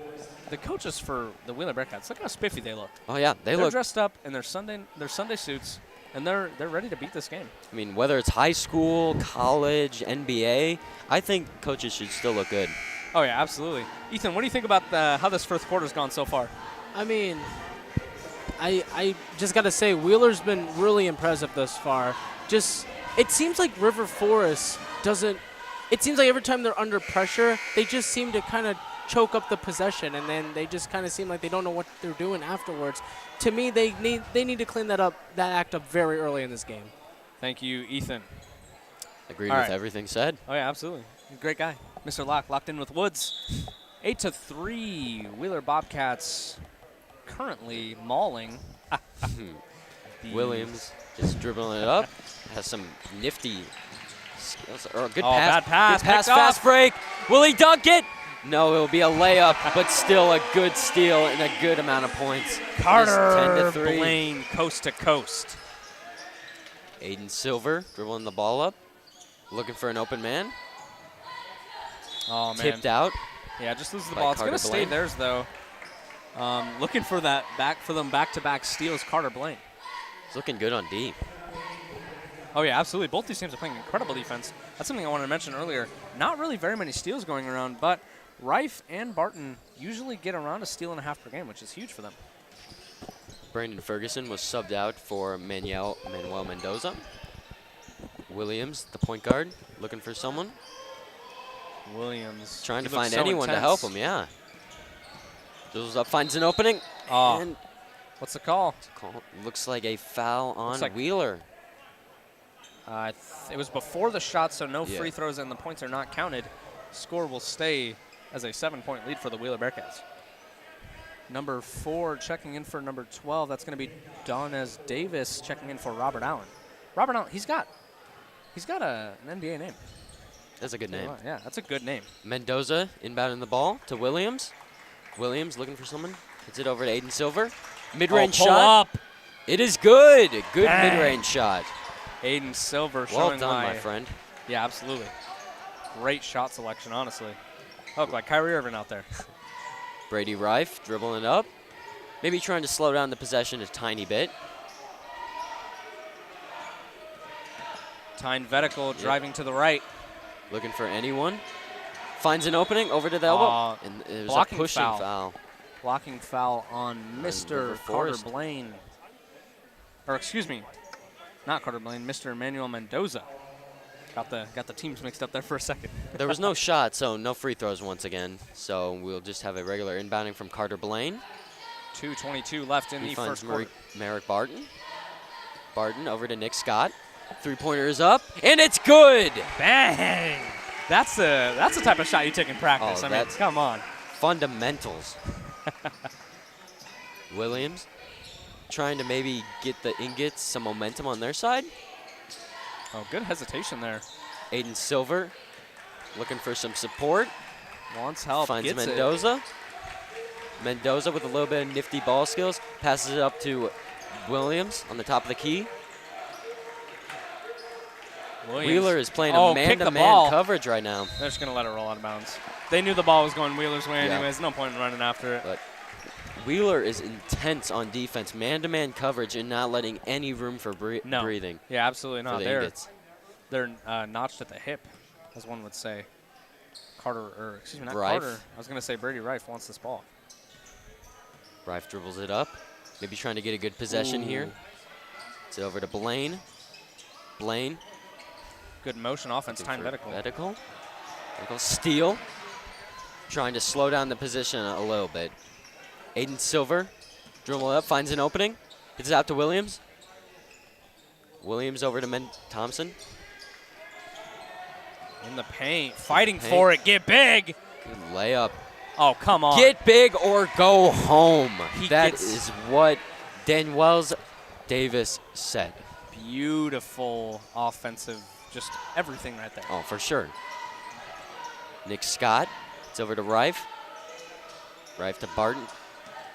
the coaches for the Wheeler Bearcats, look how spiffy they look.
Oh, yeah.
They're
look
dressed up in their Sunday suits, and they're ready to beat this game.
I mean, whether it's high school, college, NBA, I think coaches should still look good.
Oh, yeah, absolutely. Ethan, what do you think about how this first quarter's gone so far?
I mean, I just got to say, Wheeler's been really impressive thus far. It seems like River Forest doesn't – it seems like every time they're under pressure, they just seem to kind of choke up the possession, and then they just kind of seem like they don't know what they're doing afterwards. To me, they need to clean that act up very early in this game.
Thank you, Ethan.
Agreed with everything said.
Oh, yeah, absolutely. Great guy. Mr. Locke locked in with Woods. 8-3, Wheeler Bobcats currently mauling.
Williams just dribbling it up. Has some nifty skills. Or a good
Bad
pass.
pass.
Good pass,
Picked
fast
off.
break. Will he dunk it? No, it will be a layup, but still a good steal and a good amount of points.
Carter
10-3.
Blaine, coast to coast.
Aiden Silver dribbling the ball up. Looking for an open man.
Oh, man.
Tipped out.
Yeah, just loses the
by
ball. It's
Carter
going to stay
Blaine.
theirs, though. Looking for that back-to-back steals, Carter Blaine.
He's looking good on D.
Oh, yeah, absolutely. Both these teams are playing incredible defense. That's something I wanted to mention earlier. Not really very many steals going around, but Rife and Barton usually get around a steal and a half per game, which is huge for them.
Brandon Ferguson was subbed out for Manuel Mendoza. Williams, the point guard, looking for someone.
Williams.
Trying to
He looks
find
so
anyone to
intense.
help him, yeah. Dribbles up, finds an opening.
Oh,
And
what's the call?
looks like a foul on
like-
Wheeler.
It was before the shot, so no
Yeah.
free throws and the points are not counted. Score will stay as a 7-point lead for the Wheeler Bearcats. Number 4 checking in for number 12. That's going to be Donez Davis checking in for Robert Allen. Robert Allen, he's got an NBA name.
That's a good name.
Yeah, that's a good name.
Mendoza inbounding the ball to Williams. Williams looking for someone. Hits it over to Aiden Silver. Mid-range
pull
shot.
up.
It is good. Good
Bang.
mid-range shot.
Aiden Silver
Well
showing
done,
why.
my friend.
Yeah, absolutely. Great shot selection, honestly. Look like Kyrie Irving out there.
Brady Rife dribbling it up. Maybe trying to slow down the possession a tiny bit.
Tyne Vetical driving to the right.
Looking for anyone. Finds an opening over to the elbow. And it was
blocking
a pushing
foul.
foul.
Blocking foul on Mr.
River
Carter
Forest.
Blaine. Or excuse me, not Carter Blaine, Mr. Emmanuel Mendoza. Got the teams mixed up there for a second.
There was no shot, so no free throws once again. So we'll just have a regular inbounding from Carter Blaine.
2:22 left in
He
the
finds
first quarter.
Merrick Barton. Barton over to Nick Scott. Three-pointer is up, and it's good.
Bang! That's the type of shot you take in practice.
Oh,
I mean,
that's-
come on.
Fundamentals. Williams trying to maybe get the Ingots some momentum on their side.
Oh, good hesitation there.
Aiden Silver looking for some support.
Wants help.
Finds
Gets
Mendoza. Mendoza with a little bit of nifty ball skills. Passes it up to Williams on the top of the key.
It. Williams.
Wheeler is playing
Oh,
a
kick the
man-to-man
ball.
coverage right now.
They're just going to let it roll out of bounds. They knew the ball was going Wheeler's way
Yeah.
anyways. No point in running after it.
But Wheeler is intense on defense, man-to-man coverage, and not letting any room for
No.
breathing
Yeah, absolutely
for
not.
the Ingots.
They're notched at the hip, as one would say. Not
Rife.
Carter. I was going to say Brady Rife wants this ball.
Rife dribbles it up. Maybe trying to get a good possession here. It's over to Blaine. Blaine.
Good motion offense, Tyne
looking for
Vetical.
Vetical steal. Trying to slow down the position a little bit. Aiden Silver. Dribble up, finds an opening. Gets it out to Williams. Williams over to Thompson.
In the paint, fighting
paint.
for it. Get big.
Good layup.
Oh, come on.
Get big or go home.
He
That
gets-
is what Daniels Davis said.
Beautiful offensive, just everything right there.
Oh, for sure. Nick Scott. It's over to Rife. Rife to Barton.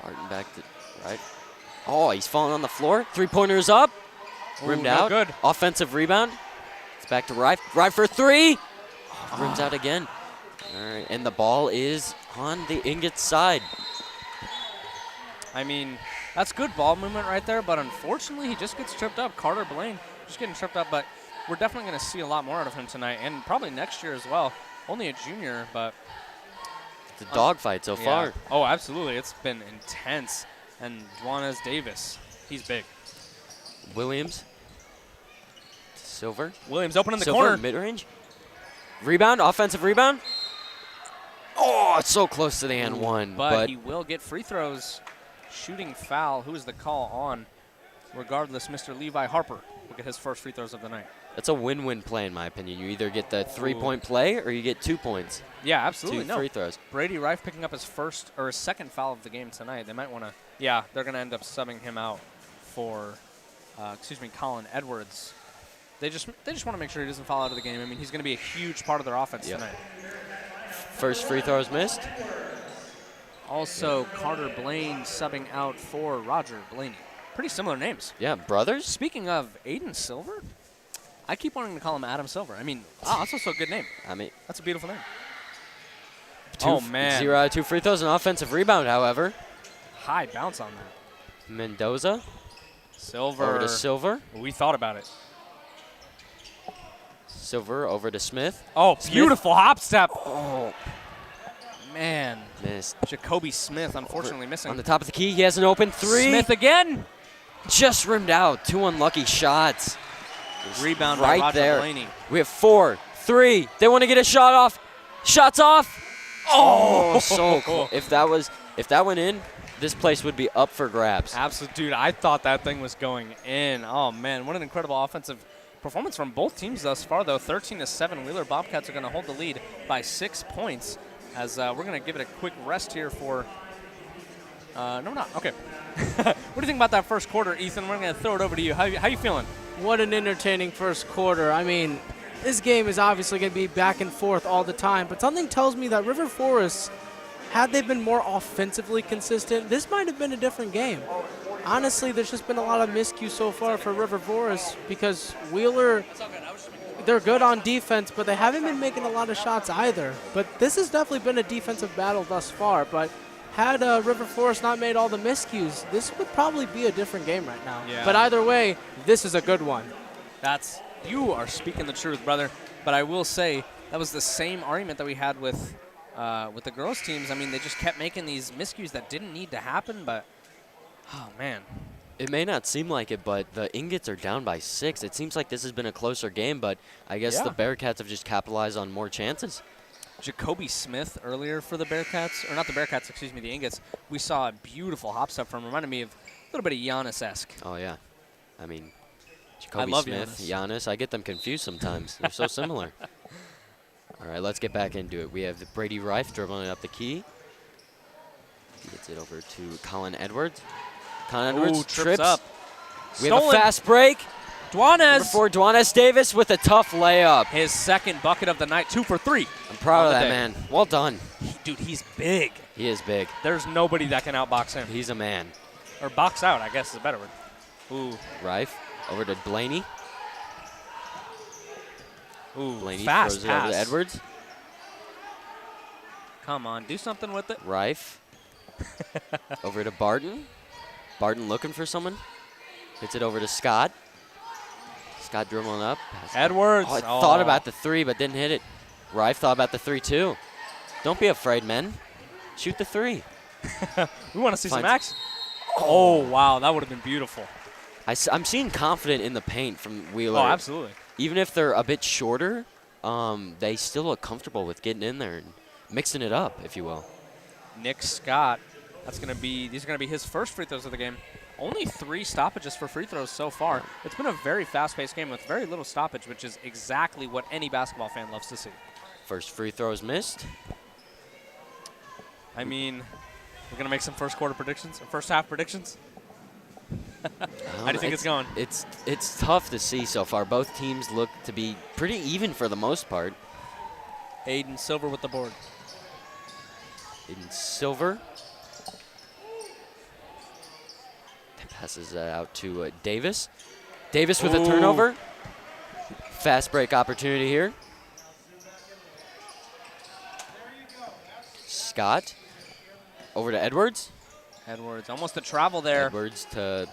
Barton back to Rife. Oh, he's falling on the floor. Three-pointer is up. Rimmed
no
out.
good.
Offensive rebound. It's back to Rife. Rife for three. Rims out again. All right, and the ball is on the Ingots side.
I mean, that's good ball movement right there, but unfortunately he just gets tripped up. Carter Blaine just getting tripped up, but we're definitely going to see a lot more out of him tonight and probably next year as well. Only a junior, but
It's a dogfight so
yeah.
far.
Oh, absolutely. It's been intense. And Juanes Davis, he's big.
Williams. Silver.
Williams open in the
Silver,
corner.
mid-range. Rebound, offensive rebound. Oh, it's so close to the and one,
But he will get free throws. Shooting foul. Who is the call on? Regardless, Mr. Levi Harper will get his first free throws of the night.
that's a win-win play in my opinion. You either get the three-point play or you get 2 points.
Yeah, absolutely.
Two
No.
free throws.
Brady Rife picking up his first or his second foul of the game tonight. They might want to. Yeah, they're going to end up subbing him out for, Colin Edwards. They just want to make sure he doesn't fall out of the game. I mean, he's going to be a huge part of their offense
Yep.
tonight.
First free throw is missed.
Also, Carter Blaine subbing out for Roger Blaney. Pretty similar names.
Yeah, brothers.
Speaking of Aiden Silver, I keep wanting to call him Adam Silver. I mean, wow, that's also a good name.
I mean,
That's a beautiful name.
two, 0 out of 2 free throws. An offensive rebound, however.
High bounce on that.
Mendoza
Silver.
over to Silver.
We thought about it.
Silver over to Smith.
Oh,
Smith.
beautiful hop step.
Oh,
Man.
missed.
Jacoby Smith, unfortunately, missing.
On the top of the key, he has an open three.
Smith again.
Just rimmed out. 2 unlucky shots.
Rebound
right
by Roger
there.
Blaney.
We have 4, 3. They want to get a shot off. Shots off. Oh, so cool. If that went in, this place would be up for grabs.
Absolutely, dude. I thought that thing was going in. Oh, man. What an incredible offensive performance from both teams thus far, though. 13-7. Wheeler Bobcats are going to hold the lead by 6 points as we're going to give it a quick rest here for no, we're not. Okay. What do you think about that first quarter, Ethan? We're going to throw it over to you. How you feeling?
What an entertaining first quarter. I mean, this game is obviously going to be back and forth all the time, but something tells me that River Forest, had they been more offensively consistent, this might have been a different game. Honestly, there's just been a lot of miscues so far for River Forest because Wheeler, they're good on defense, but they haven't been making a lot of shots either. But this has definitely been a defensive battle thus far, but had River Forest not made all the miscues, this would probably be a different game right now.
Yeah.
But either way, this is a good one.
You are speaking the truth, brother. But I will say that was the same argument that we had with the girls' teams. I mean, they just kept making these miscues that didn't need to happen, but, oh, man.
It may not seem like it, but the Ingots are down by 6. It seems like this has been a closer game, but I guess the Bearcats have just capitalized on more chances.
Jacoby Smith earlier for the Bearcats, or not the Bearcats, excuse me, the Ingots. We saw a beautiful hop step from, reminded me of a little bit of Giannis-esque.
Oh, yeah. I mean, Jacoby
love
Smith, Giannis, I get them confused sometimes. They're so similar. All right, let's get back into it. We have Brady Reif dribbling up the key. He gets it over to Colin Edwards. Colin Edwards
trips up.
We have a fast break.
Duanez.
For Duanez Davis with a tough layup.
His second bucket of the night, 2 for 3.
I'm proud of that, man. Well done.
Dude, he's big.
He is big.
There's nobody that can outbox him.
He's a man.
Or box out, I guess is a better word. Ooh.
Reif over to Blaney.
Ooh,
Blaney
fast
throws it over to
pass.
Edwards.
Come on, do something with it.
Reif over to Barton. Barton looking for someone. Gets it over to Scott. Scott dribbling up.
Edwards.
Oh, I thought about the 3, but didn't hit it. Reif thought about the 3, too. Don't be afraid, men. Shoot the 3.
We want to see some action. Oh, wow. That would have been beautiful.
I'm seeing confident in the paint from Wheeler.
Oh, absolutely.
Even if they're a bit shorter, they still look comfortable with getting in there and mixing it up, if you will.
Nick Scott. These are going to be his first free throws of the game. Only 3 stoppages for free throws so far. It's been a very fast-paced game with very little stoppage, which is exactly what any basketball fan loves to see.
First free throws missed.
I mean, we're going to make some first quarter predictions, or first half predictions. How do you think it's going?
It's tough to see so far. Both teams look to be pretty even for the most part.
Aiden Silver with the board.
Aiden Silver. Passes that out to Davis. Davis with a turnover. Fast break opportunity here. Scott over to Edwards.
Edwards, almost a travel there.
Edwards to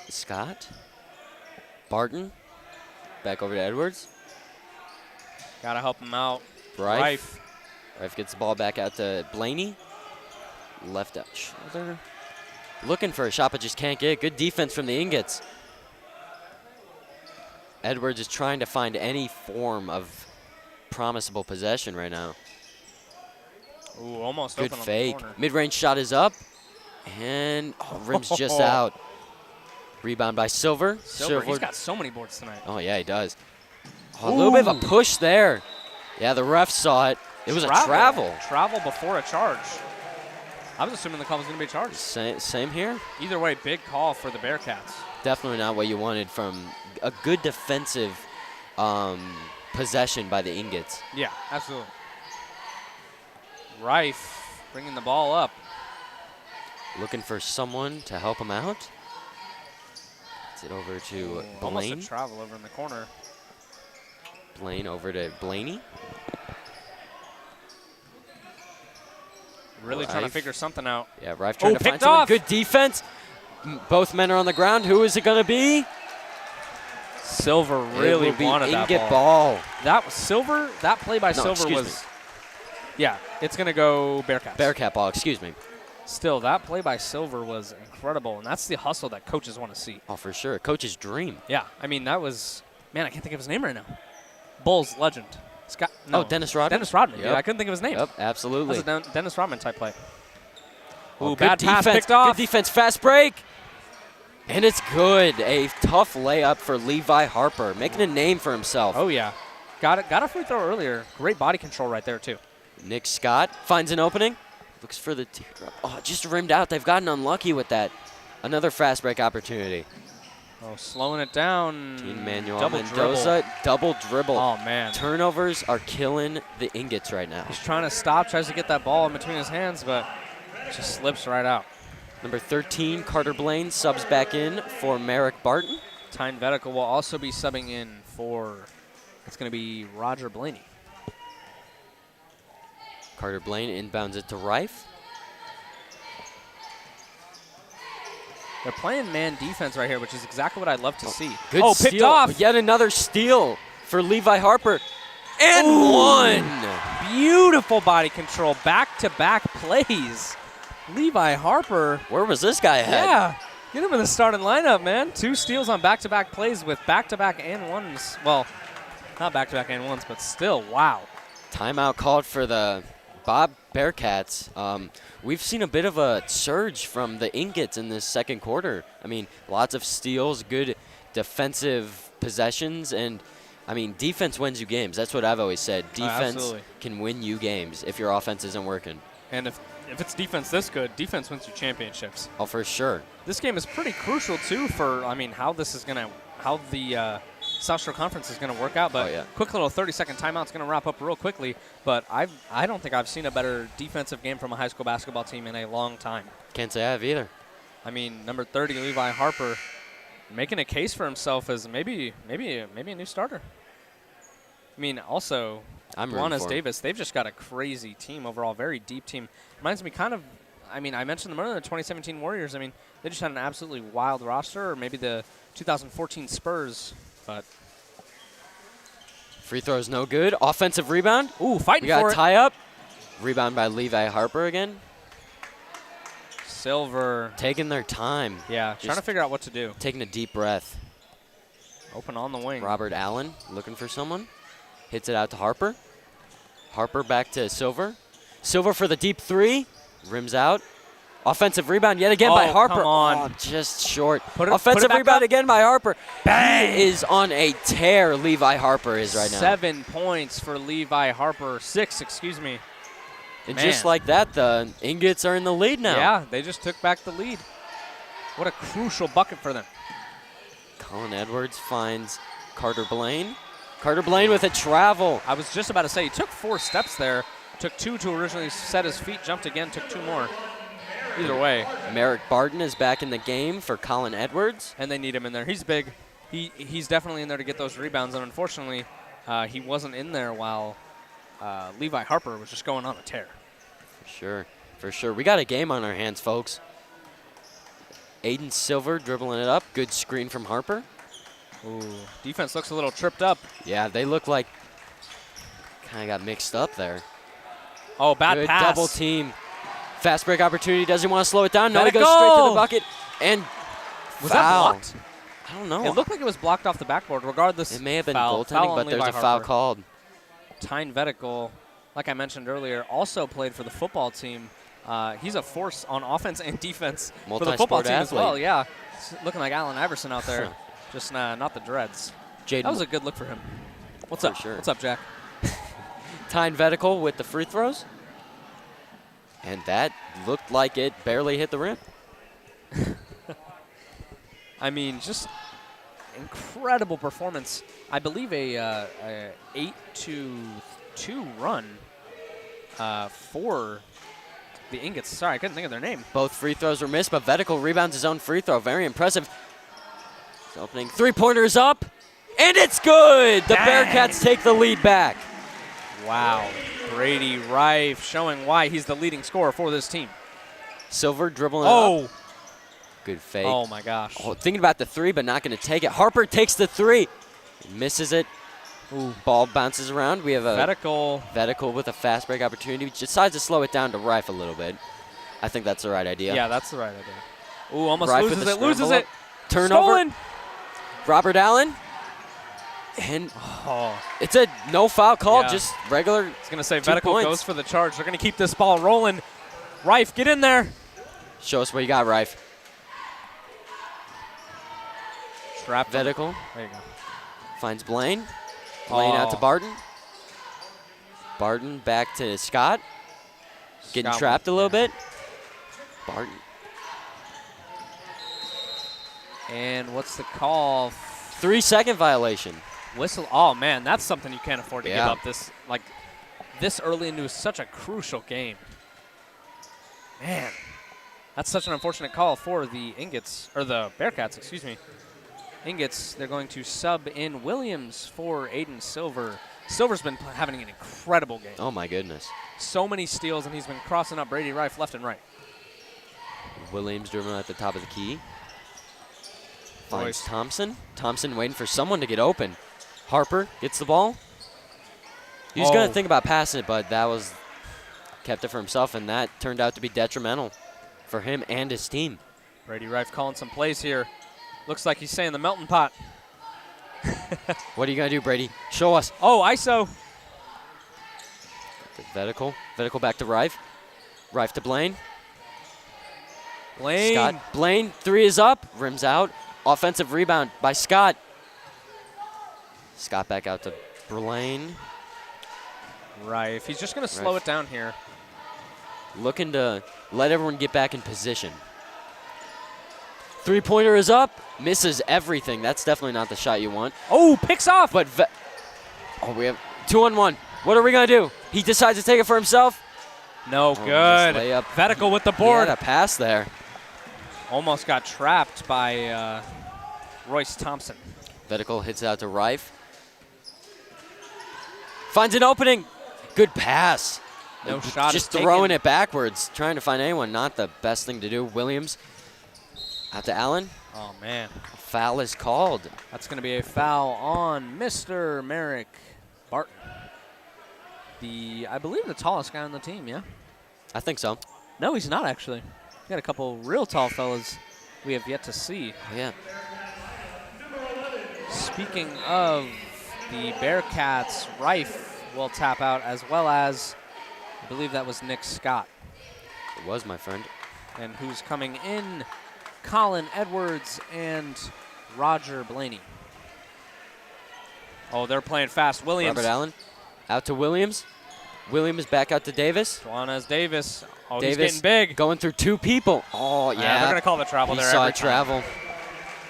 Scott. Barton. Back over to Edwards.
Got to help him out.
Reif gets the ball back out to Blaney. Left out shoulder. Looking for a shot, but just can't get it. Good defense from the Ingots. Edwards is trying to find any form of promisable possession right now.
Ooh, almost
good
open
fake.
On the corner.
Mid-range shot is up, and rim's just out. Rebound by Silver.
Silver, he's got so many boards tonight.
Oh, yeah, he does. Oh, a little bit of a push there. Yeah, the ref saw it. It was a travel.
Travel before a charge. I was assuming the call was going to be charged.
Same here.
Either way, big call for the Bearcats.
Definitely not what you wanted from a good defensive possession by the Ingots.
Yeah, absolutely. Reif bringing the ball up.
Looking for someone to help him out. Gets it over to Blaine.
Almost a travel over in the corner.
Blaine over to Blaney.
Really trying to figure something out.
Yeah, Reif trying to find someone. Good defense. Both men are on the ground. Who is it going to be?
Silver really wanted that
Ingot ball.
That was Silver. That play by Silver was. Yeah, it's going to go Bearcats.
Bearcat ball, excuse me.
Still, that play by Silver was incredible, and that's the hustle that coaches want to see.
Oh, for sure. Coach's dream.
Yeah, I mean, that was, man, I can't think of his name right now. Bulls legend. Scott. No,
Dennis Rodman.
Dennis Rodman, dude. I couldn't think of his name.
Yep, absolutely.
That was a Dennis Rodman type play. Ooh,
good
bad pass
defense.
picked off.
Good defense, fast break. And it's good. A tough layup for Levi Harper, making a name for himself.
Oh, yeah. Got a free throw earlier. Great body control right there, too.
Nick Scott finds an opening. Looks for the teardrop. Oh, just rimmed out. They've gotten unlucky with that. Another fast break opportunity.
Oh, slowing it down.
Manuel Mendoza, double dribble.
Oh, man.
Turnovers are killing the Ingots right now.
He's trying to stop, tries to get that ball in between his hands, but it just slips right out.
Number 13, Carter Blaine, subs back in for Merrick Barton.
Tyne Vedical will also be subbing in for, it's going to be Roger Blaney.
Carter Blaine inbounds it to Rife.
They're playing man defense right here, which is exactly what I'd love to see.
Good
oh,
steal.
picked off.
Yet another steal for Levi Harper. And one.
Beautiful body control. Back-to-back plays. Levi Harper.
Where was this guy at?
Yeah. Get him in the starting lineup, man. 2 steals on back-to-back plays with back-to-back and ones. Well, not back-to-back and ones, but still, wow.
Timeout called for the Bob Bearcats. We've seen a bit of a surge from the Ingots in this second quarter. I mean, lots of steals, good defensive possessions, and I mean, defense wins you games. That's what I've always said. Defense can win you games if your offense isn't working.
And if it's defense this good, defense wins you championships.
Oh, for sure.
This game is pretty crucial, too, for, I mean, how this is going to, how the South Shore Conference is going to work out. But quick little 30-second timeout is going to wrap up real quickly. But I don't think I've seen a better defensive game from a high school basketball team in a long time.
Can't say I have either.
I mean, number 30, Levi Harper, making a case for himself as maybe a new starter. I mean, also, Juanes Davis, they've just got a crazy team overall, very deep team. Reminds me kind of, I mean, I mentioned them earlier, the 2017 Warriors. I mean, they just had an absolutely wild roster, or maybe the 2014 Spurs, but.
Free throw is no good. Offensive rebound.
Ooh, fighting for it.
We got a tie-up. Rebound by Levi Harper again.
Silver.
Taking their time.
Yeah, trying to figure out what to do.
Taking a deep breath.
Open on the wing.
Robert Allen looking for someone. Hits it out to Harper. Harper back to Silver. Silver for the deep 3. Rims out. Offensive rebound yet again by Harper.
Come on.
Oh, just short.
put
Offensive
it back
rebound
up.
again by Harper.
Bang!
He is on a tear, Levi Harper is right now.
7 points for Levi Harper. 6, excuse me.
And just like that, the Ingots are in the lead now.
Yeah, they just took back the lead. What a crucial bucket for them.
Colin Edwards finds Carter Blaine. Carter Blaine with a travel.
I was just about to say, he took 4 steps there. Took 2 to originally set his feet, jumped again, took 2 more. Either way.
Merrick Barton is back in the game for Colin Edwards.
And they need him in there. He's big. He's definitely in there to get those rebounds, and unfortunately, he wasn't in there while Levi Harper was just going on a tear.
For sure. For sure. We got a game on our hands, folks. Aiden Silver dribbling it up. Good screen from Harper.
Ooh, defense looks a little tripped up.
Yeah, they look like kind of got mixed up there.
Oh, bad
Good
pass.
double team. Fast break opportunity. Doesn't want to slow it down. No, he
Let it
goes straight to
go.
the bucket. And
Was
foul.
that blocked?
I don't know.
It looked like it was blocked off the backboard. Regardless,
It may have been
foul
goaltending,
on
but there's
Levi
a foul
Harper.
called.
Tyne Vedical, like I mentioned earlier, also played for the football team. He's a force on offense and defense for the football team as well. Yeah, it's looking like Allen Iverson out there, just not the dreads.
Jaden,
that was a good look for him. What's
for
up?
sure.
What's up, Jack?
Tyne Vedical with the free throws. And that looked like it barely hit the rim.
I mean, just incredible performance. I believe a 8-2 run for the Ingots. Sorry, I couldn't think of their name.
Both free throws were missed, but Vedical rebounds his own free throw. Very impressive. His opening three-pointer is up, and it's good. The Bearcats take the lead back.
Wow. Brady Rife showing why he's the leading scorer for this team.
Silver dribbling it up. Good fake.
Oh, my gosh.
Oh, thinking about the 3, but not going to take it. Harper takes the 3. Misses it. Ooh, ball bounces around. We have a Vedical with a fast break opportunity. Decides to slow it down to Rife a little bit. I think that's the right idea.
Yeah, that's the right idea. Ooh, almost
Rife
loses it. Loses it.
Turnover.
Stolen.
Robert Allen. And it's a no foul call, just regular.
It's going to say Vedical goes for the charge. They're going to keep this ball rolling. Rife, get in there.
Show us what you got, Rife.
Trapped.
Vetical.
There you go.
Finds Blaine. Blaine out to Barton. Barton back to Scott. Getting trapped a little bit. Barton.
And what's the call?
3-second violation.
Whistle. Oh, man, that's something you can't afford to give
Yeah.
up this early into such a crucial game. Man, that's such an unfortunate call for the the Bearcats, excuse me. Ingots, they're going to sub in Williams for Aiden Silver. Silver's been having an incredible game.
Oh, my goodness.
So many steals, and he's been crossing up Brady Rife left and right.
Williams dribbling at the top of the key. Finds
Royce.
Thompson. Thompson waiting for someone to get open. Harper gets the ball. He was going to think about passing it, but that was kept it for himself, and that turned out to be detrimental for him and his team.
Brady Rife calling some plays here. Looks like he's saying the melting pot.
What are you going to do, Brady? Show us.
Oh, ISO.
Vetical. Vetical back to Rife. Rife to Blaine.
Blaine.
Scott. Blaine, 3 is up. Rims out. Offensive rebound by Scott. Scott back out to Blaine.
Rife. He's just going to slow
Rife.
it down here.
Looking to let everyone get back in position. 3-pointer is up. Misses everything. That's definitely not the shot you want.
Oh, picks off.
But we have 2-on-1. What are we going to do? He decides to take it for himself.
No
Oh,
good.
nice layup.
Vetical with the
He
board.
had a pass there.
Almost got trapped by Royce Thompson.
Vetical hits it out to Rife. Finds an opening. Good pass.
No shot
Just
is
throwing
taken.
it backwards, trying to find anyone. Not the best thing to do. Williams out to Allen.
Oh, man.
Foul is called.
That's going to be a foul on Mr. Merrick Barton. I believe the tallest guy on the team, yeah?
I think so.
No, he's not, actually. We got a couple real tall fellas we have yet to see.
Oh, yeah.
Speaking of the Bearcats, Rife will tap out, as well as, I believe that was Nick Scott.
It was, my friend.
And who's coming in, Colin Edwards and Roger Blaney. Oh, they're playing fast. Williams.
Robert Allen out to Williams. Williams back out to Davis.
Juanes Davis. Oh,
Davis
he's getting big.
going through 2 people. Oh, yeah.
They're going to call the travel
He
there
saw
every
it travel.
time.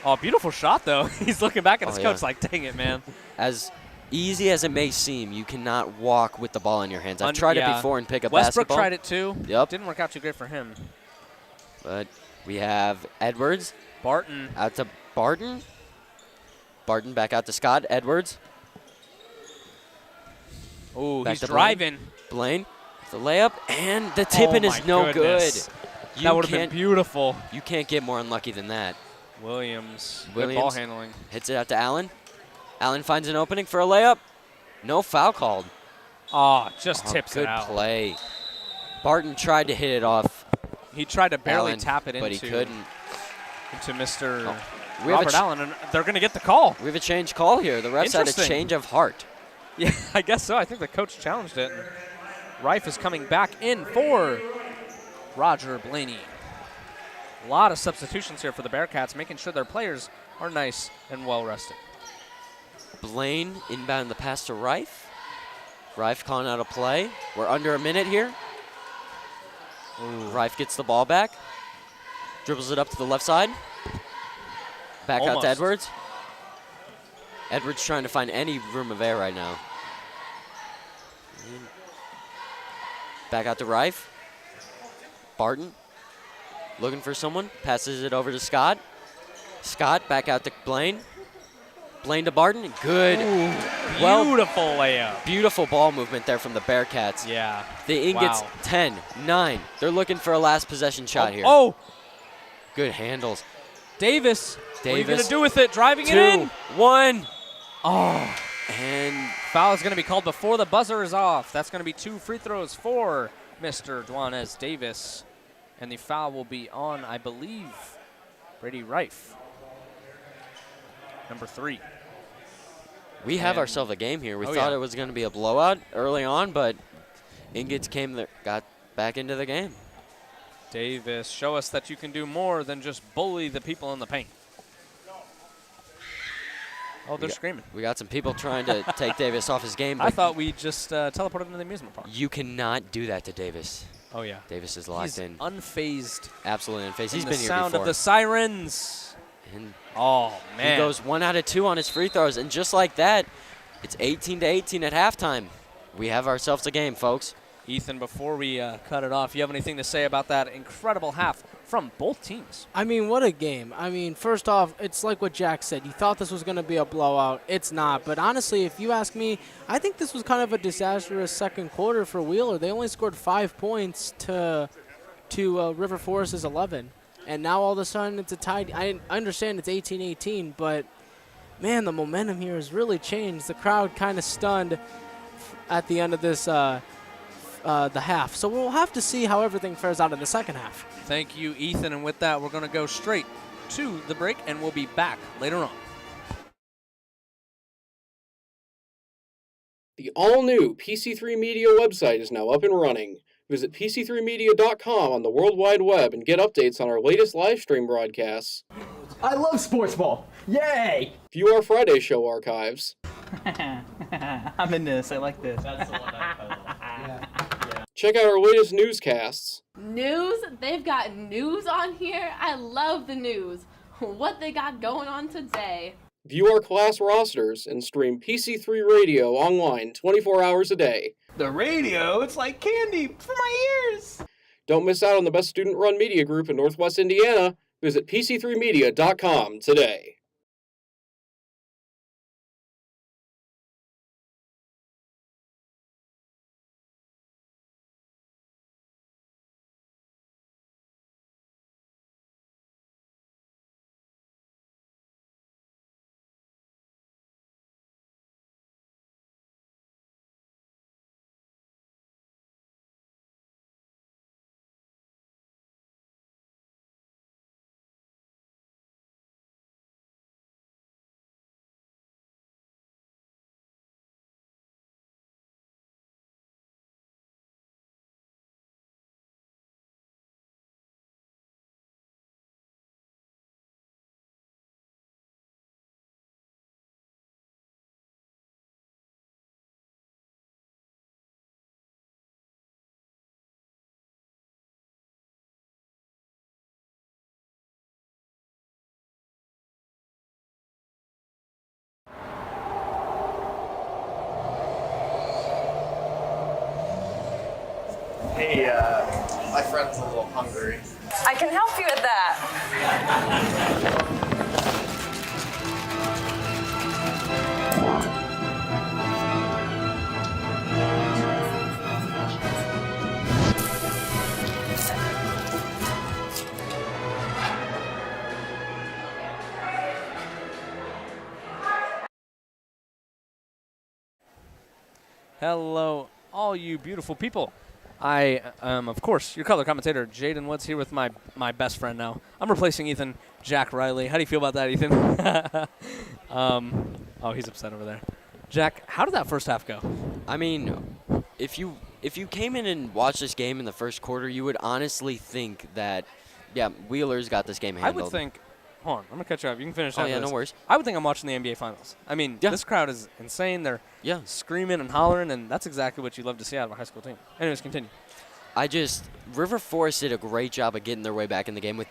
Oh, beautiful shot, though. He's looking back at his coach
yeah.
like, dang it, man.
As easy as it may seem, you cannot walk with the ball in your hands. I've tried it
Yeah.
before and pick up
Westbrook
basketball.
tried it, too.
Yep.
Didn't work out too great for him.
But we have Edwards
Barton.
out to Barton. Barton back out to Scott. Edwards.
Oh,
Back
he's
to
driving.
Blaine. The layup. And the tip-in is
my
no
goodness.
good.
That would have been beautiful.
You can't get more unlucky than that.
Williams. Good
Williams.
ball handling.
Hits it out to Allen. Allen finds an opening for a layup. No foul called.
Oh, just tips
good
it out.
play. Barton tried to hit it off.
He tried to barely
Allen,
tap it
but
into,
he couldn't.
into Mr.
We have
Robert Allen, and they're going to get the call.
We have a change call here. The refs had a
Interesting.
change of heart.
Yeah, I guess so. I think the coach challenged it. And Rife is coming back in for Roger Blaney. A lot of substitutions here for the Bearcats, making sure their players are nice and well rested.
Blaine inbound the pass to Rife. Rife calling out a play. We're under a minute here. Rife gets the ball back. Dribbles it up to the left side. Back out
Almost.
to Edwards. Edwards trying to find any room of air right now. Back out to Rife. Barton looking for someone. Passes it over to Scott. Scott back out to Blaine. Blaine to Barton. Good.
Beautiful layup.
Beautiful ball movement there from the Bearcats.
Yeah.
The Ingots
Wow.
10, 9. They're looking for a last possession shot here.
Oh,
Good handles.
Davis. What are you going
Davis.
to do with it? Driving it
2,
in.
1.
Oh.
And
Foul is going to be called before the buzzer is off. That's going to be 2 free throws for Mr. Juanes Davis. And the foul will be on, I believe, Brady Rife. Number 3.
we have
And-
ourselves a game here. We
Oh,
thought
yeah.
it was going to be a blowout early on, but Ingots got back into the game.
Davis, show us that you can do more than just bully the people in the paint. Oh, they're screaming.
We got some people trying to take Davis off his game.
I thought we just teleported him to the amusement park.
You cannot do that to Davis.
Oh, yeah.
Davis is locked in.
Unfazed.
Absolutely unfazed. He's
the
been here
sound
before.
of the sirens.
And
oh, man.
He goes 1 out of 2 on his free throws. And just like that, it's 18-18 at halftime. We have ourselves a game, folks.
Ethan, before we cut it off, you have anything to say about that incredible half from both teams?
I mean, what a game. I mean, first off, it's like what Jack said. You thought this was going to be a blowout. It's not. But honestly, if you ask me, I think this was kind of a disastrous second quarter for Wheeler. They only scored 5 points to River Forest's 11. And now all of a sudden it's a tie. I understand it's 18-18, but, man, the momentum here has really changed. The crowd kind of stunned at the end of this the half. So we'll have to see how everything fares out in the second half.
Thank you, Ethan. And with that, we're going to go straight to the break, and we'll be back later on.
The all-new PC3 Media website is now up and running. Visit PC3Media.com on the World Wide Web and get updates on our latest live stream broadcasts.
I love sports ball. Yay!
View our Friday show archives.
I'm in this. I like this. That's the one
Check out our latest newscasts.
News? They've got news on here? I love the news. What they got going on today?
View our class rosters and stream PC3 Radio online 24 hours a day.
The radio? It's like candy for my ears.
Don't miss out on the best student-run media group in Northwest Indiana. Visit PC3Media.com today.
Hey, my friend's a little hungry.
I can help you with that.
Hello, all you beautiful people. I am, of course, your color commentator, Jaden Woods, here with my best friend now. I'm replacing Ethan, Jack Riley. How do you feel about that, Ethan? Oh, he's upset over there. Jack, how did that first half go?
I mean, if you came in and watched this game in the first quarter, you would honestly think that, yeah, Wheeler's got this game handled.
I would think, hold on, I'm going to catch you up. You can finish
Oh,
after
yeah,
this.
no worries.
I would think I'm watching the NBA Finals. I mean, this crowd is insane. They're screaming and hollering, and that's exactly what you love to see out of a high school team. Anyways, continue.
River Forest did a great job of getting their way back in the game. With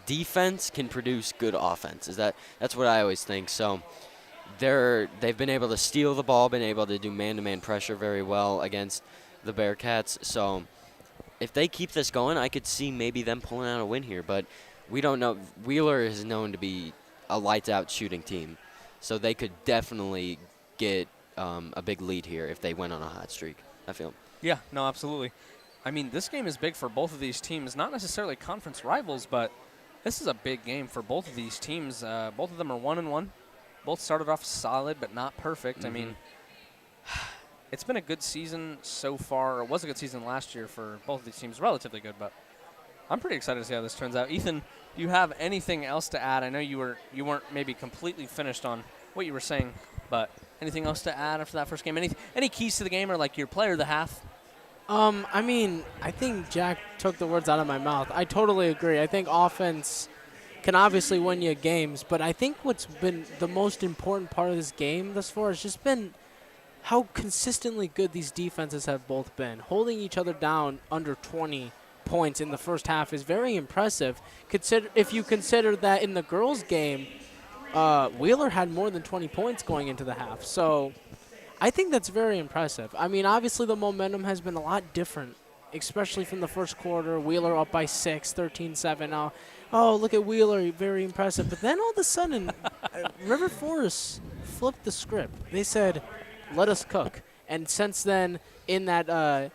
defense can produce good offense. That's what I always think. So they've been able to steal the ball, been able to do man-to-man pressure very well against the Bearcats. So if they keep this going, I could see maybe them pulling out a win here. But we don't know. Wheeler is known to be a lights-out shooting team, so they could definitely get a big lead here if they went on a hot streak, I feel.
Yeah, no, absolutely. I mean, this game is big for both of these teams. Not necessarily conference rivals, but this is a big game for both of these teams. Both of them are 1-1. Both started off solid, but not perfect.
Mm-hmm.
I mean, it's been a good season so far. It was a good season last year for both of these teams. Relatively good, but I'm pretty excited to see how this turns out. Ethan, do you have anything else to add? I know you weren't maybe completely finished on what you were saying, but anything else to add after that first game? Any keys to the game or like your player of the half?
I mean, I think Jack took the words out of my mouth. I totally agree. I think offense can obviously win you games, but I think what's been the most important part of this game thus far has just been how consistently good these defenses have both been. Holding each other down under 20 points in the first half is very impressive. If you consider that in the girls' game, Wheeler had more than 20 points going into the half. So I think that's very impressive. I mean, obviously the momentum has been a lot different, especially from the first quarter. Wheeler up by 6, 13-7 now. Oh, look at Wheeler, very impressive. But then all of a sudden, River Forest flipped the script. They said, let us cook. And since then, in that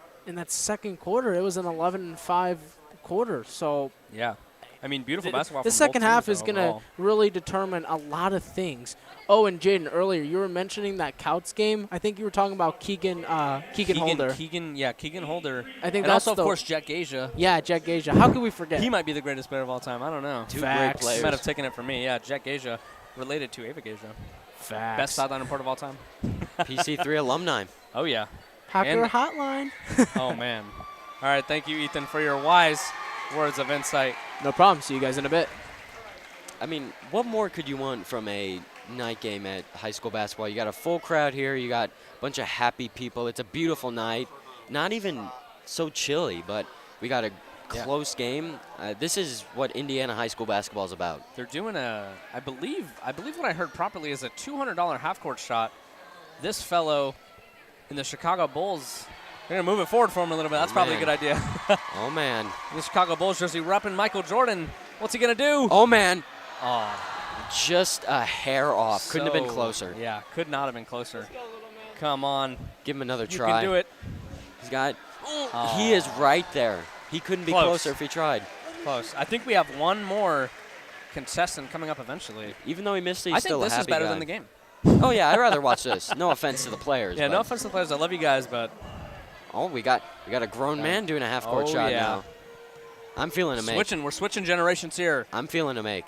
second quarter, it was an 11-5 quarter. So
Yeah. I mean, beautiful basketball.
the
from
second
both
half
teams,
is
though,
going to
overall.
really determine a lot of things. Oh, and Jaden, earlier you were mentioning that Couts game. I think you were talking about Keegan Holder.
Keegan Holder.
I think
and
that's
also, of
the-
course, Jack Gasia.
Yeah, Jack Gasia. How could we forget?
He might be the greatest player of all time. I don't know.
Two great
Facts.
He
players.
might have taken it from me. Yeah, Jack Gasia, related to Ava Gasia.
Facts.
Best sideline report of all time.
PC3 alumni.
Oh, yeah.
Hacker
and-
Hotline.
Oh, man. All right, thank you, Ethan, for your wise words of insight.
No problem. See you guys in a bit.
I mean, what more could you want from a night game at high school basketball? You got a full crowd here. You got a bunch of happy people. It's a beautiful night. Not even so chilly, but we got a close game. This is what Indiana high school basketball is about.
They're doing I believe what I heard properly is a $200 half-court shot. This fellow in the Chicago Bulls, they're going to move it forward for him a little bit. That's probably a good idea.
Oh, man.
The Chicago Bulls jersey repping Michael Jordan. What's he going to do?
Oh, man.
Oh,
Just a hair off. Couldn't have been
so-
closer.
Yeah, could not have been closer. Come on.
Give him another
You
try.
can do it.
He's got. He is right there. He couldn't be
Close.
closer if he tried.
Close. I think we have one more contestant coming up eventually.
Even though he missed it, he's
I
still
think
a
this is
happy
better
guy.
than the game.
Oh, yeah, I'd rather watch this. No offense to the players.
Yeah,
but-
no offense to the players. I love you guys, but
Oh, we got a grown man doing a half-court
Oh,
shot
yeah.
now. I'm feeling a make.
we're switching generations here.
I'm feeling a make.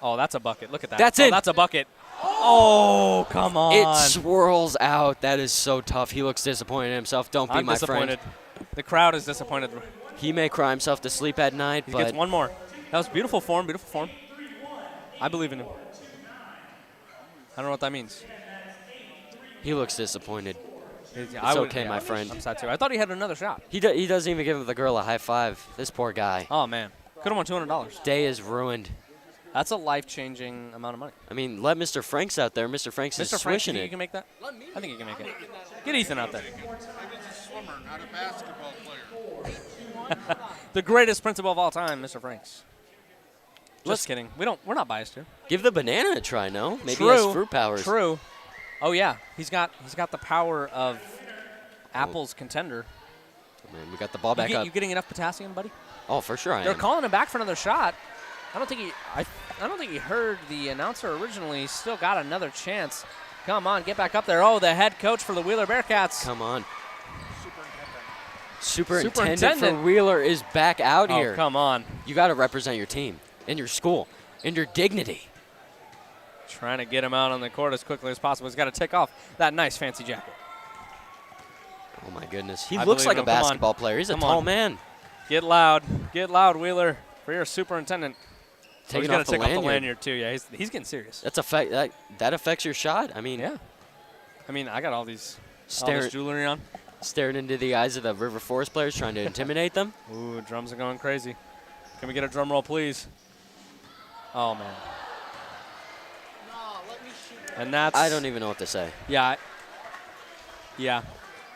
Oh, that's a bucket. Look at that.
That's
oh,
it.
That's a bucket. Oh, come on.
It swirls out. That is so tough. He looks disappointed in himself. Don't be
I'm
my
disappointed.
friend.
The crowd is disappointed.
He may cry himself to sleep at night,
He
but
gets one more. That was beautiful form, beautiful form. I believe in him. I don't know what that means.
he looks disappointed.
It's
okay, my friend.
I'm sad too. I thought he had another shot.
He doesn't even give the girl a high five. This poor guy.
Oh, man. Could have won $200.
Day is ruined.
That's a life-changing amount of money.
I mean, let Mr. Franks out there. Mr. Franks is
Mr. Frank,
swishing
you think you
it.
can make that? I think you can make it. Get Ethan out there.
I was a swimmer, not a basketball player.
The greatest principal of all time, Mr. Franks. Just kidding. We're not biased here.
Give the banana a try, no? Maybe
True.
he has fruit powers.
True. Oh yeah, he's got the power of Apple's contender.
Man, we got the ball back up.
You getting enough potassium, buddy?
Oh, for sure I
They're
am.
calling him back for another shot. I don't think he heard the announcer originally. He's still got another chance. Come on, get back up there. Oh, the head coach for the Wheeler Bearcats.
Come on. Superintendent for
Superintendent.
Wheeler is back out here.
Oh, come on.
You got to represent your team and your school and your dignity.
Trying to get him out on the court as quickly as possible. He's got to take off that nice fancy jacket.
Oh, my goodness. He
I
looks
believe
like a
in him. Come on.
basketball player. He's a
Come
tall
on.
man.
Get loud, Wheeler, for your superintendent.
Taking
he's got
off
to
the
take off the
lanyard.
lanyard too. Yeah, he's getting serious.
That affects your shot. I mean,
Yeah. I mean, I got all this
Stare-
jewelry on.
staring into the eyes of the River Forest players, trying to intimidate them.
Ooh, drums are going crazy. Can we get a drum roll, please? Oh, man. And that's...
I don't even know what to say.
Yeah. Yeah.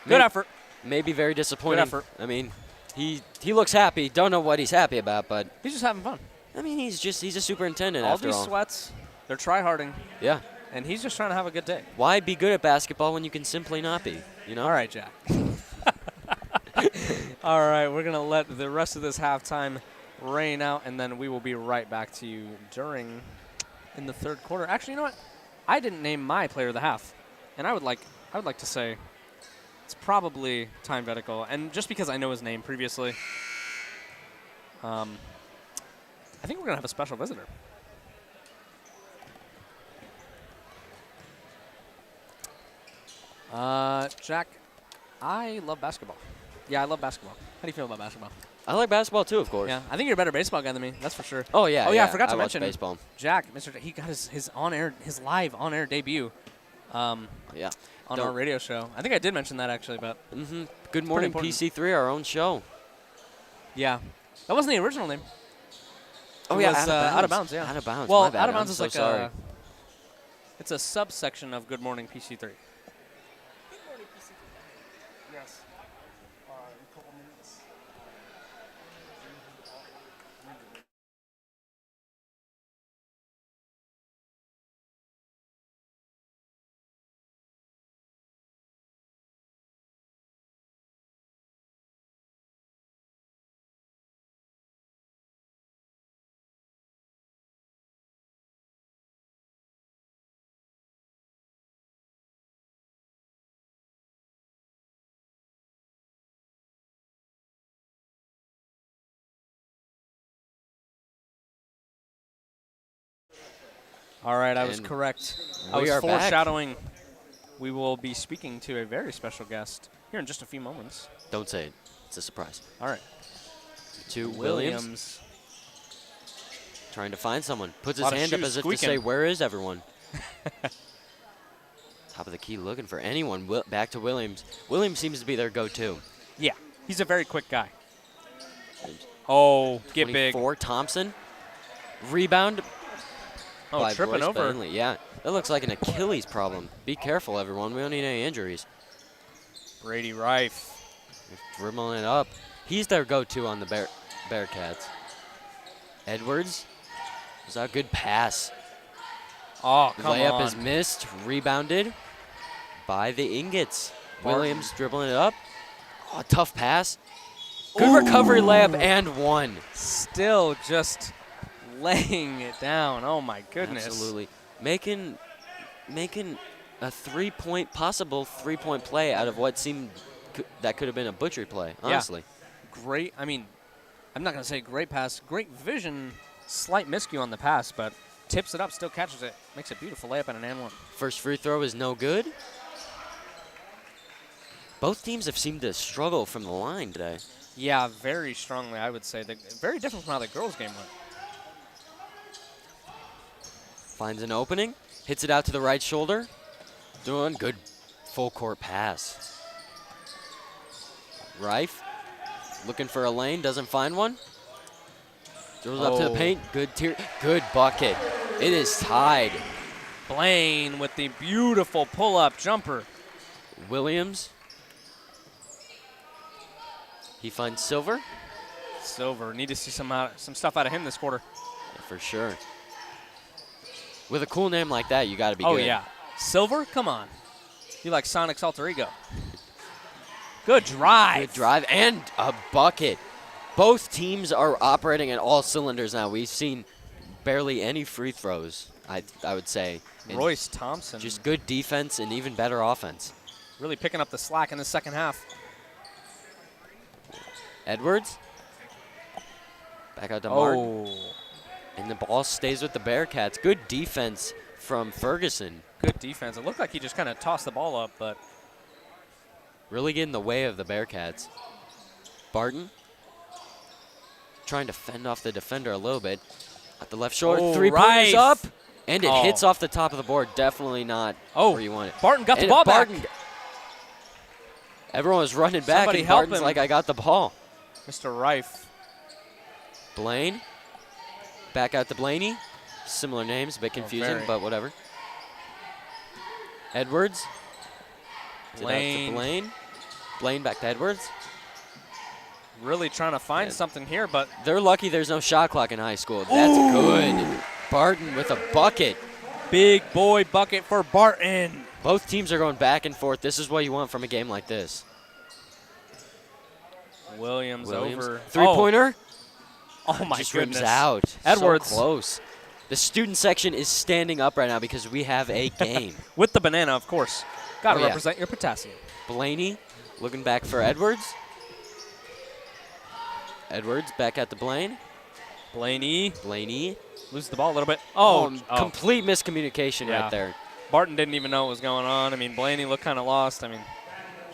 Good
Maybe-
effort.
Maybe very disappointing.
effort.
I mean, he looks happy. Don't know what he's happy about, but
He's just having fun.
I mean, he's a superintendent
All
after
these
all.
sweats, they're try-harding,
Yeah.
and he's just trying to have a good day.
Why be good at basketball when you can simply not be? You know.
All right, Jack. All right, we're going to let the rest of this halftime rain out, and then we will be right back to you in the third quarter. Actually, you know what? I didn't name my player of the half, and I would like to say it's probably Time Vetical, and just because I know his name previously, I think we're going to have a special visitor. Jack, I love basketball. Yeah, I love basketball. How do you feel about basketball?
I like basketball too, of course.
Yeah, I think you're a better baseball guy than me. That's for sure.
Oh yeah.
Oh yeah, I forgot to
watch
mention
baseball.
Jack, he got his live on-air debut.
Yeah.
On our radio show. I think I did mention that actually, but.
Good morning, PC3, our own show.
Yeah, that wasn't the original name.
Oh
it
yeah,
was,
out of bounds.
Out of bounds, yeah.
Out of bounds.
Well,
my bad.
out of bounds
I'm
is
so
like
sorry.
it's a subsection of Good Morning PC3.
Yes. A couple minutes.
All right, I was
And
correct. I
we
was
are back.
foreshadowing we will be speaking to a very special guest here in just a few moments.
Don't say it. It's a surprise.
All right.
To Williams. Trying to find someone. Puts his
Lot of
hand up
shoes
as if
squeaking.
to say, where is everyone? Top of the key looking for anyone. Back to Williams. Williams seems to be their go-to.
Yeah, he's a very quick guy. Oh, get big.
24, Thompson. Rebound.
Oh,
by
tripping
Royce
over.
Bentley. Yeah, that looks like an Achilles problem. Be careful, everyone. We don't need any injuries.
Brady Rife.
Dribbling it up. He's their go-to on the Bearcats. Edwards. Was that a good pass?
Oh, come
Layup
on.
is missed. Rebounded by the Ingots.
Barton.
Williams dribbling it up. Oh, tough pass. Good recovery layup and one.
Still just laying it down. Oh, my goodness.
Absolutely. Making a possible three-point play out of what seemed that could have been a butchery play, honestly.
Yeah. Great. I mean, I'm not going to say great pass. Great vision. Slight miscue on the pass, but tips it up, still catches it. Makes a beautiful layup and an and one.
First free throw is no good. Both teams have seemed to struggle from the line today.
Yeah, very strongly, I would say. Very different from how the girls' game went.
Finds an opening. Hits it out to the right shoulder. Doing good full court pass. Rife looking for a lane, doesn't find one. Dribbles up to the paint. Good bucket. It is tied.
Blaine with the beautiful pull-up jumper.
Williams. He finds Silver.
Silver. Need to see some stuff out of him this quarter.
Yeah, for sure. With a cool name like that, you got to be good.
Oh, yeah. Silver? Come on. You like Sonic's alter ego. Good drive.
Good drive and a bucket. Both teams are operating at all cylinders now. We've seen barely any free throws, I would say. And
Royce Thompson.
just good defense and even better offense.
Really picking up the slack in the second half.
Edwards. Back out to Martin.
Oh.
And the ball stays with the Bearcats. Good defense from Ferguson.
Good defense. It looked like he just kind of tossed the ball up, but
Really get in the way of the Bearcats. Barton trying to fend off the defender a little bit. At the left shoulder, three-pointers up. And it hits off the top of the board. Definitely not where you want it.
Barton got the ball back.
Everyone was running back,
Somebody
and
help
Barton's
him.
like, I got the ball.
Mr. Rife.
Blaine. Back out to Blaney. Similar names, a bit confusing,
very.
but whatever. Edwards.
Blaine.
To Blaine. Blaine back to Edwards.
Really trying to find something here, but
they're lucky there's no shot clock in high school. That's good. Barton with a bucket.
Big boy bucket for Barton.
Both teams are going back and forth. This is what you want from a game like this.
Williams. Over.
Three-pointer.
Oh my
Just
goodness.
rims out.
Edwards.
So close. The student section is standing up right now because we have a game.
With the banana, of course. Got to
Oh, yeah.
represent your potassium.
Blaney looking back for Edwards. Edwards back at the Blaine.
Blaney.
Loses
the ball a little bit.
Complete miscommunication right there.
Barton didn't even know what was going on. I mean, Blaney looked kind of lost. I mean,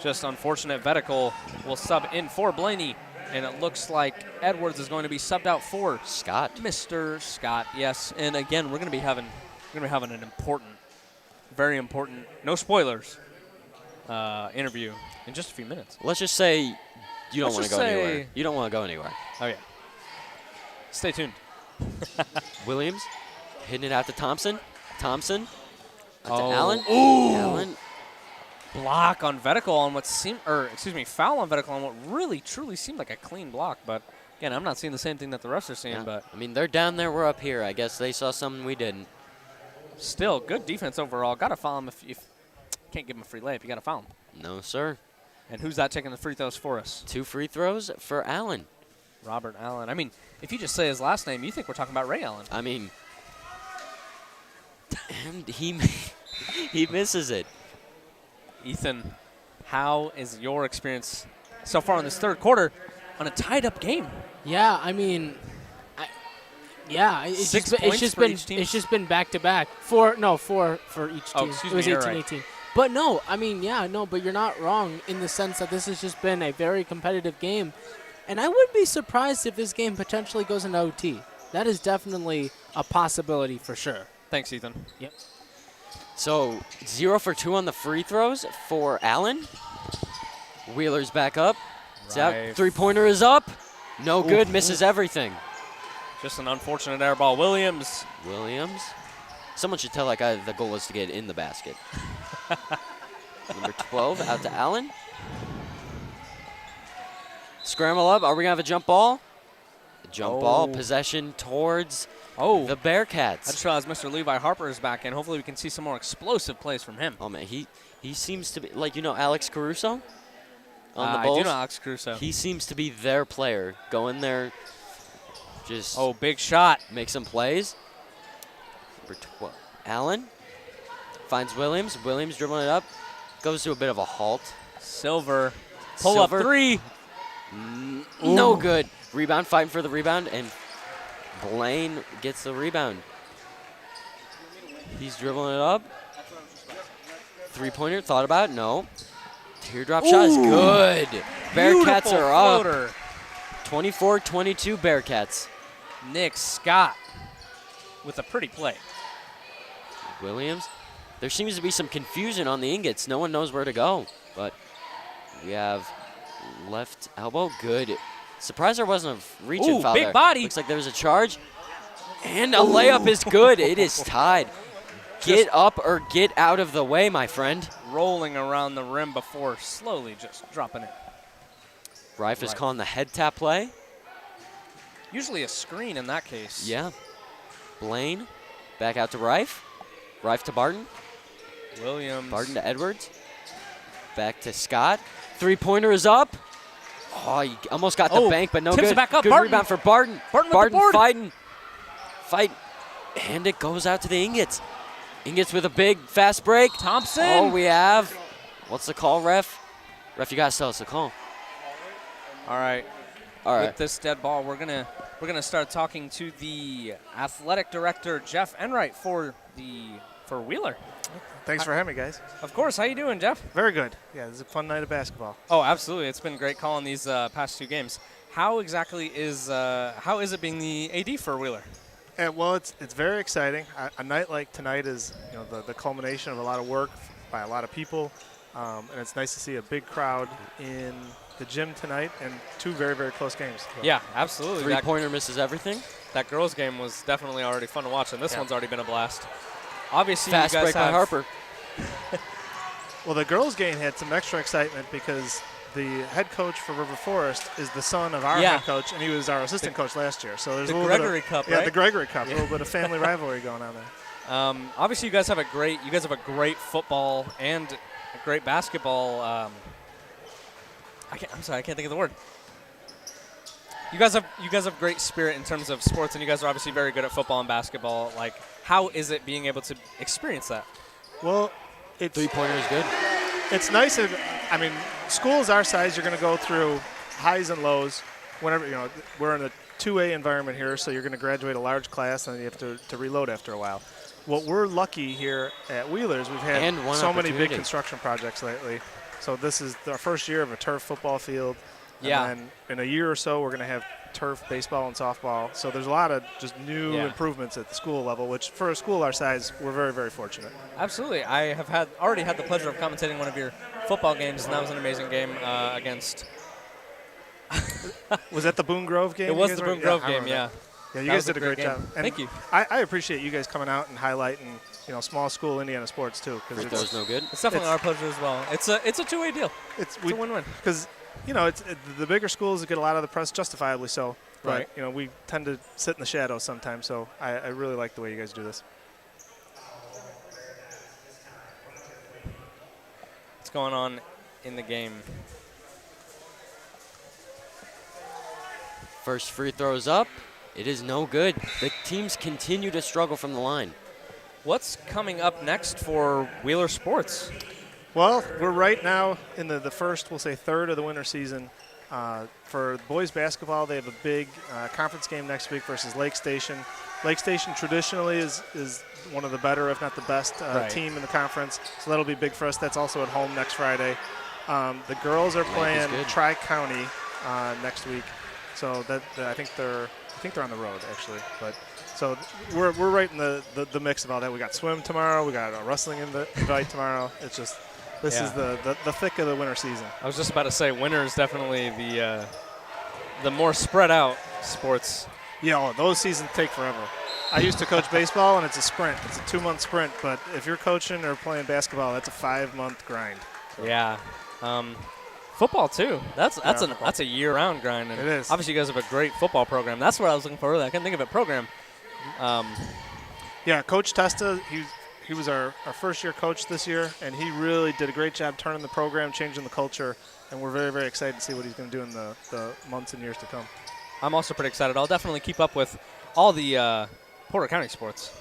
Just unfortunate. Vetical will sub in for Blaney, and it looks like Edwards is going to be subbed out for
Scott.
Mr. Scott, yes. And again, we're going to be having an important, very important, no spoilers, interview in just a few minutes.
Let's just say you don't want to go anywhere. You don't want to go anywhere.
Oh, yeah. Stay tuned.
Williams hitting it out to Thompson. Thompson. Out to
Oh.
Allen.
Ooh.
Allen.
Block on Vetical on what seemed, or excuse me, foul on Vetical on what really, truly seemed like a clean block. But again, I'm not seeing the same thing that the refs are seeing.
Yeah.
But
I mean, they're down there. We're up here. I guess they saw something we didn't.
still, good defense overall. Got to foul him if you can't give him a free layup. You got to foul him.
No, sir.
And who's that taking the free throws for us?
2 free throws for Allen.
Robert Allen. I mean, if you just say his last name, you think we're talking about Ray Allen.
I mean, and he misses it.
Ethan, how is your experience so far in this third quarter on a tied-up game?
Yeah, I mean, it's
6
just,
points
it's just
for
been
each team?
it's just been back to back. Four for each
Oh,
team.
excuse
It was
me, you're
18-18.
right.
But no, I mean, but you're not wrong in the sense that this has just been a very competitive game. And I wouldn't be surprised if this game potentially goes into OT. That is definitely a possibility for sure.
Thanks, Ethan.
Yep.
So 0 for 2 on the free throws for Allen. Wheeler's back up. It's out.
Right.
3-pointer is up. No good. Misses everything.
Just an unfortunate air ball. Williams.
Someone should tell that guy the goal was to get in the basket. Number 12 out to Allen. Scramble up. Are we going to have a jump ball? Jump ball. Possession towards the Bearcats.
I just realized Mr. Levi Harper is back in. Hopefully we can see some more explosive plays from him.
Oh, man. He seems to be, like, Alex Caruso on the Bulls?
I do know Alex Caruso.
He seems to be their player. Go in there, just
big shot.
Make some plays. Number 12. Allen finds Williams. Williams dribbling it up. Goes to a bit of a halt.
Silver. Pull up three.
No good. Rebound, fighting for the rebound, and Blaine gets the rebound. He's dribbling it up. 3-pointer, thought about it? No. Teardrop shot is good. Bearcats
Beautiful
are
floater.
up. 24-22 Bearcats.
Nick Scott with a pretty play.
Williams. There seems to be some confusion on the ingots. No one knows where to go, but we have left elbow. Good. Surprised there wasn't a reach-in foul
big
there.
body.
Looks like there's a charge. And a layup is good. It is tied. Get up or get out of the way, my friend.
Rolling around the rim before slowly just dropping it.
Rife is calling the head tap play.
Usually a screen in that case.
Yeah. Blaine back out to Rife. Rife to Barton.
Williams.
Barton to Edwards. Back to Scott. 3-pointer is up. Oh, he almost got the bank, but no
tips
good.
It back up.
Good
Barton.
rebound for Barton.
Barton
fighting. And it goes out to the Ingots. Ingots with a big fast break.
Thompson.
Oh, we have. What's the call, ref? Ref, you gotta tell us the call.
All right.
All
With this dead ball, we're gonna start talking to the athletic director Jeff Enright for Wheeler.
Thanks for having me, guys.
Of course. How you doing, Jeff?
Very good. Yeah, this is a fun night of basketball.
Oh, absolutely. It's been great calling these past 2 games. How exactly is it being the AD for Wheeler?
Well, it's very exciting. A night like tonight is the culmination of a lot of work by a lot of people, and it's nice to see a big crowd in the gym tonight and 2 very, very close games. So.
Yeah, absolutely.
3-pointer misses everything.
That girls' game was definitely already fun to watch, and this one's already been a blast. Obviously,
Fast
you guys
break by Harper.
Well, the girls' game had some extra excitement because the head coach for River Forest is the son of our head coach, and he was our assistant coach last year. So there's a little
Gregory
bit of,
Cup,
yeah,
right?
the Gregory Cup, a little bit of family rivalry going on there.
Obviously, you guys have a great football and a great basketball. I can't think of the word. You guys have great spirit in terms of sports, and you guys are obviously very good at football and basketball. Like, how is it being able to experience that?
Well, it's
3-pointer is good.
It's nice. Schools our size, you're going to go through highs and lows. Whenever we're in a 2A environment here, so you're going to graduate a large class, and then you have to reload after a while. What we're lucky here at Wheeler's, we've had so many big construction projects lately. So this is our first year of a turf football field.
Yeah.
And then in a year or so, we're going to have turf baseball and softball. So there's a lot of just new improvements at the school level, which for a school our size, we're very, very fortunate.
Absolutely. I have already had the pleasure of commentating one of your football games, and that was an amazing game against.
Was that the Boone Grove game?
It was the Boone Grove game, yeah.
Yeah, you guys did a great job. And
thank you.
I appreciate you guys coming out and highlighting, small school Indiana sports too.
Free throw's no good.
It's definitely our pleasure as well. It's a two-way deal. It's a win-win.
Because the bigger schools get a lot of the press, justifiably so.
Right.
But we tend to sit in the shadows sometimes. So I really like the way you guys do this.
What's going on in the game?
First free throw's up. It is no good. The teams continue to struggle from the line.
What's coming up next for Wheeler Sports?
Well, we're right now in the first, we'll say, third of the winter season. For boys basketball, they have a big conference game next week versus Lake Station. Lake Station traditionally is one of the better, if not the best, team in the conference. So that'll be big for us. That's also at home next Friday. The girls are playing Tri-County next week. So I think they're on the road actually. But so we're right in the mix of all that. We got swim tomorrow. We got a wrestling invite tomorrow. It's just this is the thick of the winter season.
I was just about to say winter is definitely the more spread out sports.
Yeah, those seasons take forever. I used to coach baseball, and it's a sprint. It's a 2-month sprint. But if you're coaching or playing basketball, that's a 5-month grind. So.
Yeah. Football too. That's a year-round grind. And
it is.
Obviously, you guys have a great football program. That's what I was looking for earlier. I couldn't think of a program.
Yeah, Coach Testa. He was our first-year coach this year, and he really did a great job turning the program, changing the culture, and we're very, very excited to see what he's going to do in the months and years to come.
I'm also pretty excited. I'll definitely keep up with all the Porter County sports.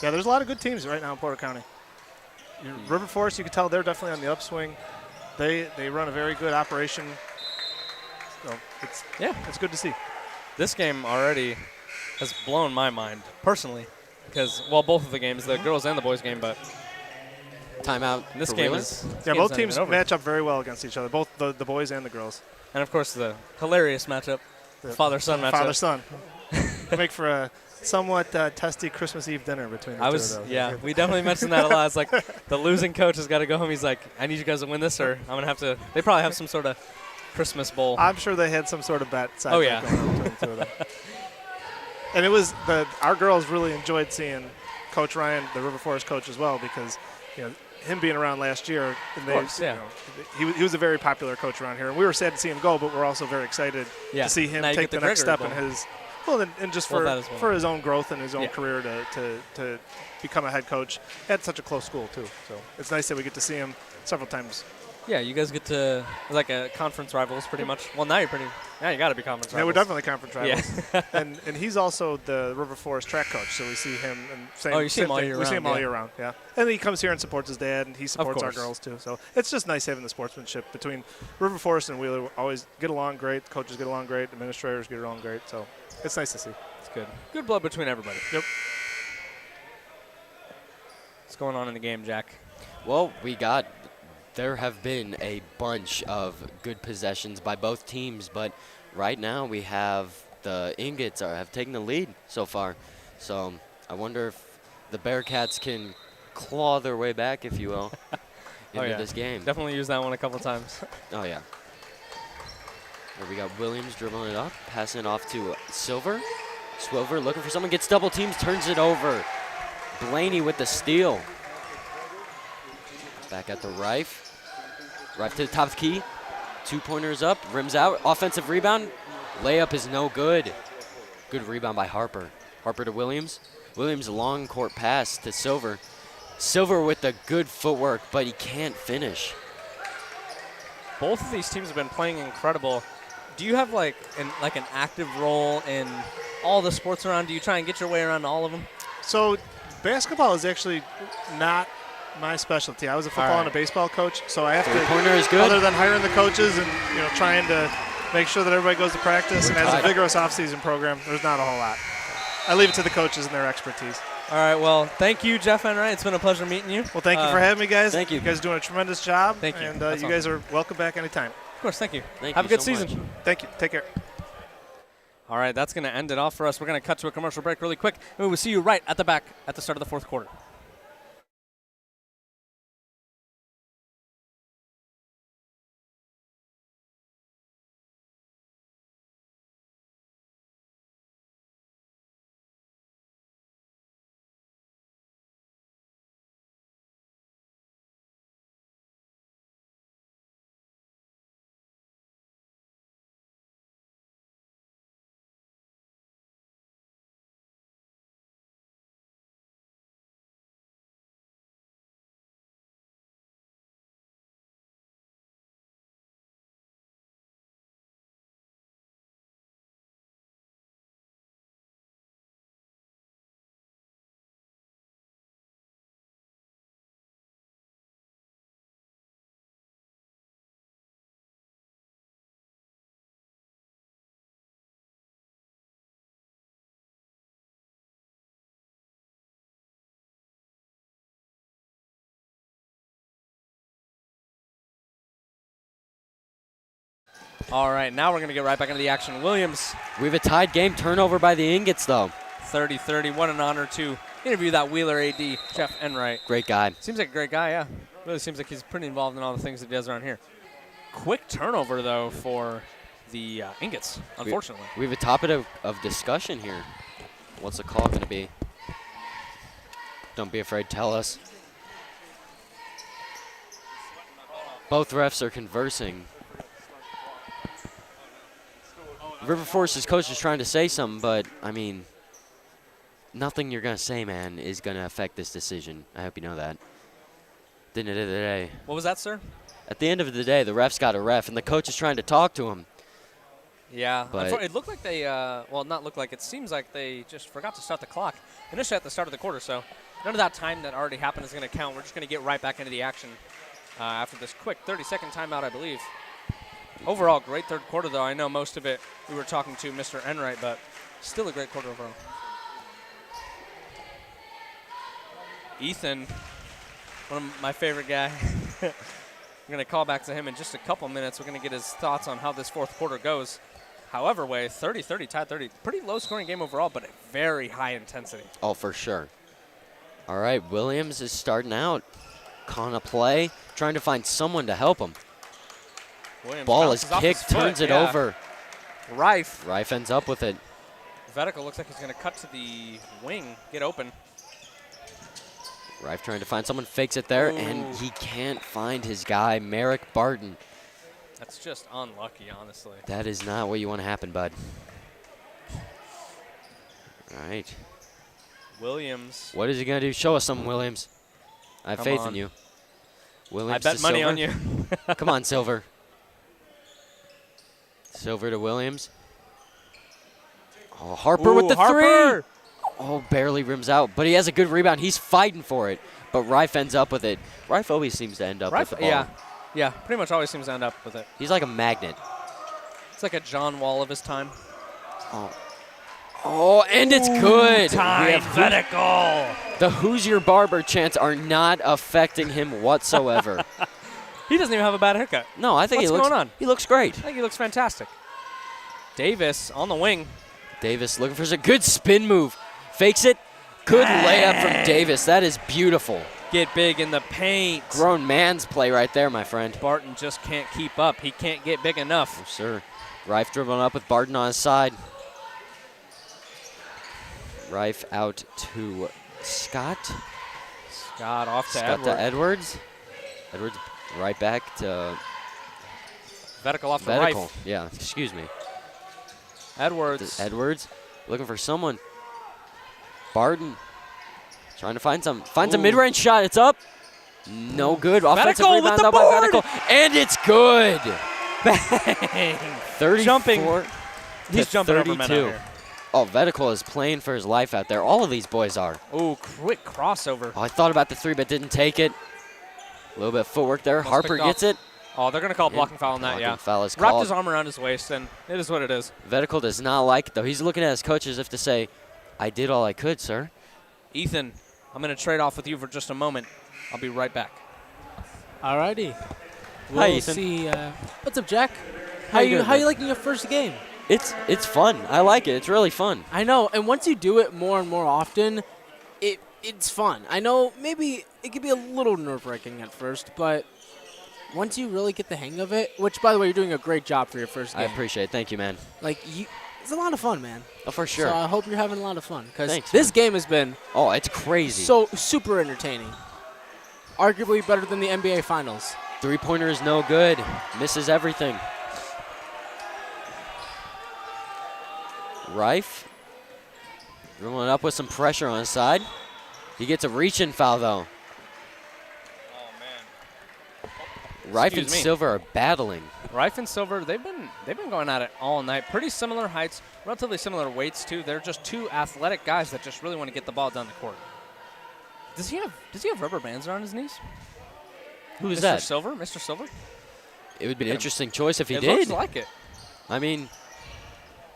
Yeah, there's a lot of good teams right now in Porter County. River Forest, you can tell they're definitely on the upswing. They run a very good operation. So it's good to see.
This game already has blown my mind personally, because both of the games, the girls and the boys game, but
timeout.
This game is
both teams match up very well against each other, both the boys and the girls.
And of course the hilarious matchup, father-son matchup.
Father-son. Make for a somewhat testy Christmas Eve dinner between the two of those.
Yeah, we definitely mentioned that a lot. It's like the losing coach has got to go home. He's like, I need you guys to win this, or I'm going to have to. They probably have some sort of Christmas bowl.
I'm sure they had some sort of bet.
Oh, yeah.
Going on between the two of them. And it was our girls really enjoyed seeing Coach Ryan, the River Forest coach, as well, because him being around last year, and he was a very popular coach around here, and we were sad to see him go, but we're also very excited to see him take the next step in his. Well, and just for his own growth and his own career to become a head coach at such a close school too. So it's nice that we get to see him several times.
Yeah, you guys get to like a conference rivals pretty much. Well, now you got to be conference rivals.
Yeah, we're definitely conference rivals.
Yeah.
and he's also the River Forest track coach, so we see him. And
you see him all year round.
We see him all year round. Yeah, and he comes here and supports his dad, and he supports our girls too. So it's just nice having the sportsmanship between River Forest and Wheeler. Always get along great. Coaches get along great. Administrators get along great. So it's nice to see.
It's good. Good blood between everybody.
Yep.
What's going on in the game, Jack?
Well, there have been a bunch of good possessions by both teams, but right now we have the Ingots have taken the lead so far. So I wonder if the Bearcats can claw their way back, if you will, into this game.
Definitely use that one a couple times.
Oh, yeah. Here we got Williams dribbling it up, passing it off to Silver. Silver looking for someone, gets double teams, turns it over. Blaney with the steal. Back at the Rife. Rife to the top of the key. 2-pointers up, rims out, offensive rebound. Layup is no good. Good rebound by Harper. Harper to Williams. Williams long court pass to Silver. Silver with the good footwork, but he can't finish.
Both of these teams have been playing incredible. Do you have like an active role in all the sports around? Do you try and get your way around all of them?
So basketball is actually not my specialty. I was a football and a baseball coach, so I have
Three-pointer is good.
Other than hiring the coaches and trying to make sure that everybody goes to practice and has a vigorous off-season program, there's not a whole lot. I leave it to the coaches and their expertise.
All right, well, thank you, Jeff Enright. It's been a pleasure meeting you.
Well, thank you for having me, guys.
Thank you.
You guys are doing a tremendous job.
Thank you.
And
That's
you guys are welcome back anytime.
Of course, thank you.
Thank
Have
you
a good
so
season.
much.
Thank you. Take care.
All right, that's going to end it off for us. We're going to cut to a commercial break really quick, and we will see you right at the back at the start of the fourth quarter. All right, now we're going to get right back into the action. Williams.
We have a tied game. Turnover by the Ingots, though.
30-30. What an honor to interview that Wheeler AD, Jeff Enright.
Great guy.
Seems like a great guy, yeah. Really seems like he's pretty involved in all the things that he does around here. Quick turnover, though, for the Ingots, unfortunately.
We have a topic of discussion here. What's the call going to be? Don't be afraid, tell us. Both refs are conversing. River Forest's coach is trying to say something, but, I mean, nothing you're going to say, man, is going to affect this decision. I hope you know that. At the end of the day.
What was that, sir?
At the end of the day, the ref's got a ref, and the coach is trying to talk to him.
Yeah.
But
it looked like they, well, not looked like, it seems like they just forgot to start the clock initially at the start of the quarter, so none of that time that already happened is going to count. We're just going to get right back into the action after this quick 30-second timeout, I believe. Overall, great third quarter, though. I know most of it we were talking to Mr. Enright, but still a great quarter overall. Ethan, one of my favorite guy. I'm going to call back to him in just a couple minutes. We're going to get his thoughts on how this fourth quarter goes. However, 30-30, tied 30. Pretty low-scoring game overall, but very high intensity.
Oh, for sure. All right, Williams is starting out. Calling a play, trying to find someone to help him.
Williams
ball is
bounces off
kicked,
his foot,
turns it
yeah.
over.
Rife
ends up with it.
Vedical looks like he's going to cut to the wing, get open.
Rife trying to find someone, fakes it there,
Ooh.
and he can't find his guy, Merrick Barton.
That's just unlucky, honestly.
That is not what you want to happen, bud. All right.
Williams.
What is he going to do? Show us something, Williams. I have
Come
faith
on.
in you. Williams
I bet
to
money
Silver.
on you.
Come on, Silver. Silver to Williams. Oh, Harper
Ooh,
with the
Harper.
three. Oh, barely rims out, but he has a good rebound. He's fighting for it, but Rife ends up with it. Rife always seems to end up with the ball.
Yeah, pretty much always seems to end up with it.
He's like a magnet.
It's like a John Wall of his time.
Oh, and it's good.
Time Vedical.
The Who's Your Barber chants are not affecting him whatsoever.
He doesn't even have a bad haircut.
No, I think
What's
he looks
going on?
He looks great.
I think he looks fantastic. Davis on the wing.
Davis looking for a good spin move. Fakes it. Good layup from Davis. That is beautiful.
Get big in the paint.
Grown man's play right there, my friend.
Barton just can't keep up. He can't get big enough.
For sure. Rife dribbling up with Barton on his side. Rife out to Scott.
Scott off to
Scott
Edwards.
to Edwards. Edwards right back to
Vedical off to
Vedical.
Rife.
Yeah, excuse me.
Edwards.
Edwards looking for someone. Barton trying to find some. Finds a mid-range shot. It's up. No good. Offensive
Vedical
rebound
with the
up by
board.
Vedical. And it's good.
Bang.
34
Jumping. He's
to
jumping over men out
32.
here.
Oh, Vedical is playing for his life out there. All of these boys are.
Ooh, quick crossover.
Oh, I thought about the three, but didn't take it. A little bit of footwork there.
Almost
Harper
picked
gets
off.
it.
Oh, they're going to call a blocking foul on that,
Blocking
yeah.
foul is
Wrapped
called.
his arm around his waist, and it is what it is.
Vedical does not like it, though. He's looking at his coach as if to say, I did all I could, sir.
Ethan, I'm going to trade off with you for just a moment. I'll be right back.
Alrighty.
Hi,
We'll
Ethan.
see. What's up, Jack?
How you doing,
How you
man?
liking your first game?
It's fun. I like it. It's really fun.
I know, and once you do it more and more often, it's fun. I know maybe it could be a little nerve-wracking at first, but once you really get the hang of it, which, by the way, you're doing a great job for your first game.
I appreciate it. Thank you, man.
It's a lot of fun, man.
Oh, for sure.
So I hope you're having a lot of fun, because
Thanks,
this
man.
game has been
It's crazy.
so super entertaining. Arguably better than the NBA Finals.
Three-pointer is no good. Misses everything. Rife rolling up with some pressure on his side. He gets a reach-in foul, though.
Oh, man.
Rife and
Excuse me.
Silver are battling.
Rife and Silver, they've been going at it all night. Pretty similar heights, relatively similar weights, too. They're just two athletic guys that just really want to get the ball down the court. Does he have rubber bands around his knees?
Who is
Mr.
that?
Silver? Mr. Silver?
It would be an interesting choice if he
It
did.
looks like it.
I mean,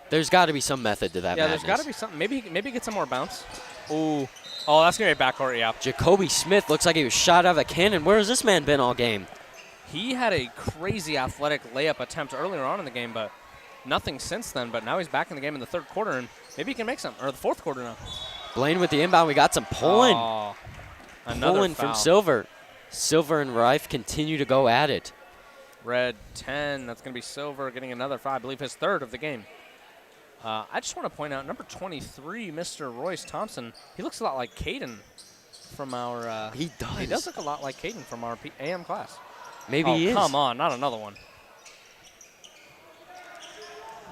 there's got to be some method to that
Yeah,
madness.
there's got to be something. Maybe get some more bounce. Ooh. Oh, that's going to be a backcourt, yeah.
Jacoby Smith looks like he was shot out of a cannon. Where has this man been all game?
He had a crazy athletic layup attempt earlier on in the game, but nothing since then. But now he's back in the game in the third quarter, and maybe he can make something. Or the fourth quarter now.
Blaine with the inbound. We got some pulling.
Oh, another
Pulling
foul.
from Silver. Silver and Rife continue to go at it.
Red 10. That's going to be Silver getting another foul. I believe his third of the game. I just want to point out, number 23, Mr. Royce Thompson, he looks a lot like Caden from our...
He does.
He does look a lot like Caden from our AM class.
Maybe he is.
Come on, not another one.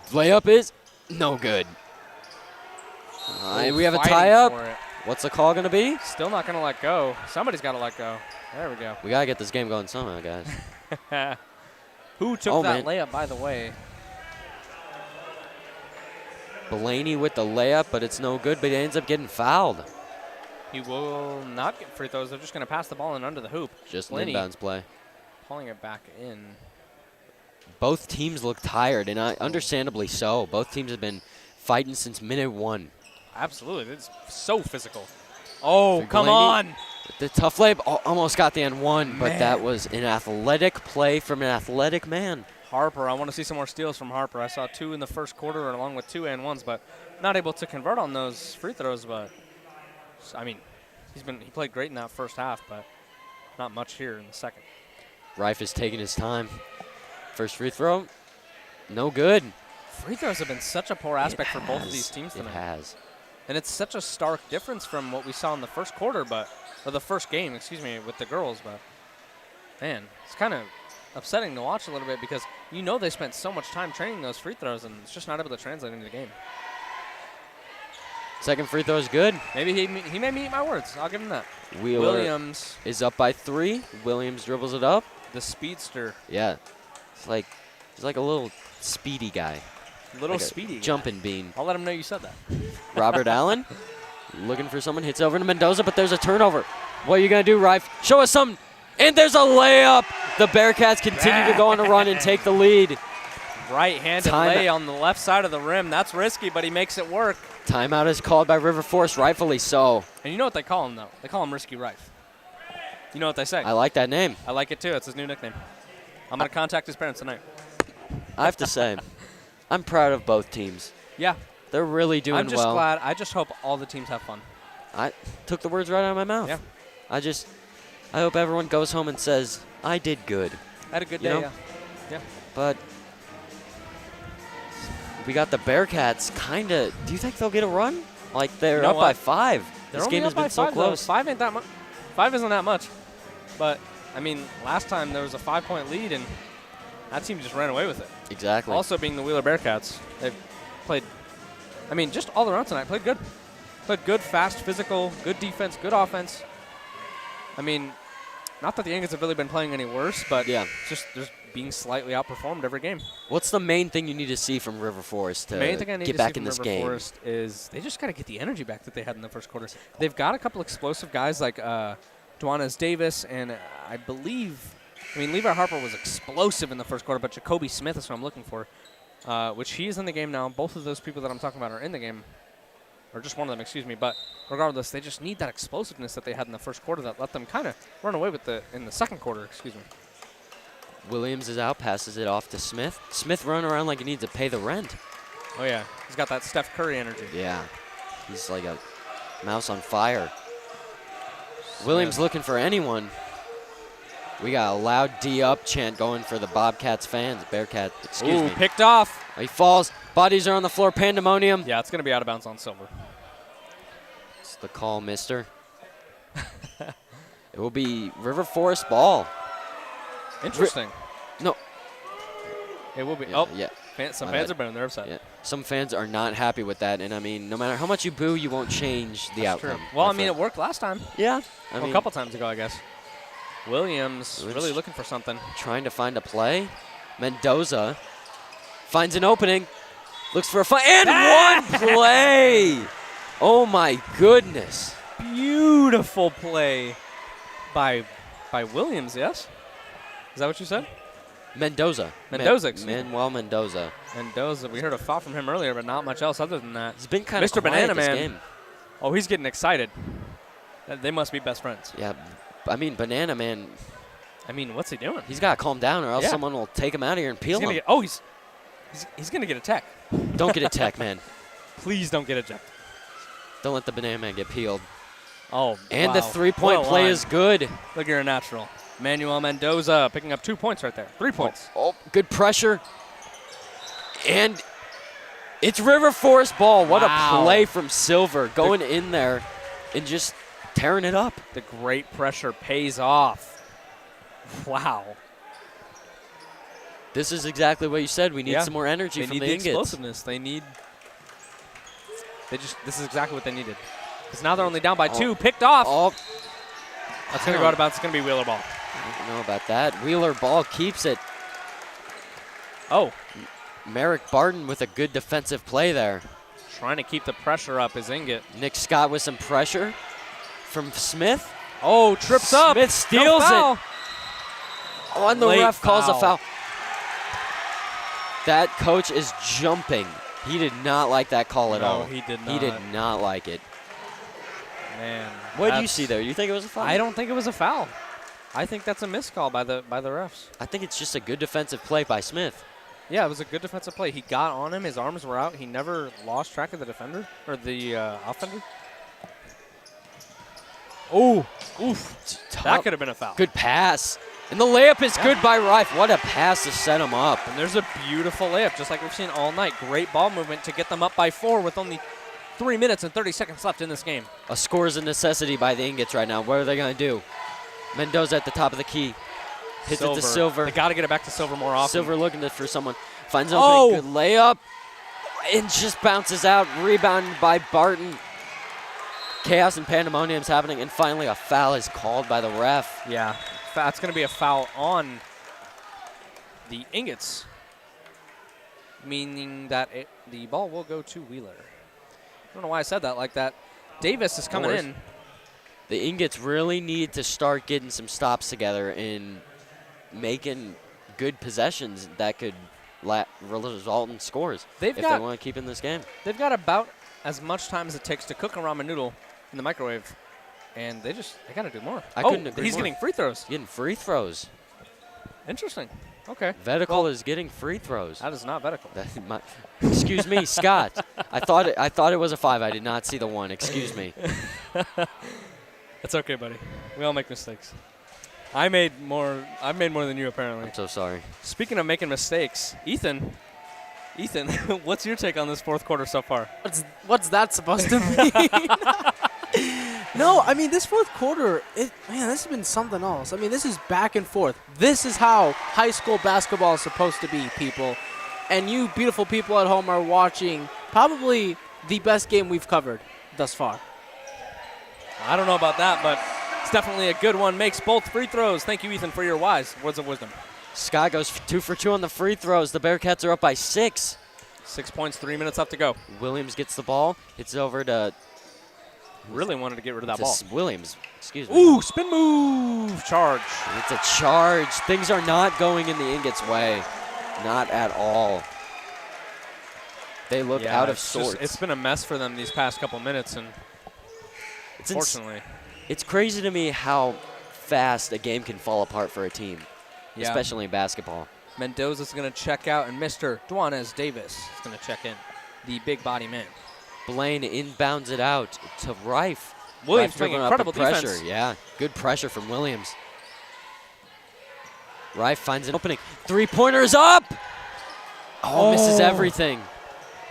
Layup is no good. We have a
Fighting
tie-up.
for it.
What's the call going to be?
Still not going to let go. Somebody's got to let go. There we go.
We got to get this game going somehow, guys.
Who took that layup, by the way?
Blaney with the layup, but it's no good, but he ends up getting fouled.
He will not get free throws. They're just going to pass the ball in under the hoop.
Just an
Blaney
inbounds play.
pulling it back in.
Both teams look tired, and understandably so. Both teams have been fighting since minute one.
Absolutely. It's so physical. Oh,
For
come
Blaney,
on.
The tough layup almost got the N1, but that was an athletic play from an athletic man.
Harper, I want to see some more steals from Harper. I saw 2 in the first quarter along with 2 and 1s, but not able to convert on those free throws. But, I mean, he played great in that first half, but not much here in the second.
Rife is taking his time. First free throw, no good.
Free throws have been such a poor aspect for both of these teams tonight.
It has.
And it's such a stark difference from what we saw in the first quarter, or the first game, excuse me, with the girls. But, man, it's kind of upsetting to watch a little bit because you know they spent so much time training those free throws, and it's just not able to translate into the game.
Second free throw is good.
Maybe he may meet my words. I'll give him that.
Wheeler
Williams
is up by 3. Williams dribbles it up.
The speedster.
Yeah. He's like a little speedy guy.
Little
like
speedy.
Jumping bean.
I'll let him know you said that.
Robert Allen looking for someone. Hits over to Mendoza, but there's a turnover. What are you going to do, Rife? Show us something. And there's a layup. The Bearcats continue to go on a run and take the lead.
Right-handed lay on the left side of the rim. That's risky, but he makes it work.
Timeout is called by River Forest, rightfully so.
And you know what they call him, though? They call him Risky Rife. You know what they say?
I like that name.
I like it, too. It's his new nickname. I'm going to contact his parents tonight.
I have to say, I'm proud of both teams.
Yeah.
They're really doing well.
I'm just glad. I just hope all the teams have fun.
I took the words right out of my mouth.
Yeah.
I hope everyone goes home and says, I did good.
I had a good
You
day,
know?
yeah.
But we got the Bearcats kind of. Do you think they'll get a run? Like they're up by 5. This game has been so close.
5 ain't that much. 5 isn't that much. But, I mean, last time there was a 5-point lead, and that team just ran away with it.
Exactly.
Also being the Wheeler Bearcats, they've played, I mean, just all around tonight, played good. Played good, fast, physical, good defense, good offense. I mean, not that the Ingots have really been playing any worse, but just being slightly outperformed every game.
What's the main thing you need to see from River Forest to
main thing I need
get
to
back
see
in
from
this
River
game?
Forest is they just got to get the energy back that they had in the first quarter. They've got a couple explosive guys like Duanes Davis and I believe, Levi Harper was explosive in the first quarter, but Jacoby Smith is what I'm looking for, which he is in the game now. Both of those people that I'm talking about are in the game, or just one of them, excuse me. But regardless, they just need that explosiveness that they had in the first quarter that let them kind of run away with in the second quarter. Excuse me.
Williams is out, passes it off to Smith. Smith running around like he needs to pay the rent.
Oh, yeah. He's got that Steph Curry energy.
Yeah. He's like a mouse on fire. Williams looking for anyone. We got a loud D-up chant going for the Bobcats fans. Bearcat, excuse me.
Picked off.
He falls. Bodies are on the floor. Pandemonium.
Yeah, it's going to be out of bounds on Silver.
It's the call, mister. It will be River Forest ball.
Interesting.
No.
It will be.
Yeah.
Some fans are booing. They're upset.
Yeah. Some fans are not happy with that. And, I mean, no matter how much you boo, you won't change the outcome.
True. Well, I mean, it worked last time.
Yeah.
A couple times ago, I guess. Williams really looking for something.
Trying to find a play. Mendoza finds an opening. Looks for a fight. And one play. Oh, my goodness.
Beautiful play by Williams, yes? Is that what you said?
Mendoza. Manuel Mendoza.
Mendoza. We heard a foul from him earlier, but not much else other than that.
He's been kind of
Mr.
quiet
Banana
this
Man.
game.
Oh, he's getting excited. They must be best friends.
Yeah. I mean, Banana Man.
I mean, what's he doing?
He's got to calm down or else someone will take him out of here and peel him.
He's going to get a tech.
Don't get a tech, man.
Please don't get ejected.
Don't let the Banana Man get peeled.
Oh,
and the three-point play is good.
Look, you're a natural. Manuel Mendoza picking up 2 points right there. 3 points.
Oh, good pressure. And it's River Forest ball. What a play from Silver going in there and just tearing it up.
The great pressure pays off. Wow.
This is exactly what you said. We need some more energy from the Ingots.
Explosiveness. This is exactly what they needed. Because now they're only down by 2. Picked off.
Oh.
That's going to go out of bounds. It's going to be Wheeler ball.
I don't know about that. Wheeler ball keeps it.
Oh.
Merrick Barton with a good defensive play there.
Trying to keep the pressure up is Ingot.
Nick Scott with some pressure from Smith.
Oh, trips up.
Smith steals it. Oh, and the ref calls a foul. That coach is jumping. He did not like that call at all.
No, he did not.
He did not like it.
Man.
What did you see there? You think it was a foul?
I don't think it was a foul. I think that's a missed call by the refs.
I think it's just a good defensive play by Smith.
Yeah, it was a good defensive play. He got on him. His arms were out. He never lost track of the defender or the offender. Oh, oof. That could have been a foul.
Good pass. And the layup is good by Rife. What a pass to set him up.
And there's a beautiful layup, just like we've seen all night. Great ball movement to get them up by 4 with only 3 minutes and 30 seconds left in this game.
A score is a necessity by the Ingots right now. What are they going to do? Mendoza at the top of the key. Hits it to Silver.
They got to get it back to Silver more often.
Silver looking for someone. Finds an opening. Good layup. And just bounces out. Rebounded by Barton. Chaos and pandemonium's happening. And finally a foul is called by the ref.
Yeah. That's going to be a foul on the Ingots, meaning that the ball will go to Wheeler. I don't know why I said that like that. Davis is coming in.
The Ingots really need to start getting some stops together and making good possessions that could result in scores if they want to keep in this game.
They've got about as much time as it takes to cook a ramen noodle in the microwave. And they got to do more.
I couldn't agree
he's
more.
getting free throws.
Getting free throws.
Interesting. Okay.
Vetical is getting free throws.
That is not Vetical.
Excuse me, Scott. I thought it was a 5. I did not see the 1. Excuse me.
It's okay, buddy. We all make mistakes. I've made more than you, apparently.
I'm so sorry.
Speaking of making mistakes, Ethan, what's your take on this fourth quarter so far?
What's that supposed to mean? No, I mean, this fourth quarter, this has been something else. I mean, this is back and forth. This is how high school basketball is supposed to be, people. And you beautiful people at home are watching probably the best game we've covered thus far.
I don't know about that, but it's definitely a good one. Makes both free throws. Thank you, Ethan, for your wise words of wisdom.
Scott goes 2 for 2 on the free throws. The Bearcats are up by 6.
6 points, 3 minutes left to go.
Williams gets the ball. Hits it over to...
Really wanted to get rid of that ball.
Williams, excuse me.
Ooh, spin move, charge.
It's a charge. Things are not going in the Ingots' way. Not at all. They look out of sorts.
It's been a mess for them these past couple minutes, and unfortunately.
It's crazy to me how fast a game can fall apart for a team, especially in basketball.
Mendoza's going to check out, and Mr. Duanes Davis is going to check in, the big body man.
Blaine inbounds it out to Rife.
Williams
Rife
playing
dribbling up
incredible
the pressure.
defense.
Yeah, good pressure from Williams. Rife finds an opening. Three-pointer is up! Oh, misses everything.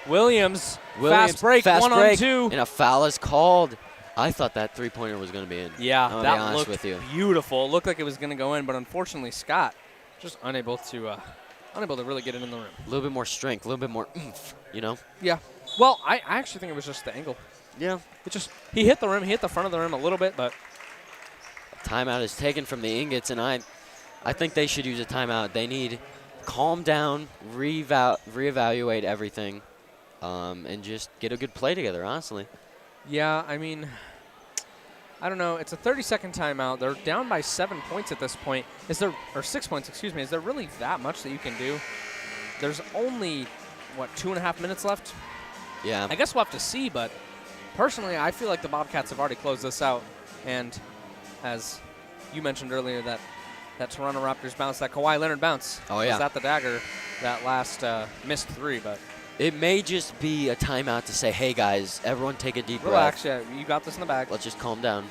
Williams fast break,
fast
1-on-2.
And a foul is called. I thought that three-pointer was going to be in.
Yeah,
I'm gonna be
that
honest
looked
with you.
beautiful. It looked like it was going to go in, but unfortunately Scott just unable to really get it in the rim.
A little bit more strength, a little bit more oomph, you know?
Yeah. Well, I actually think it was just the angle.
Yeah.
He hit the rim, he hit the front of the rim a little bit, but.
Timeout is taken from the Ingots, and I think they should use a timeout. They need calm down, reevaluate everything, and just get a good play together, honestly.
Yeah, I mean, I don't know. It's a 30-second timeout. They're down by 7 points at this point. Or 6 points, excuse me. Is there really that much that you can do? There's only, 2.5 minutes left?
Yeah.
I guess we'll have to see, but personally, I feel like the Bobcats have already closed this out. And as you mentioned earlier, that Toronto Raptors bounce, that Kawhi Leonard bounce.
Oh, yeah.
Was that the dagger, that last missed three, but.
It may just be a timeout to say, hey, guys, everyone take a deep
Relax,
breath.
yeah, you got this in the bag.
Let's just calm down.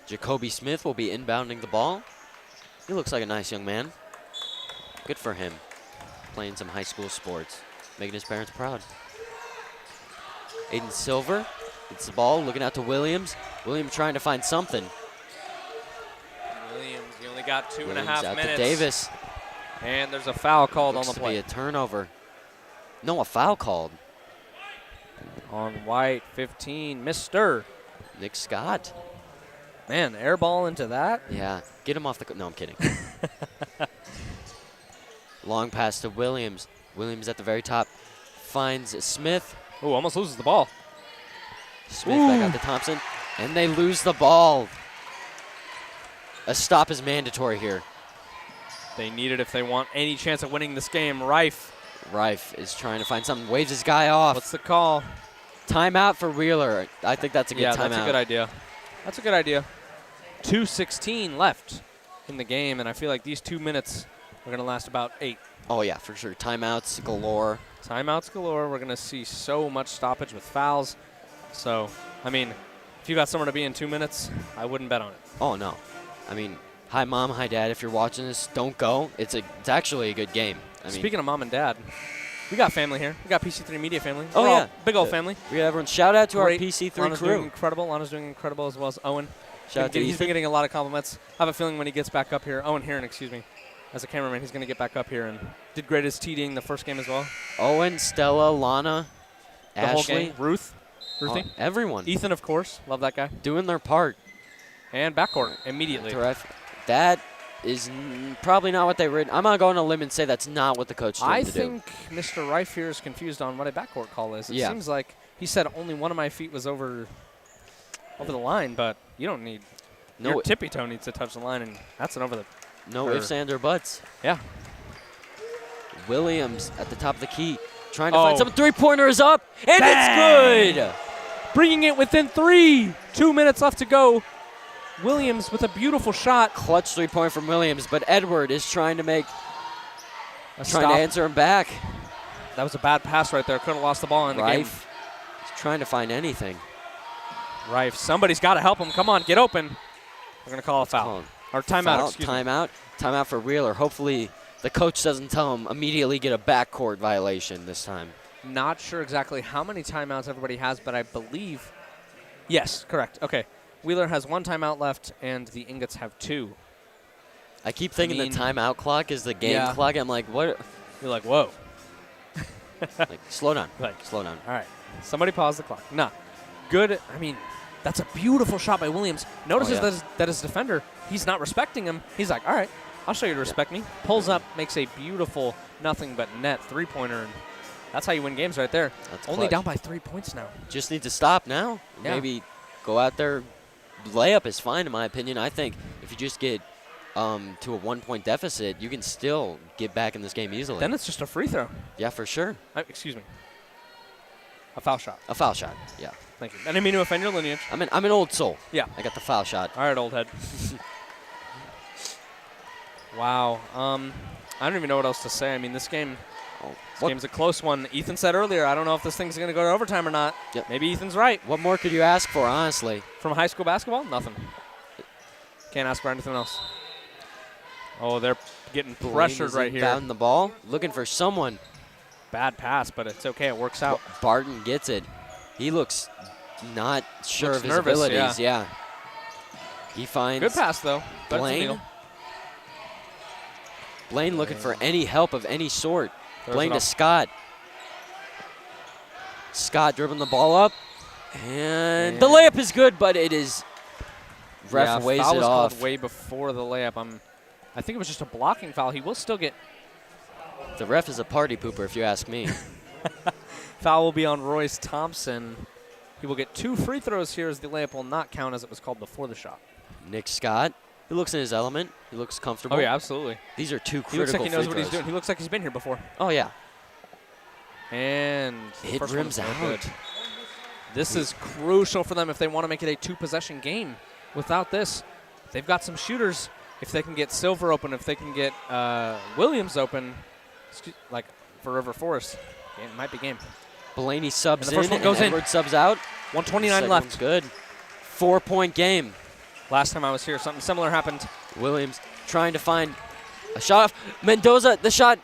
Jacoby Smith will be inbounding the ball. He looks like a nice young man. Good for him. Playing some high school sports, making his parents proud. Aiden Silver gets the ball, looking out to Williams. Williams trying to find something.
Williams, he only got 2.5
Williams out
minutes.
to Davis.
And there's a foul called
Looks
on the
to be
play.
a turnover. No, a foul called.
On White, 15, Mr.
Nick Scott.
Man, air ball into that?
Yeah, get him off the no, I'm kidding. Long pass to Williams. Williams at the very top finds Smith.
Oh, almost loses the ball.
Smith back out to Thompson, and they lose the ball. A stop is mandatory here.
They need it if they want any chance of winning this game. Rife
is trying to find something, waves his guy off.
What's the call?
Timeout for Wheeler. I think that's a good timeout.
Yeah, that's a good idea. That's a good idea. 2:16 left in the game, and I feel like these 2 minutes are going to last about 8.
Oh, yeah, for sure. Timeouts galore.
Timeouts galore. We're going to see so much stoppage with fouls. So, I mean, if you got somewhere to be in 2 minutes, I wouldn't bet on it.
Oh, no. I mean, hi, Mom, hi, Dad. If you're watching this, don't go. It's actually a good game.
Speaking of Mom and Dad, we got family here. We got PC3 Media family.
Oh,
We're
yeah.
all big old family.
We got everyone. Shout out to
Great.
our PC3
Lana's
crew.
doing incredible. Lana's doing incredible, as well as Owen.
Shout out to
He's been
Ethan.
getting a lot of compliments. I have a feeling when he gets back up here, Owen Heron, excuse me, as a cameraman, he's going to get back up here and did great as TDing the first game as well.
Owen, Stella, Lana,
The
Ashley.
whole gang. Ruthie.
Everyone.
Ethan, of course. Love that guy.
Doing their part.
And backcourt immediately.
That is probably not what they read. I'm going to go on a limb and say that's not what the coach told him to do.
I think Mr. Rife here is confused on what a backcourt call is. It seems like he said only one of my feet was over the line, but you don't need your tippy toe needs to touch the line, and that's an over the.
No ifs, ands, or buts.
Yeah.
Williams at the top of the key, trying to find some three-pointer is up, and it's good.
Bringing it within 3. 2 minutes left to go. Williams with a beautiful shot.
Clutch three-point from Williams, but Edward is trying to to answer him back.
That was a bad pass right there. Could have lost the ball in the game.
Rife is trying to find anything.
Rife, somebody's got to help him. Come on, get open. We're going to call a foul. Or timeout, excuse me.
Timeout for Wheeler. Hopefully the coach doesn't tell him immediately get a backcourt violation this time.
Not sure exactly how many timeouts everybody has, but I believe, yes, correct. Okay. Wheeler has 1 timeout left, and the Ingots have 2.
I keep thinking the timeout clock is the game clock. I'm like, what?
You're like, whoa.
Like, slow down.
Like,
slow down.
All right. Somebody pause the clock. Nah. Good. I mean, that's a beautiful shot by Williams. Notices that his defender, he's not respecting him. He's like, all right, I'll show you to respect me. Pulls up, makes a beautiful nothing but net three-pointer, and that's how you win games right there.
That's
only
clutch.
down by 3 points now.
Just need to stop now.
Yeah.
Maybe go out there. Layup is fine in my opinion. I think if you just get to a 1-point deficit, you can still get back in this game easily.
Then it's just a free throw.
Yeah, for sure.
Excuse me. A foul shot.
A foul shot, yeah.
Thank you. I didn't mean to offend your lineage.
I'm an old soul.
Yeah.
I got the foul shot.
All right, old head. Wow. I don't even know what else to say. I mean, this game's a close one. Ethan said earlier, I don't know if this thing's going to go to overtime or not.
Yep.
Maybe Ethan's right.
What more could you ask for, honestly?
From high school basketball? Nothing. Can't ask for anything else. Oh, they're getting pressured right here.
Down the ball, looking for someone.
Bad pass, but it's okay. It works out.
Barton gets it. He looks not sure
Looks
of his
nervous,
abilities. Yeah. He finds
Good pass, though.
Blaine. Blaine looking for any help of any sort. Blaine to Scott. Scott dribbling the ball up. And the layup is good, but it is ref weighs
foul
it
was
off.
called way before the layup. I think it was just a blocking foul. He will still get.
The ref is a party pooper, if you ask me.
Foul will be on Royce Thompson. He will get 2 free throws here as the layup will not count as it was called before the shot.
Nick Scott, he looks in his element. He looks comfortable.
Oh, yeah, absolutely.
These are 2 critical
He looks like he knows
free
what he's
throws.
doing. He looks like he's been here before.
Oh, yeah.
And
it
first
rims
one is
out.
no good. This is crucial for them if they want to make it a 2-possession game. Without this, they've got some shooters. If they can get Silver open, if they can get Williams open, like for River Forest, it might be game.
Blaney subs
and the first
in,
one goes
and
in.
Edwards subs out.
129 left.
Good. 4-point game.
Last time I was here, something similar happened.
Williams trying to find a shot off. Mendoza, the shot,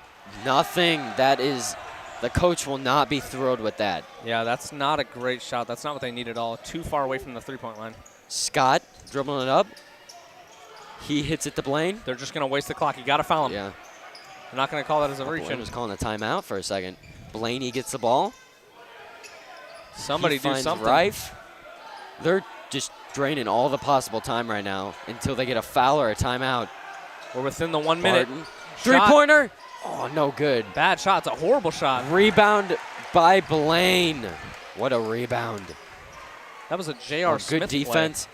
nothing. That is, the coach will not be thrilled with that.
Yeah, that's not a great shot. That's not what they need at all. Too far away from the three-point line.
Scott dribbling it up. He hits it to Blaine.
They're just going to waste the clock. You got to foul him.
Yeah.
They're not going to call that as a reach.
Blaine was calling a timeout for a second. Blaney gets the ball.
Somebody
he
do
finds
something.
Rife. They're just draining all the possible time right now until they get a foul or a timeout.
We're within the 1 minute.
Three-pointer. Oh, no good.
Bad shot. It's a horrible shot.
Rebound by Blaine. What a rebound.
That was a J.R. Smith
Good defense.
play.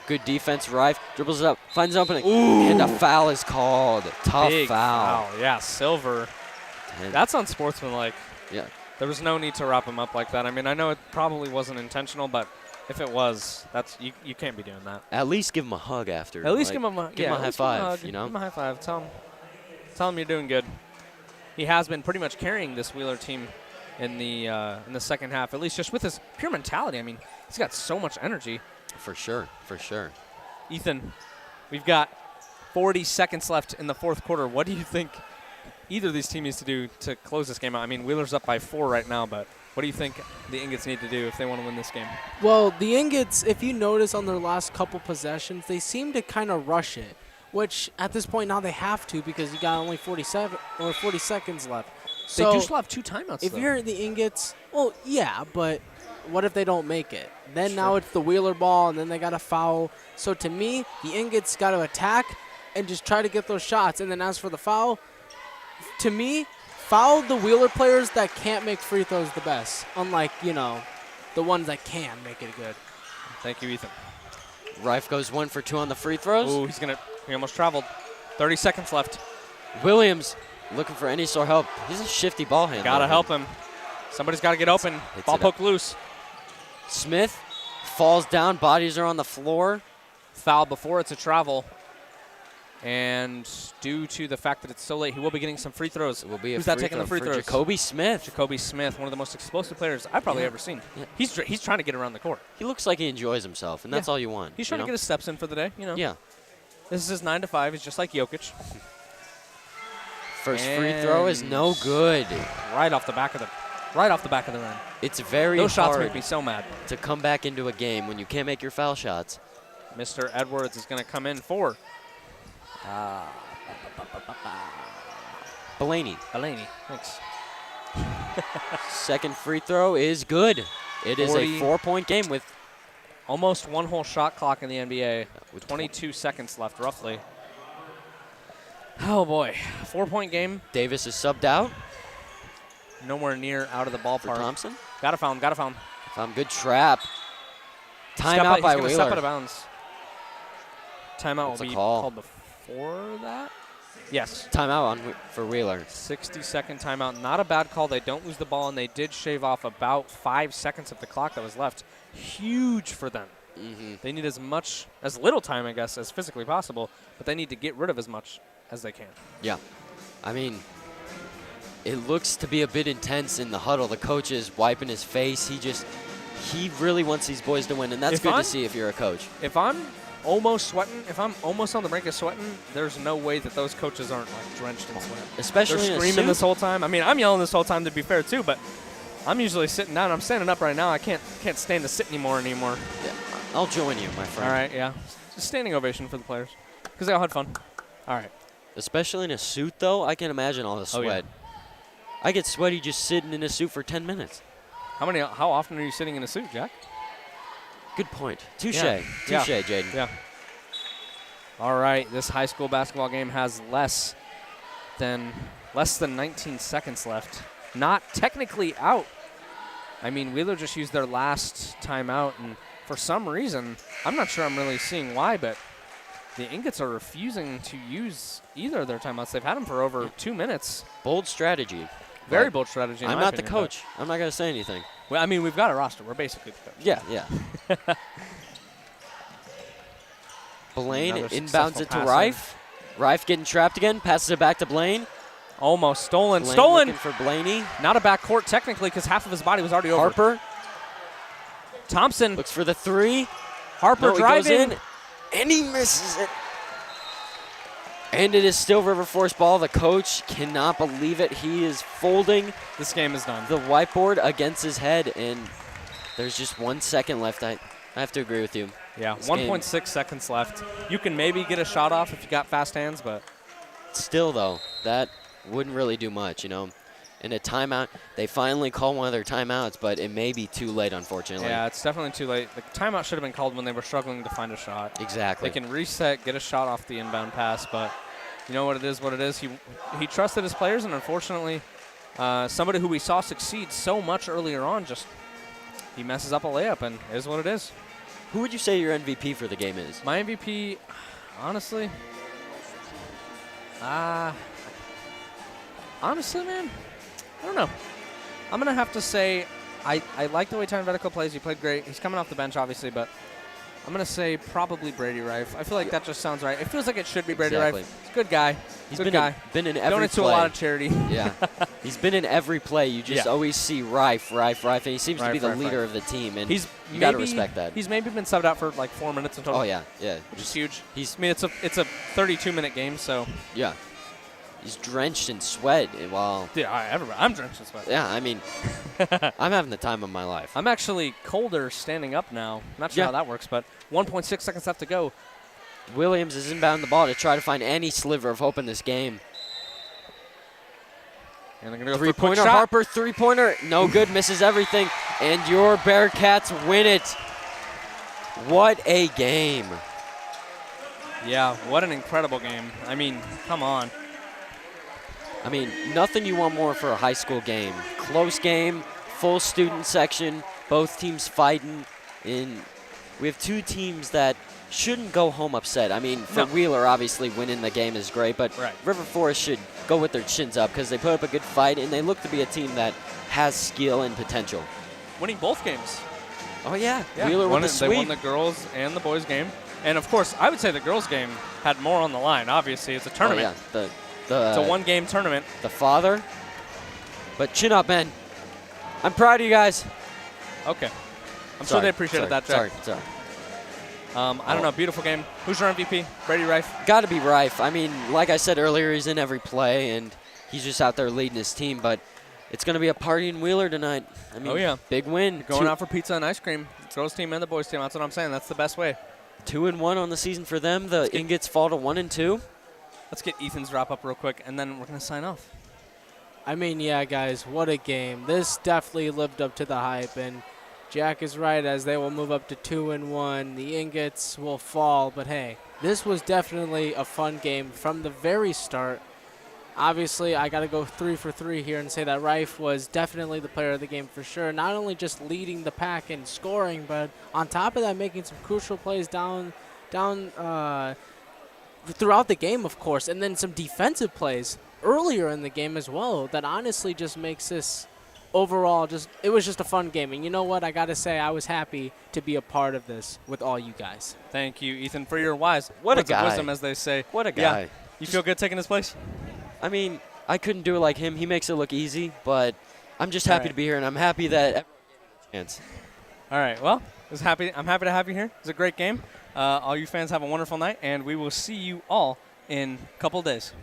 Good defense. Rife dribbles it up, finds an opening.
Ooh.
And a foul is called. Tough
Big
foul.
Yeah, Silver. That's unsportsmanlike.
Yeah.
There was no need to wrap him up like that. I mean, I know it probably wasn't intentional, but if it was, that's you can't be doing that.
At least give him a hug after.
At least
like,
give him a
give him a high five. You know,
give him a high five. Tell him you're doing good. He has been pretty much carrying this Wheeler team in the second half, at least just with his pure mentality. I mean, he's got so much energy.
For sure, for sure.
Ethan, we've got 40 seconds left in the fourth quarter. What do you think either of these teams needs to do to close this game out? I mean, Wheeler's up by 4 right now, but what do you think the Ingots need to do if they want to win this game?
Well, the Ingots, if you notice on their last couple possessions, they seem to kind of rush it, which at this point now they have to because you got only 40 seconds left.
They
So
do still have 2 timeouts,
if
though.
you're the Ingots, well, yeah, but what if they don't make it? Then now it's the Wheeler ball, and then they got to foul. So to me, the Ingots got to attack and just try to get those shots. And then as for the foul, to me, foul the Wheeler players that can't make free throws the best, unlike, the ones that can make it good.
Thank you, Ethan.
Rife goes 1 for 2 on the free throws.
Ooh, he almost traveled. 30 seconds left.
Williams looking for any sort of help. He's a shifty ball handler.
Got to help him. Somebody's got to get open. Ball poked loose.
Smith falls down. Bodies are on the floor.
Foul before it's a travel. And due to the fact that it's so late, he will be getting some free throws.
It will be
Who's
a
that
free
taking
throw
the free
for
throws?
Jacoby Smith.
Jacoby Smith, one of the most explosive players I've probably ever seen.
Yeah.
He's trying to get around the court.
He looks like he enjoys himself, and that's all you want.
He's trying to get his steps in for the day.
Yeah.
This is his 9 to 5. He's just like Jokic.
First free throw is no good.
Right off the back of the rim.
It's very
Those shots
hard
make me so mad
to come back into a game when you can't make your foul shots.
Mr. Edwards is going to come in for
Blaney.
Thanks.
Second free throw is good. It is a 4-point game with
almost one whole shot clock in the NBA with 22 seconds left, roughly. Oh, boy. 4-point game.
Davis is subbed out.
Nowhere near out of the ballpark.
For Thompson.
Got to foul him.
Good trap. Timeout by Wheeler.
Step out of bounds. Timeout will be called before that. Yes.
Timeout for Wheeler.
60-second timeout. Not a bad call. They don't lose the ball, and they did shave off about 5 seconds of the clock that was left. Huge for them. They need as little time, I guess, as physically possible, but they need to get rid of as much as they can.
Yeah. I mean, it looks to be a bit intense in the huddle. The coach is wiping his face. He really wants these boys to win, and that's good to see if you're a coach.
If I'm almost sweating, if I'm almost on the brink of sweating, there's no way that those coaches aren't like drenched in sweat.
Especially
they're screaming this whole time. I mean, I'm yelling this whole time to be fair too, but I'm usually sitting down. I'm standing up right now. I can't stand to sit anymore. Yeah,
I'll join you, my friend.
All right, yeah. Just standing ovation for the players because they all had fun. All right.
Especially in a suit, though, I can imagine all the sweat.
Oh, yeah.
I get sweaty just sitting in a suit for 10 minutes.
How often are you sitting in a suit, Jack?
Good point. Touche.
Yeah.
Touche, Jaden.
Yeah. All right, this high school basketball game has less than 19 seconds left. Not technically out. I mean, Wheeler just used their last timeout, and for some reason, I'm not sure I'm really seeing why, but the Ingots are refusing to use either of their timeouts. They've had them for over 2 minutes.
Bold strategy.
Very bold strategy.
I'm not the coach. I'm not going to say anything.
Well, I mean, we've got a roster. We're basically the coach.
Yeah. Blaine
Another
inbounds it to
successful
Rife. Rife getting trapped again. Passes it back to Blaine.
Almost stolen.
Blaine
Stolen.
looking for Blaney.
Not a backcourt technically because half of his body was already over.
Harper.
Thompson.
Looks for the three.
Harper driving.
He goes in, and he misses it. And it is still River Forest ball. The coach cannot believe it. He is folding.
This game is done.
The whiteboard against his head, and there's just 1 second left. I have to agree with you.
Yeah, 1.6 seconds left. You can maybe get a shot off if you got fast hands, but
still, though, that wouldn't really do much, you know. In a timeout, they finally call one of their timeouts, but it may be too late, unfortunately.
Yeah, it's definitely too late. The timeout should have been called when they were struggling to find a shot.
Exactly.
They can reset, get a shot off the inbound pass, but you know what it is, what it is. He trusted his players, and unfortunately, somebody who we saw succeed so much earlier on, just he messes up a layup, and it is what it is.
Who would you say your MVP for the game is?
My MVP, honestly, man, I don't know. I'm going to have to say I like the way Tyron Vetico plays. He played great. He's coming off the bench, obviously, but I'm going to say probably Brady Rife. I feel like that just sounds right. It feels like it should be Brady Rife. He's a good guy.
He's
been in every
play.
To a lot of charity.
Yeah. He's been in every play. You just always see Rife, and he seems to be the leader of the team, and you got to respect that.
He's maybe been subbed out for like 4 minutes in total.
Oh, yeah.
Which is huge. I mean, it's a 32-minute game, so.
Yeah. He's drenched in sweat.
Yeah, I'm drenched in sweat.
Yeah, I mean, I'm having the time of my life.
I'm actually colder standing up now. Not sure how that works, but 1.6 seconds left to go.
Williams is inbound the ball to try to find any sliver of hope in this game.
And they're going to go
three-pointer, Harper, three-pointer, no good, misses everything, and your Bearcats win it. What a game.
Yeah, what an incredible game. I mean, come on.
I mean, nothing you want more for a high school game. Close game, full student section, both teams fighting. We have two teams that shouldn't go home upset. I mean, for Wheeler, obviously, winning the game is great, but River Forest should go with their chins up because they put up a good fight, and they look to be a team that has skill and potential.
Winning both games.
Oh, yeah. Wheeler won the sweep.
They won the girls and the boys game. And, of course, I would say the girls game had more on the line. Obviously, it's a tournament.
Oh, yeah.
It's a one-game tournament.
The father. But chin up, man. I'm proud of you guys.
Okay. I'm sure they appreciated that, Jack.
Sorry.
I don't know. Beautiful game. Who's your MVP? Brady Rife?
Got to be Rife. I mean, like I said earlier, he's in every play, and he's just out there leading his team. But it's going to be a party in Wheeler tonight. I mean, big win.
Going out for pizza and ice cream. It's the girls' team and the boys' team. That's what I'm saying. That's the best way.
2-1 on the season for them. The Ingots fall to 1-2.
Let's get Ethan's wrap up real quick, and then we're going to sign off.
I mean, yeah, guys, what a game. This definitely lived up to the hype, and Jack is right, as they will move up to 2-1. The Ingots will fall, but hey, this was definitely a fun game from the very start. Obviously, I got to go 3 for 3 here and say that Rife was definitely the player of the game for sure. Not only just leading the pack in scoring, but on top of that, making some crucial plays down throughout the game, of course, and then some defensive plays earlier in the game as well that honestly just makes this overall it was just a fun game. And you know what? I got to say, I was happy to be a part of this with all you guys.
Thank you, Ethan, for your wise
What a
words of
guy.
wisdom, as they say.
What a
Yeah.
guy.
You feel good taking his place?
I mean, I couldn't do it like him. He makes it look easy, but I'm just
All
happy
right.
to be here, and I'm happy that everyone gave me a chance.
All right. Well, I'm happy to have you here. It was a great game. All you fans have a wonderful night, and we will see you all in a couple days.